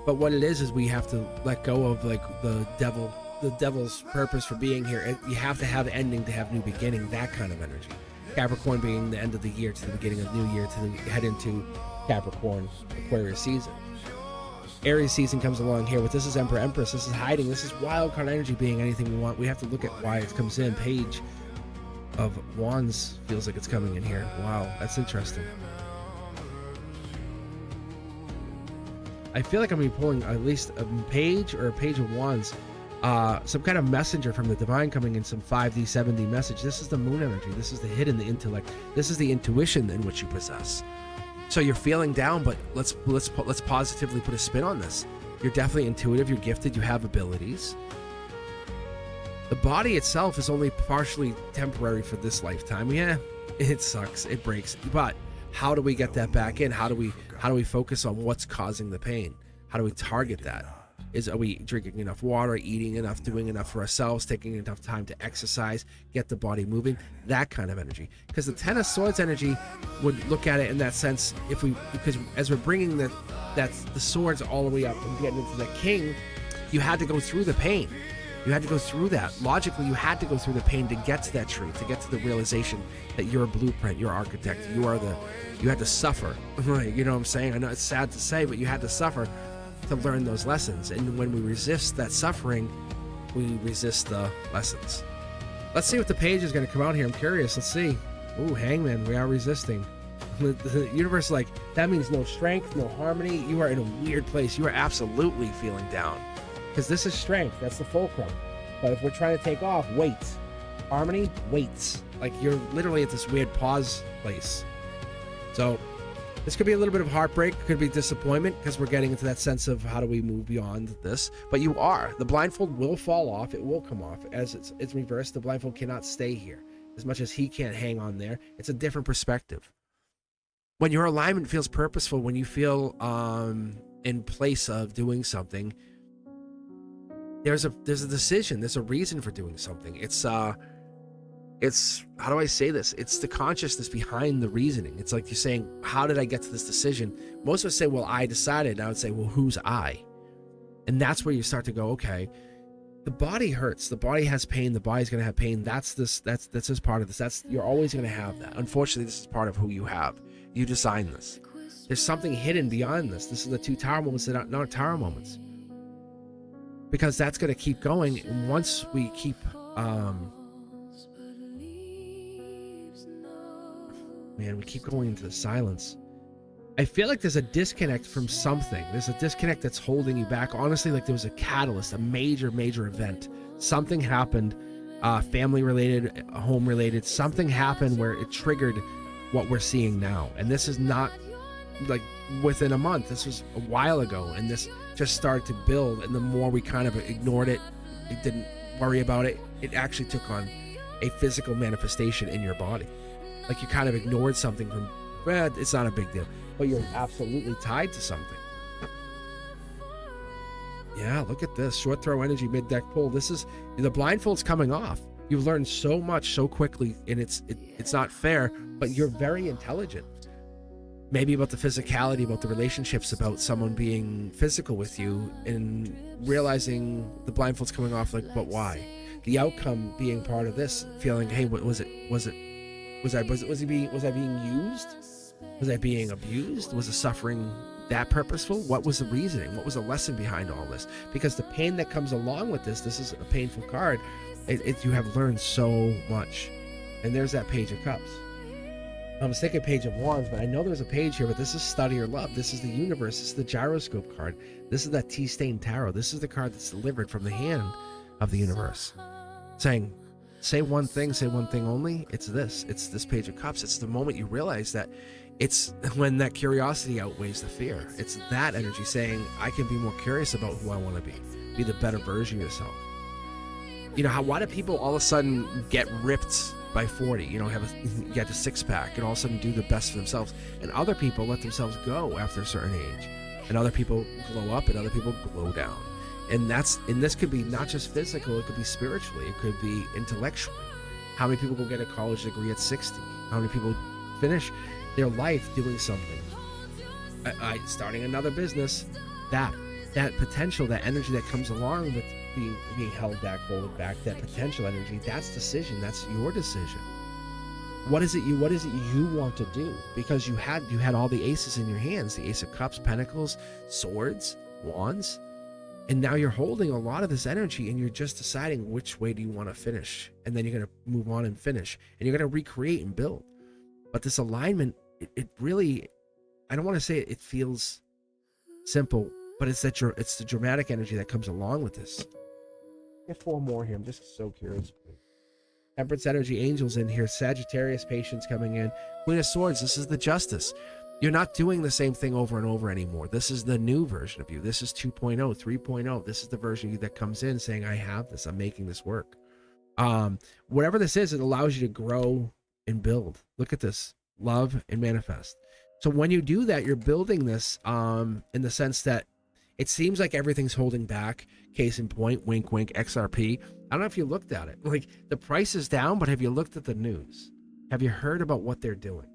But what it is we have to let go of like the devil's purpose for being here. You have to have ending to have new beginning, that kind of energy. Capricorn being the end of the year to the beginning of the new year to head into Capricorn, Aquarius season. Aries season comes along here with this is Emperor, Empress. This is hiding. This is wild card energy being anything we want. We have to look at why it comes in. Page of Wands feels like it's coming in here. Wow, that's interesting. I feel like I'm going to be pulling at least a page or a page of Wands, some kind of messenger from the divine coming in, some 5D, 7D message. This is the moon energy. This is the hidden, the intellect. This is the intuition in which you possess. So you're feeling down, but let's positively put a spin on this. You're definitely intuitive. You're gifted. You have abilities. The body itself is only partially temporary for this lifetime. Yeah, it sucks. It breaks. But how do we get that back in? How do we focus on what's causing the pain? How do we target that? Are we drinking enough water, eating enough, doing enough for ourselves, taking enough time to exercise, get the body moving? That kind of energy. Because the Ten of Swords energy would look at it in that sense, because as we're bringing the swords all the way up and getting into the king, you had to go through the pain. You had to go through that. Logically, you had to go through the pain to get to that truth, to get to the realization that you're a blueprint, you're architect, you had to suffer. You know what I'm saying? I know it's sad to say, but you had to suffer to learn those lessons. And when we resist that suffering, we resist the lessons. Let's see what the page is going to come out here. I'm curious. Let's see. Ooh, Hangman, we are resisting. The universe, like, that means no strength, no harmony. You are in a weird place. You are absolutely feeling down. Because this is strength. That's the fulcrum. But if we're trying to take off, wait. Harmony, waits. Like, you're literally at this weird pause place. So this could be a little bit of heartbreak, could be disappointment, because we're getting into that sense of how do we move beyond this. But you are. The blindfold will fall off. It will come off. As it's reversed, the blindfold cannot stay here. As much as he can't hang on there, it's a different perspective. When your alignment feels purposeful, when you feel in place of doing something, there's a decision, there's a reason for doing something. It's how do I say this? It's the consciousness behind the reasoning. It's like you're saying, how did I get to this decision? Most of us say, well, I decided. I would say, well, who's I? And that's where you start to go, okay, the body hurts. The body has pain. The body's going to have pain. That's just part of this. You're always going to have that. Unfortunately, this is part of who you have. You designed this. There's something hidden beyond this. This is the two tower moments that are not tower moments. Because that's going to keep going. And once we keep, we keep going into the silence. I feel like there's a disconnect from something. There's a disconnect that's holding you back. Honestly, like there was a catalyst, a major event. Something happened, family related, home related. Something happened where it triggered what we're seeing now. And this is not like within a month. This was a while ago. And this just started to build. And the more we kind of ignored it, it didn't worry about it, it actually took on a physical manifestation in your body. Like you kind of ignored something from, it's not a big deal, but you're absolutely tied to something. Yeah, look at this. Short throw energy, mid-deck pull. This is, the blindfold's coming off. You've learned so much so quickly, and it's not fair, but you're very intelligent. Maybe about the physicality, about the relationships, about someone being physical with you, and realizing the blindfold's coming off, like, but why? The outcome being part of this, feeling, hey, what was it? Was I being used? Was I being abused? Was the suffering that purposeful? What was the reasoning? What was the lesson behind all this? Because the pain that comes along with this is a painful card. You have learned so much. And there's that Page of Cups. I was thinking Page of Wands, but I know there's a page here, but this is Study or Love. This is the Universe. This is the Gyroscope card. This is that Tea-Stained Tarot. This is the card that's delivered from the hand of the universe, saying, say one thing only. It's this Page of Cups. It's the moment you realize that it's when that curiosity outweighs the fear. It's that energy saying, I can be more curious about who I want to be the better version of yourself. You know, why do people all of a sudden get ripped by 40, you know, get a six-pack and all of a sudden do the best for themselves, and other people let themselves go after a certain age, and other people glow up and other people glow down. And this could be not just physical, it could be spiritually, it could be intellectually. How many people go get a college degree at 60? How many people finish their life doing something? Starting another business. That potential, that energy that comes along with being held back, holding back, that potential energy, that's decision. That's your decision. What is it you want to do? Because you had all the aces in your hands, the Ace of Cups, Pentacles, Swords, Wands, and now you're holding a lot of this energy and you're just deciding which way do you want to finish, and then you're going to move on and finish, and you're going to recreate and build. But this alignment, it really, I don't want to say it feels simple, but it's the dramatic energy that comes along with this. Get 4 more here. I'm just so curious. Temperance energy, angels in here, Sagittarius, patience coming in. Queen of Swords, this is the Justice. You're not doing the same thing over and over anymore. This is the new version of you. This is 2.0, 3.0. This is the version of you that comes in saying, I have this. I'm making this work. Whatever this is, it allows you to grow and build. Look at this. Love and manifest. So when you do that, you're building this in the sense that it seems like everything's holding back. Case in point, wink, wink, XRP. I don't know if you looked at it. Like, the price is down, but have you looked at the news? Have you heard about what they're doing?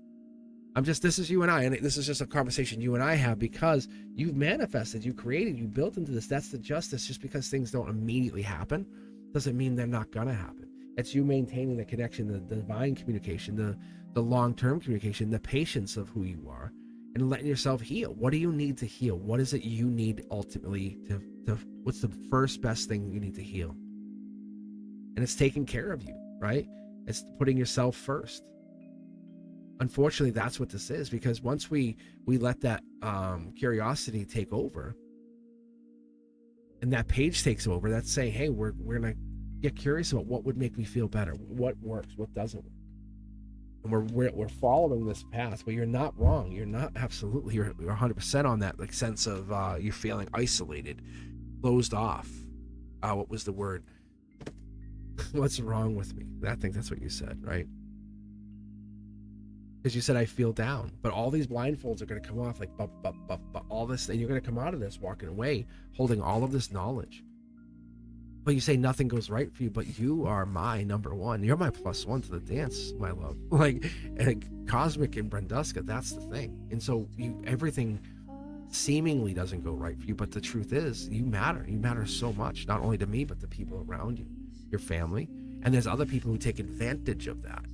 This is you and I, and this is just a conversation you and I have because you've manifested, you created, you built into this. That's the justice. Just because things don't immediately happen doesn't mean they're not gonna happen. It's you maintaining the connection, the divine communication, the long-term communication, the patience of who you are, and letting yourself heal. What do you need to heal? What is it you need ultimately to what's the first best thing you need to heal? And it's taking care of you, right? It's putting yourself first. Unfortunately, that's what this is, because once we let that curiosity take over, and that page takes over, that's saying, hey, we're gonna get curious about what would make me feel better, what works, what doesn't work. And we're following this path, but you're not wrong. You're not absolutely, you're 100% on that, like, sense of you're feeling isolated, closed off. What was the word? What's wrong with me? I think that's what you said, right? Because you said, I feel down, but all these blindfolds are going to come off, like, but all this, and you're going to come out of this walking away holding all of this knowledge. But you say nothing goes right for you, but you are my number one. You're my +1 to the dance, my love. Like, Cosmic and Brenduska, that's the thing. And so everything seemingly doesn't go right for you, but the truth is, you matter. You matter so much, not only to me, but the people around you, your family. And there's other people who take advantage of that.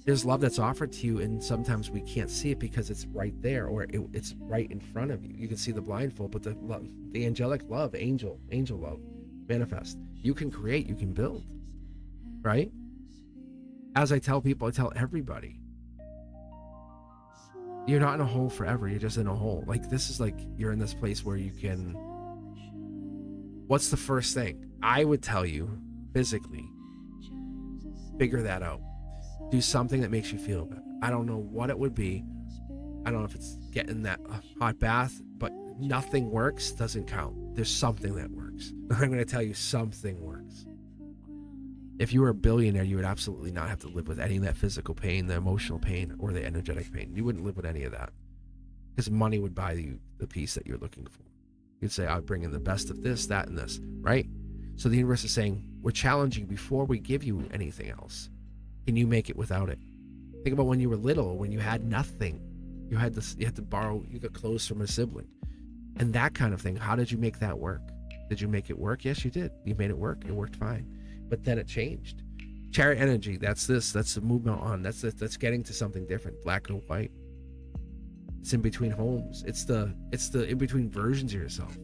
There's love that's offered to you, and sometimes we can't see it because it's right there, or it's right in front of you. You can see the blindfold, but the love, the angelic love, angel love, manifest. You can create, you can build, right? As I tell people, I tell everybody, you're not in a hole forever. You're just in a hole. Like, this is like, you're in this place where you can, what's the first thing? I would tell you, physically, figure that out. Do something that makes you feel better. I don't know what it would be. I don't know if it's getting that hot bath, but nothing works, doesn't count. There's something that works. I'm going to tell you, something works. If you were a billionaire, you would absolutely not have to live with any of that physical pain, the emotional pain, or the energetic pain. You wouldn't live with any of that, because money would buy you the peace that you're looking for. You'd say, I'll bring in the best of this, that, and this, right? So the universe is saying, we're challenging before we give you anything else. Can you make it without it? Think about when you were little, when you had nothing. You had to borrow, you got clothes from a sibling. And that kind of thing. How did you make that work? Did you make it work? Yes, you did. You made it work. It worked fine. But then it changed. Chariot energy, that's this. That's the movement on. That's getting to something different. Black or white. It's in between homes. It's the in between versions of yourself.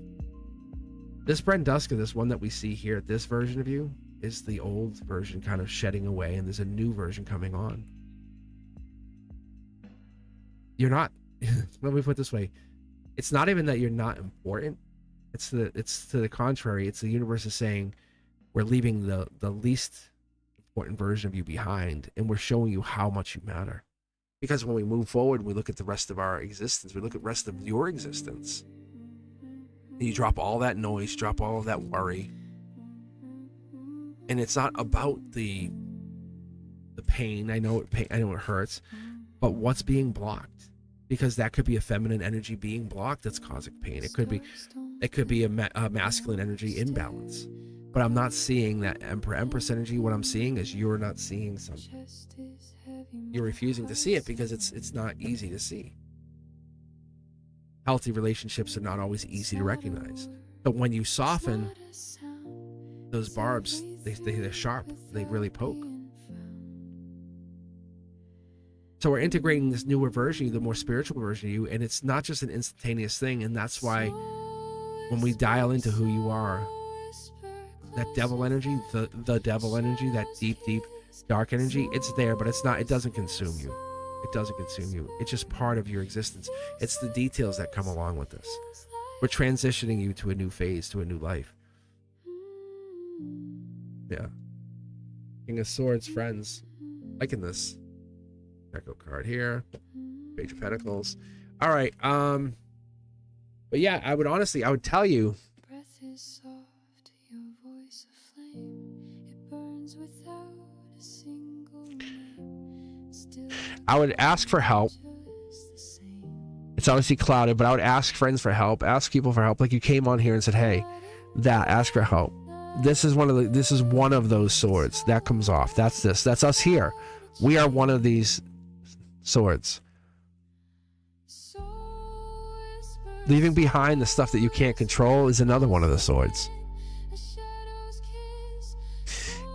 This Brenduska, this one that we see here, this version of you, is the old version kind of shedding away and there's a new version coming on. You're not, let me put it this way. It's not even that you're not important. It's to the contrary. It's the universe is saying we're leaving the least important version of you behind, and we're showing you how much you matter. Because when we move forward, we look at the rest of our existence, we look at the rest of your existence, and you drop all that noise, drop all of that worry, and it's not about the pain. I know it hurts, but what's being blocked? Because that could be a feminine energy being blocked that's causing pain. It could be a masculine energy imbalance. But I'm not seeing that Empress energy. What I'm seeing is you're not seeing something. You're refusing to see it because it's not easy to see. Healthy relationships are not always easy to recognize. But when you soften those barbs, they're sharp. They really poke. So we're integrating this newer version of you, the more spiritual version of you, and it's not just an instantaneous thing. And that's why when we dial into who you are, that devil energy, the devil energy, that deep, dark energy, it's there, but it doesn't consume you. It doesn't consume you. It's just part of your existence. It's the details that come along with this. We're transitioning you to a new phase, to a new life. Yeah. King of Swords, friends. Liking this. Echo card here. Page of Pentacles. All right. But yeah, I would tell you. Breath is soft, your voice a flame. It burns without a single name. Still I would ask for help. just the same. It's obviously clouded, but I would ask friends for help, ask people for help. Like you came on here and said, "Hey, ask for help." This is one of those swords that comes off. That's us here. We are one of these swords. Leaving behind the stuff that you can't control is another one of the swords.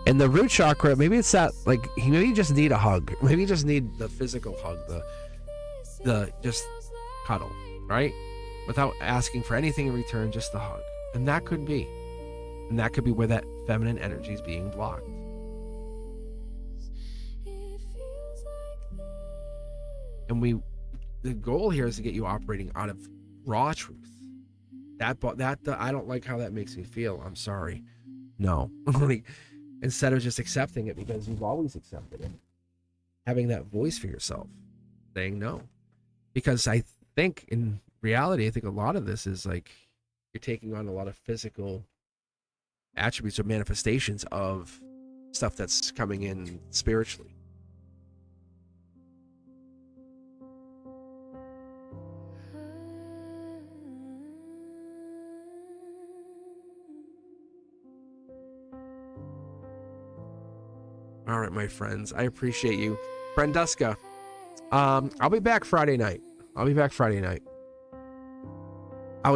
And the root chakra, maybe it's that, like, maybe you just need a hug. Maybe you just need the physical hug, the just cuddle, right? Without asking for anything in return, just the hug. And that could be where that feminine energy is being blocked. And the goal here is to get you operating out of raw truth. That I don't like how that makes me feel. I'm sorry. No. Instead of just accepting it because you've always accepted it. Having that voice for yourself. Saying no. Because I think in reality, I think a lot of this is like you're taking on a lot of physical attributes or manifestations of stuff that's coming in spiritually. All right, my friends, I appreciate you. Brenduska, I'll be back Friday night. I would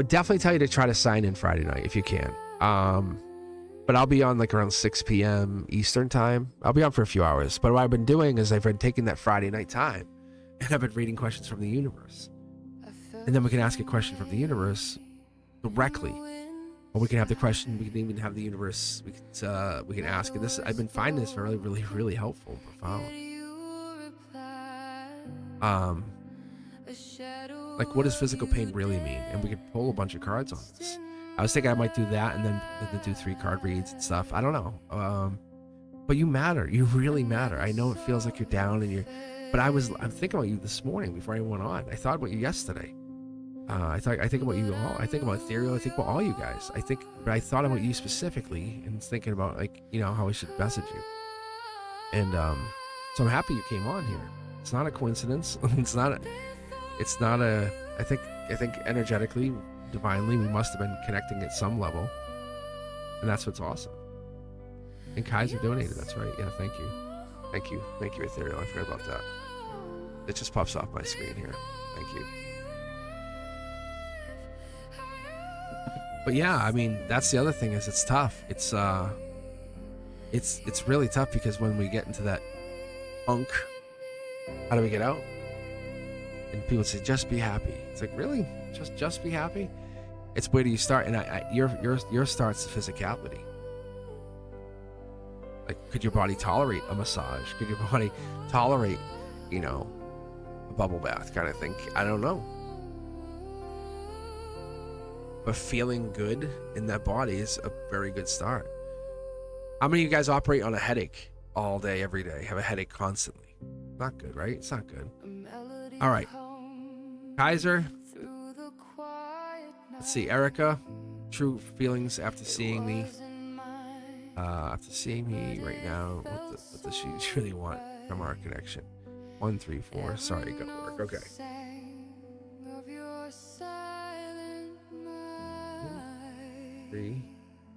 definitely tell you to try to sign in Friday night if you can. But I'll be on like around 6 p.m. Eastern time. I'll be on for a few hours. But what I've been doing is I've been taking that Friday night time and I've been reading questions from the universe. And then we can ask a question from the universe directly. Or we can have the question, we can even have the universe, we can ask it. This, I've been finding this really, really, really helpful and profound. Like, what does physical pain really mean? And we could pull a bunch of cards on this. I was thinking I might do that and then do 3 card reads and stuff. I don't know. But you matter. You really matter. I know it feels like you're down and but I'm thinking about you this morning before I went on. I thought about you yesterday. I think about you all. I think about Ethereal. I think about all you guys. But I thought about you specifically and thinking about, like, you know, how I should message you. And so I'm happy you came on here. It's not a coincidence. It's not a. I think energetically, divinely, we must have been connecting at some level, and that's what's awesome. And Kaiser donated. That's right. Yeah. Thank you, Ethereal. I forgot about that. It just pops off my screen here. Thank you. But yeah, I mean, that's the other thing is it's tough. It's really tough because when we get into that funk, how do we get out? And people say, just be happy. It's like, really? Just be happy? It's where do you start? And your start's the physicality. Like, could your body tolerate a massage? Could your body tolerate, you know, a bubble bath kind of thing? I don't know. But feeling good in that body is a very good start. How many of you guys operate on a headache all day, every day? Have a headache constantly? Not good, right? It's not good. All right. Kaiser. Let's see. Erica. True feelings after seeing me. After seeing me right now, what does she really want from our connection? 1, 3, 4. Sorry, got work. Okay. 3.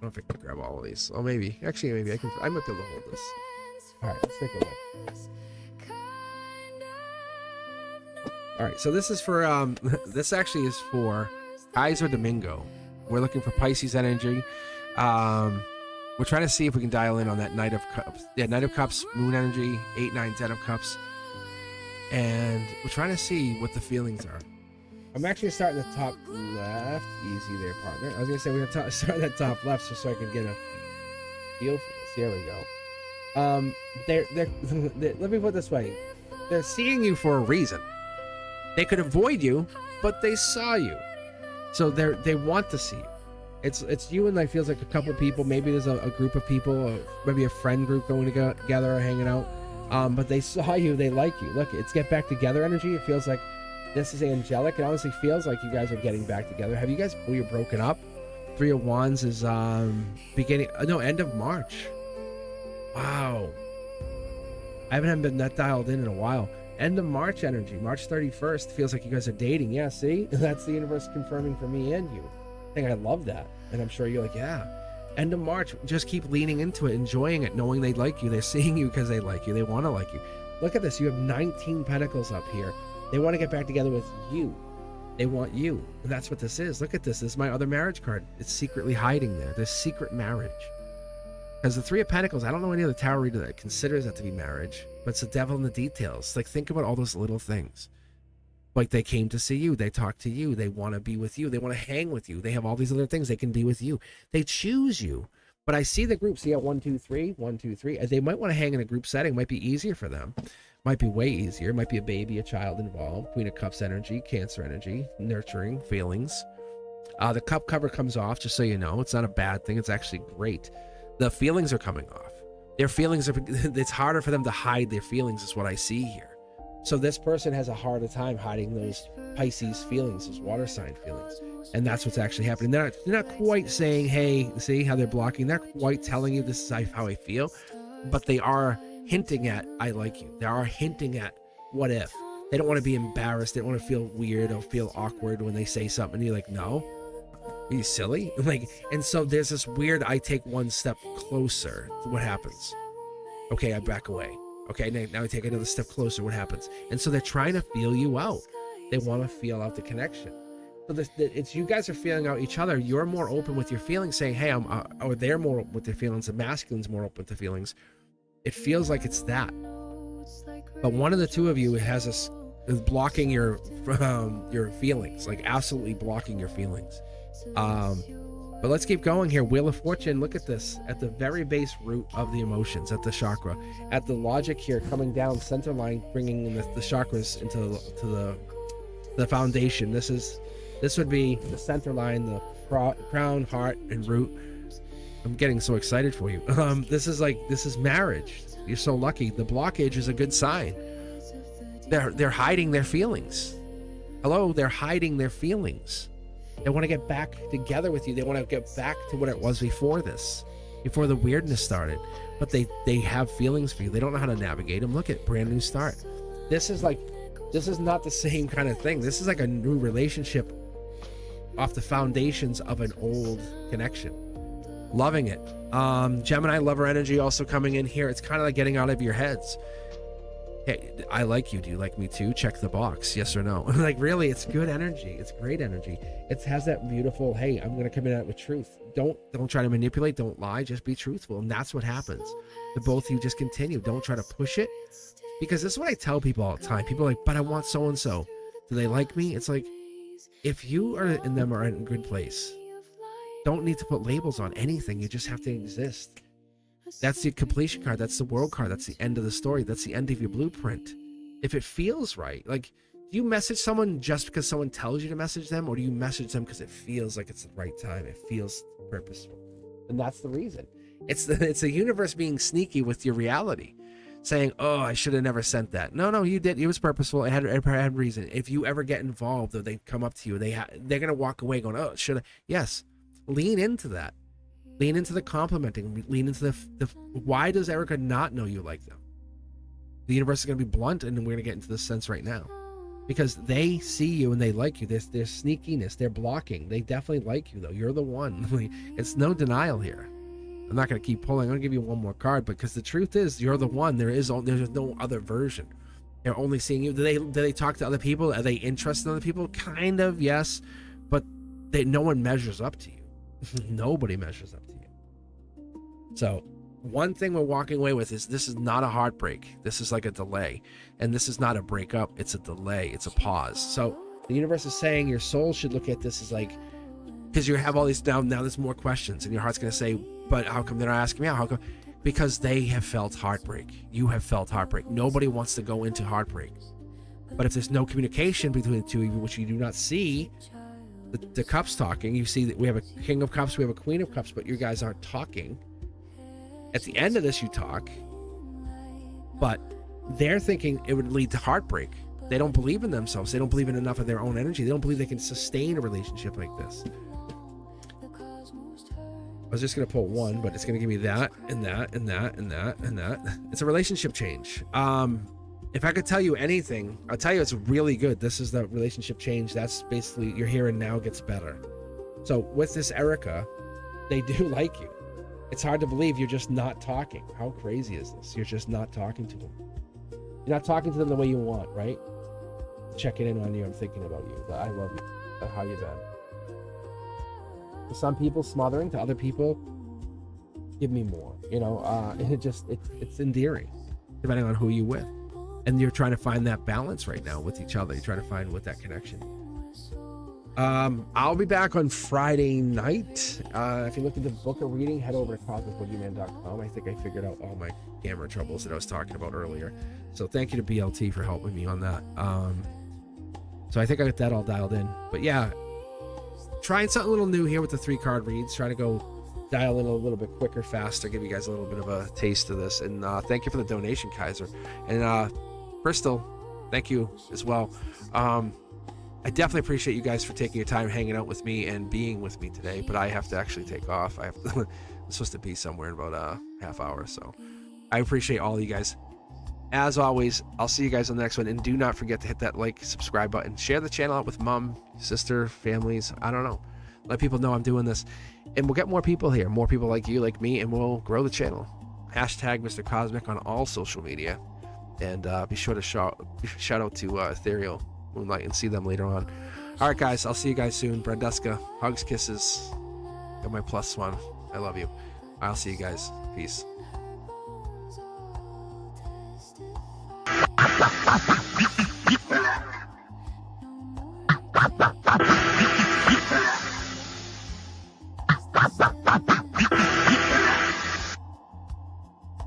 I don't know if I can grab all of these. Oh, maybe. Actually, maybe I can. I might be able to hold this. All right, let's take a look. All right, so this is for this actually is for Kaiser Domingo. We're looking for Pisces energy. We're trying to see if we can dial in on that Knight of Cups. Yeah, Knight of Cups, Moon energy, 8, 9, 10 of Cups. And we're trying to see what the feelings are. I'm actually starting at the top left. Easy there, partner. I was going to say we're going to start at the top left just so I can get a feel for this. Here we go. They're let me put it this way. They're seeing you for a reason. They could avoid you, but they saw you. So they want to see you. It's you and feels like a couple people. Maybe there's a group of people, maybe a friend group going together or hanging out. But they saw you, they like you. Look, it's get back together energy. It feels like this is angelic. It honestly feels like you guys are getting back together. Have you guys, you're broken up? 3 of Wands is end of March. Wow. I haven't been that dialed in a while. End of March energy, March 31st, feels like you guys are dating. Yeah, see? That's the universe confirming for me and you. I think I love that. And I'm sure you're like, yeah. End of March, just keep leaning into it, enjoying it, knowing they like you. They're seeing you because they like you. They want to like you. Look at this. You have 19 pentacles up here. They want to get back together with you. They want you. And that's what this is. Look at this. This is my other marriage card. It's secretly hiding there. There's secret marriage. Because the 3 of Pentacles, I don't know any other tarot reader that considers that to be marriage, but it's the devil in the details. Like, think about all those little things. Like, they came to see you, they talk to you, they want to be with you, they want to hang with you, they have all these other things, they can be with you. They choose you. But I see the group, see at 1, 2, 3, 1, 2, 3. They might want to hang in a group setting, might be easier for them. Might be way easier. Might be a baby, a child involved. Queen of Cups energy, Cancer energy, nurturing, feelings. The cup cover comes off, just so you know. It's not a bad thing, it's actually great. The feelings are coming off. Their feelings are, it's harder for them to hide their feelings is what I see here. So this person has a harder time hiding those Pisces feelings, those water sign feelings. And that's what's actually happening. They're not quite saying, hey, see how they're blocking. They're quite telling you this is how I feel. But they are hinting at, I like you. They are hinting at, what if? They don't want to be embarrassed. They don't want to feel weird or feel awkward when they say something. And you're like, no. Are you silly? And so there's this weird, I take one step closer. What happens? Okay, I back away. Okay, now I take another step closer. What happens? And so they're trying to feel you out. They want to feel out the connection. So it's you guys are feeling out each other. You're more open with your feelings, saying, hey, or they're more open with their feelings. The masculine's more open with the feelings. It feels like it's that. But one of the two of you is blocking your feelings, like absolutely blocking your feelings. But let's keep going here. Wheel of Fortune, look at this. At the very base root of the emotions, at the chakra, at the logic here, coming down center line, bringing in the chakras into the foundation. This would be the center line, the crown, heart, and root. I'm getting so excited for you. This is marriage. You're so lucky. The blockage is a good sign. They're hiding their feelings. Hello, they're hiding their feelings. They want to get back together with you. They want to get back to what it was before this, before the weirdness started. But they have feelings for you. They don't know how to navigate them. Look at brand new start. This is not the same kind of thing. This is like a new relationship off the foundations of an old connection. Loving it. Gemini lover energy also coming in here. It's kind of like getting out of your heads. Hey, I like you. Do you like me too? Check the box. Yes or no? Like, really, it's good energy. It's great energy. It has that beautiful, hey, I'm going to come in out with truth. Don't try to manipulate. Don't lie. Just be truthful. And that's what happens. The both of you just continue. Don't try to push it. Because this is what I tell people all the time. People are like, but I want so-and-so. Do they like me? It's like, if you and them are in a good place, don't need to put labels on anything. You just have to exist. That's the completion card. That's the world card. That's the end of the story. That's the end of your blueprint. If it feels right, like, do you message someone just because someone tells you to message them, or do you message them because it feels like it's the right time? It feels purposeful, and that's the reason. It's the universe being sneaky with your reality, saying, "Oh, I should have never sent that." No, you did. It was purposeful. It had reason. If you ever get involved, or they come up to you, they're gonna walk away going, "Oh, should I?" Yes, lean into that. Lean into the complimenting. Lean into the why does Erica not know you like them? The universe is going to be blunt, and we're going to get into this sense right now. Because they see you and they like you. There's sneakiness. They're blocking. They definitely like you, though. You're the one. It's no denial here. I'm not going to keep pulling. I'm going to give you one more card, because the truth is, you're the one. There's no other version. They're only seeing you. Do they talk to other people? Are they interested in other people? Kind of, yes. But no one measures up to you. Nobody measures up to you. So one thing we're walking away with is, this is not a heartbreak. This is like a delay. And this is not a breakup. It's a delay. It's a pause. So the universe is saying your soul should look at this as like, because you have all these now there's more questions, and your heart's going to say, but how come they're not asking me out? How come? Because they have felt heartbreak. You have felt heartbreak. Nobody wants to go into heartbreak. But if there's no communication between the two of you, which you do not see, the cups talking, you see that we have a king of cups, we have a queen of cups, but you guys aren't talking. At the end of this, you talk, but they're thinking it would lead to heartbreak. They don't believe in themselves. They don't believe in enough of their own energy. They don't believe they can sustain a relationship like this. I was just going to pull one, but it's going to give me that and that and that and that and that. It's a relationship change. If I could tell you anything, I'll tell you it's really good. This is the relationship change. That's basically your here and now gets better. So with this Erica, they do like you. It's hard to believe you're just not talking. How crazy is this? You're just not talking to them. You're not talking to them the way you want, right? Checking in on you. I'm thinking about you. I love you. How you been? To some people, smothering. To other people, give me more. You know, it's endearing, depending on who you're with. And you're trying to find that balance right now with each other. You're trying to find that connection. I'll be back on Friday night. If you're looking to book a reading, head over to cosmicboogeyman.com. I think I figured out all my camera troubles that I was talking about earlier. So thank you to BLT for helping me on that. So I think I got that all dialed in. But yeah, trying something a little new here with the 3-card reads. Try to go dial in a little bit quicker, faster, give you guys a little bit of a taste of this. And thank you for the donation, Kaiser. And Crystal, thank you as well. I definitely appreciate you guys for taking your time hanging out with me and being with me today, but I have to actually take off. I'm supposed to be somewhere in about a half hour, so I appreciate all of you guys. As always, I'll see you guys on the next one, and do not forget to hit that like, subscribe button, share the channel out with mom, sister, families, I don't know. Let people know I'm doing this, and we'll get more people here, more people like you, like me, and we'll grow the channel. Hashtag Mr. Cosmic on all social media, and be sure to shout out to Ethereal Moonlight and see them later on. All right, guys, I'll see you guys soon. Brandeska, hugs, kisses. Got my +1. I love you. I'll see you guys. Peace.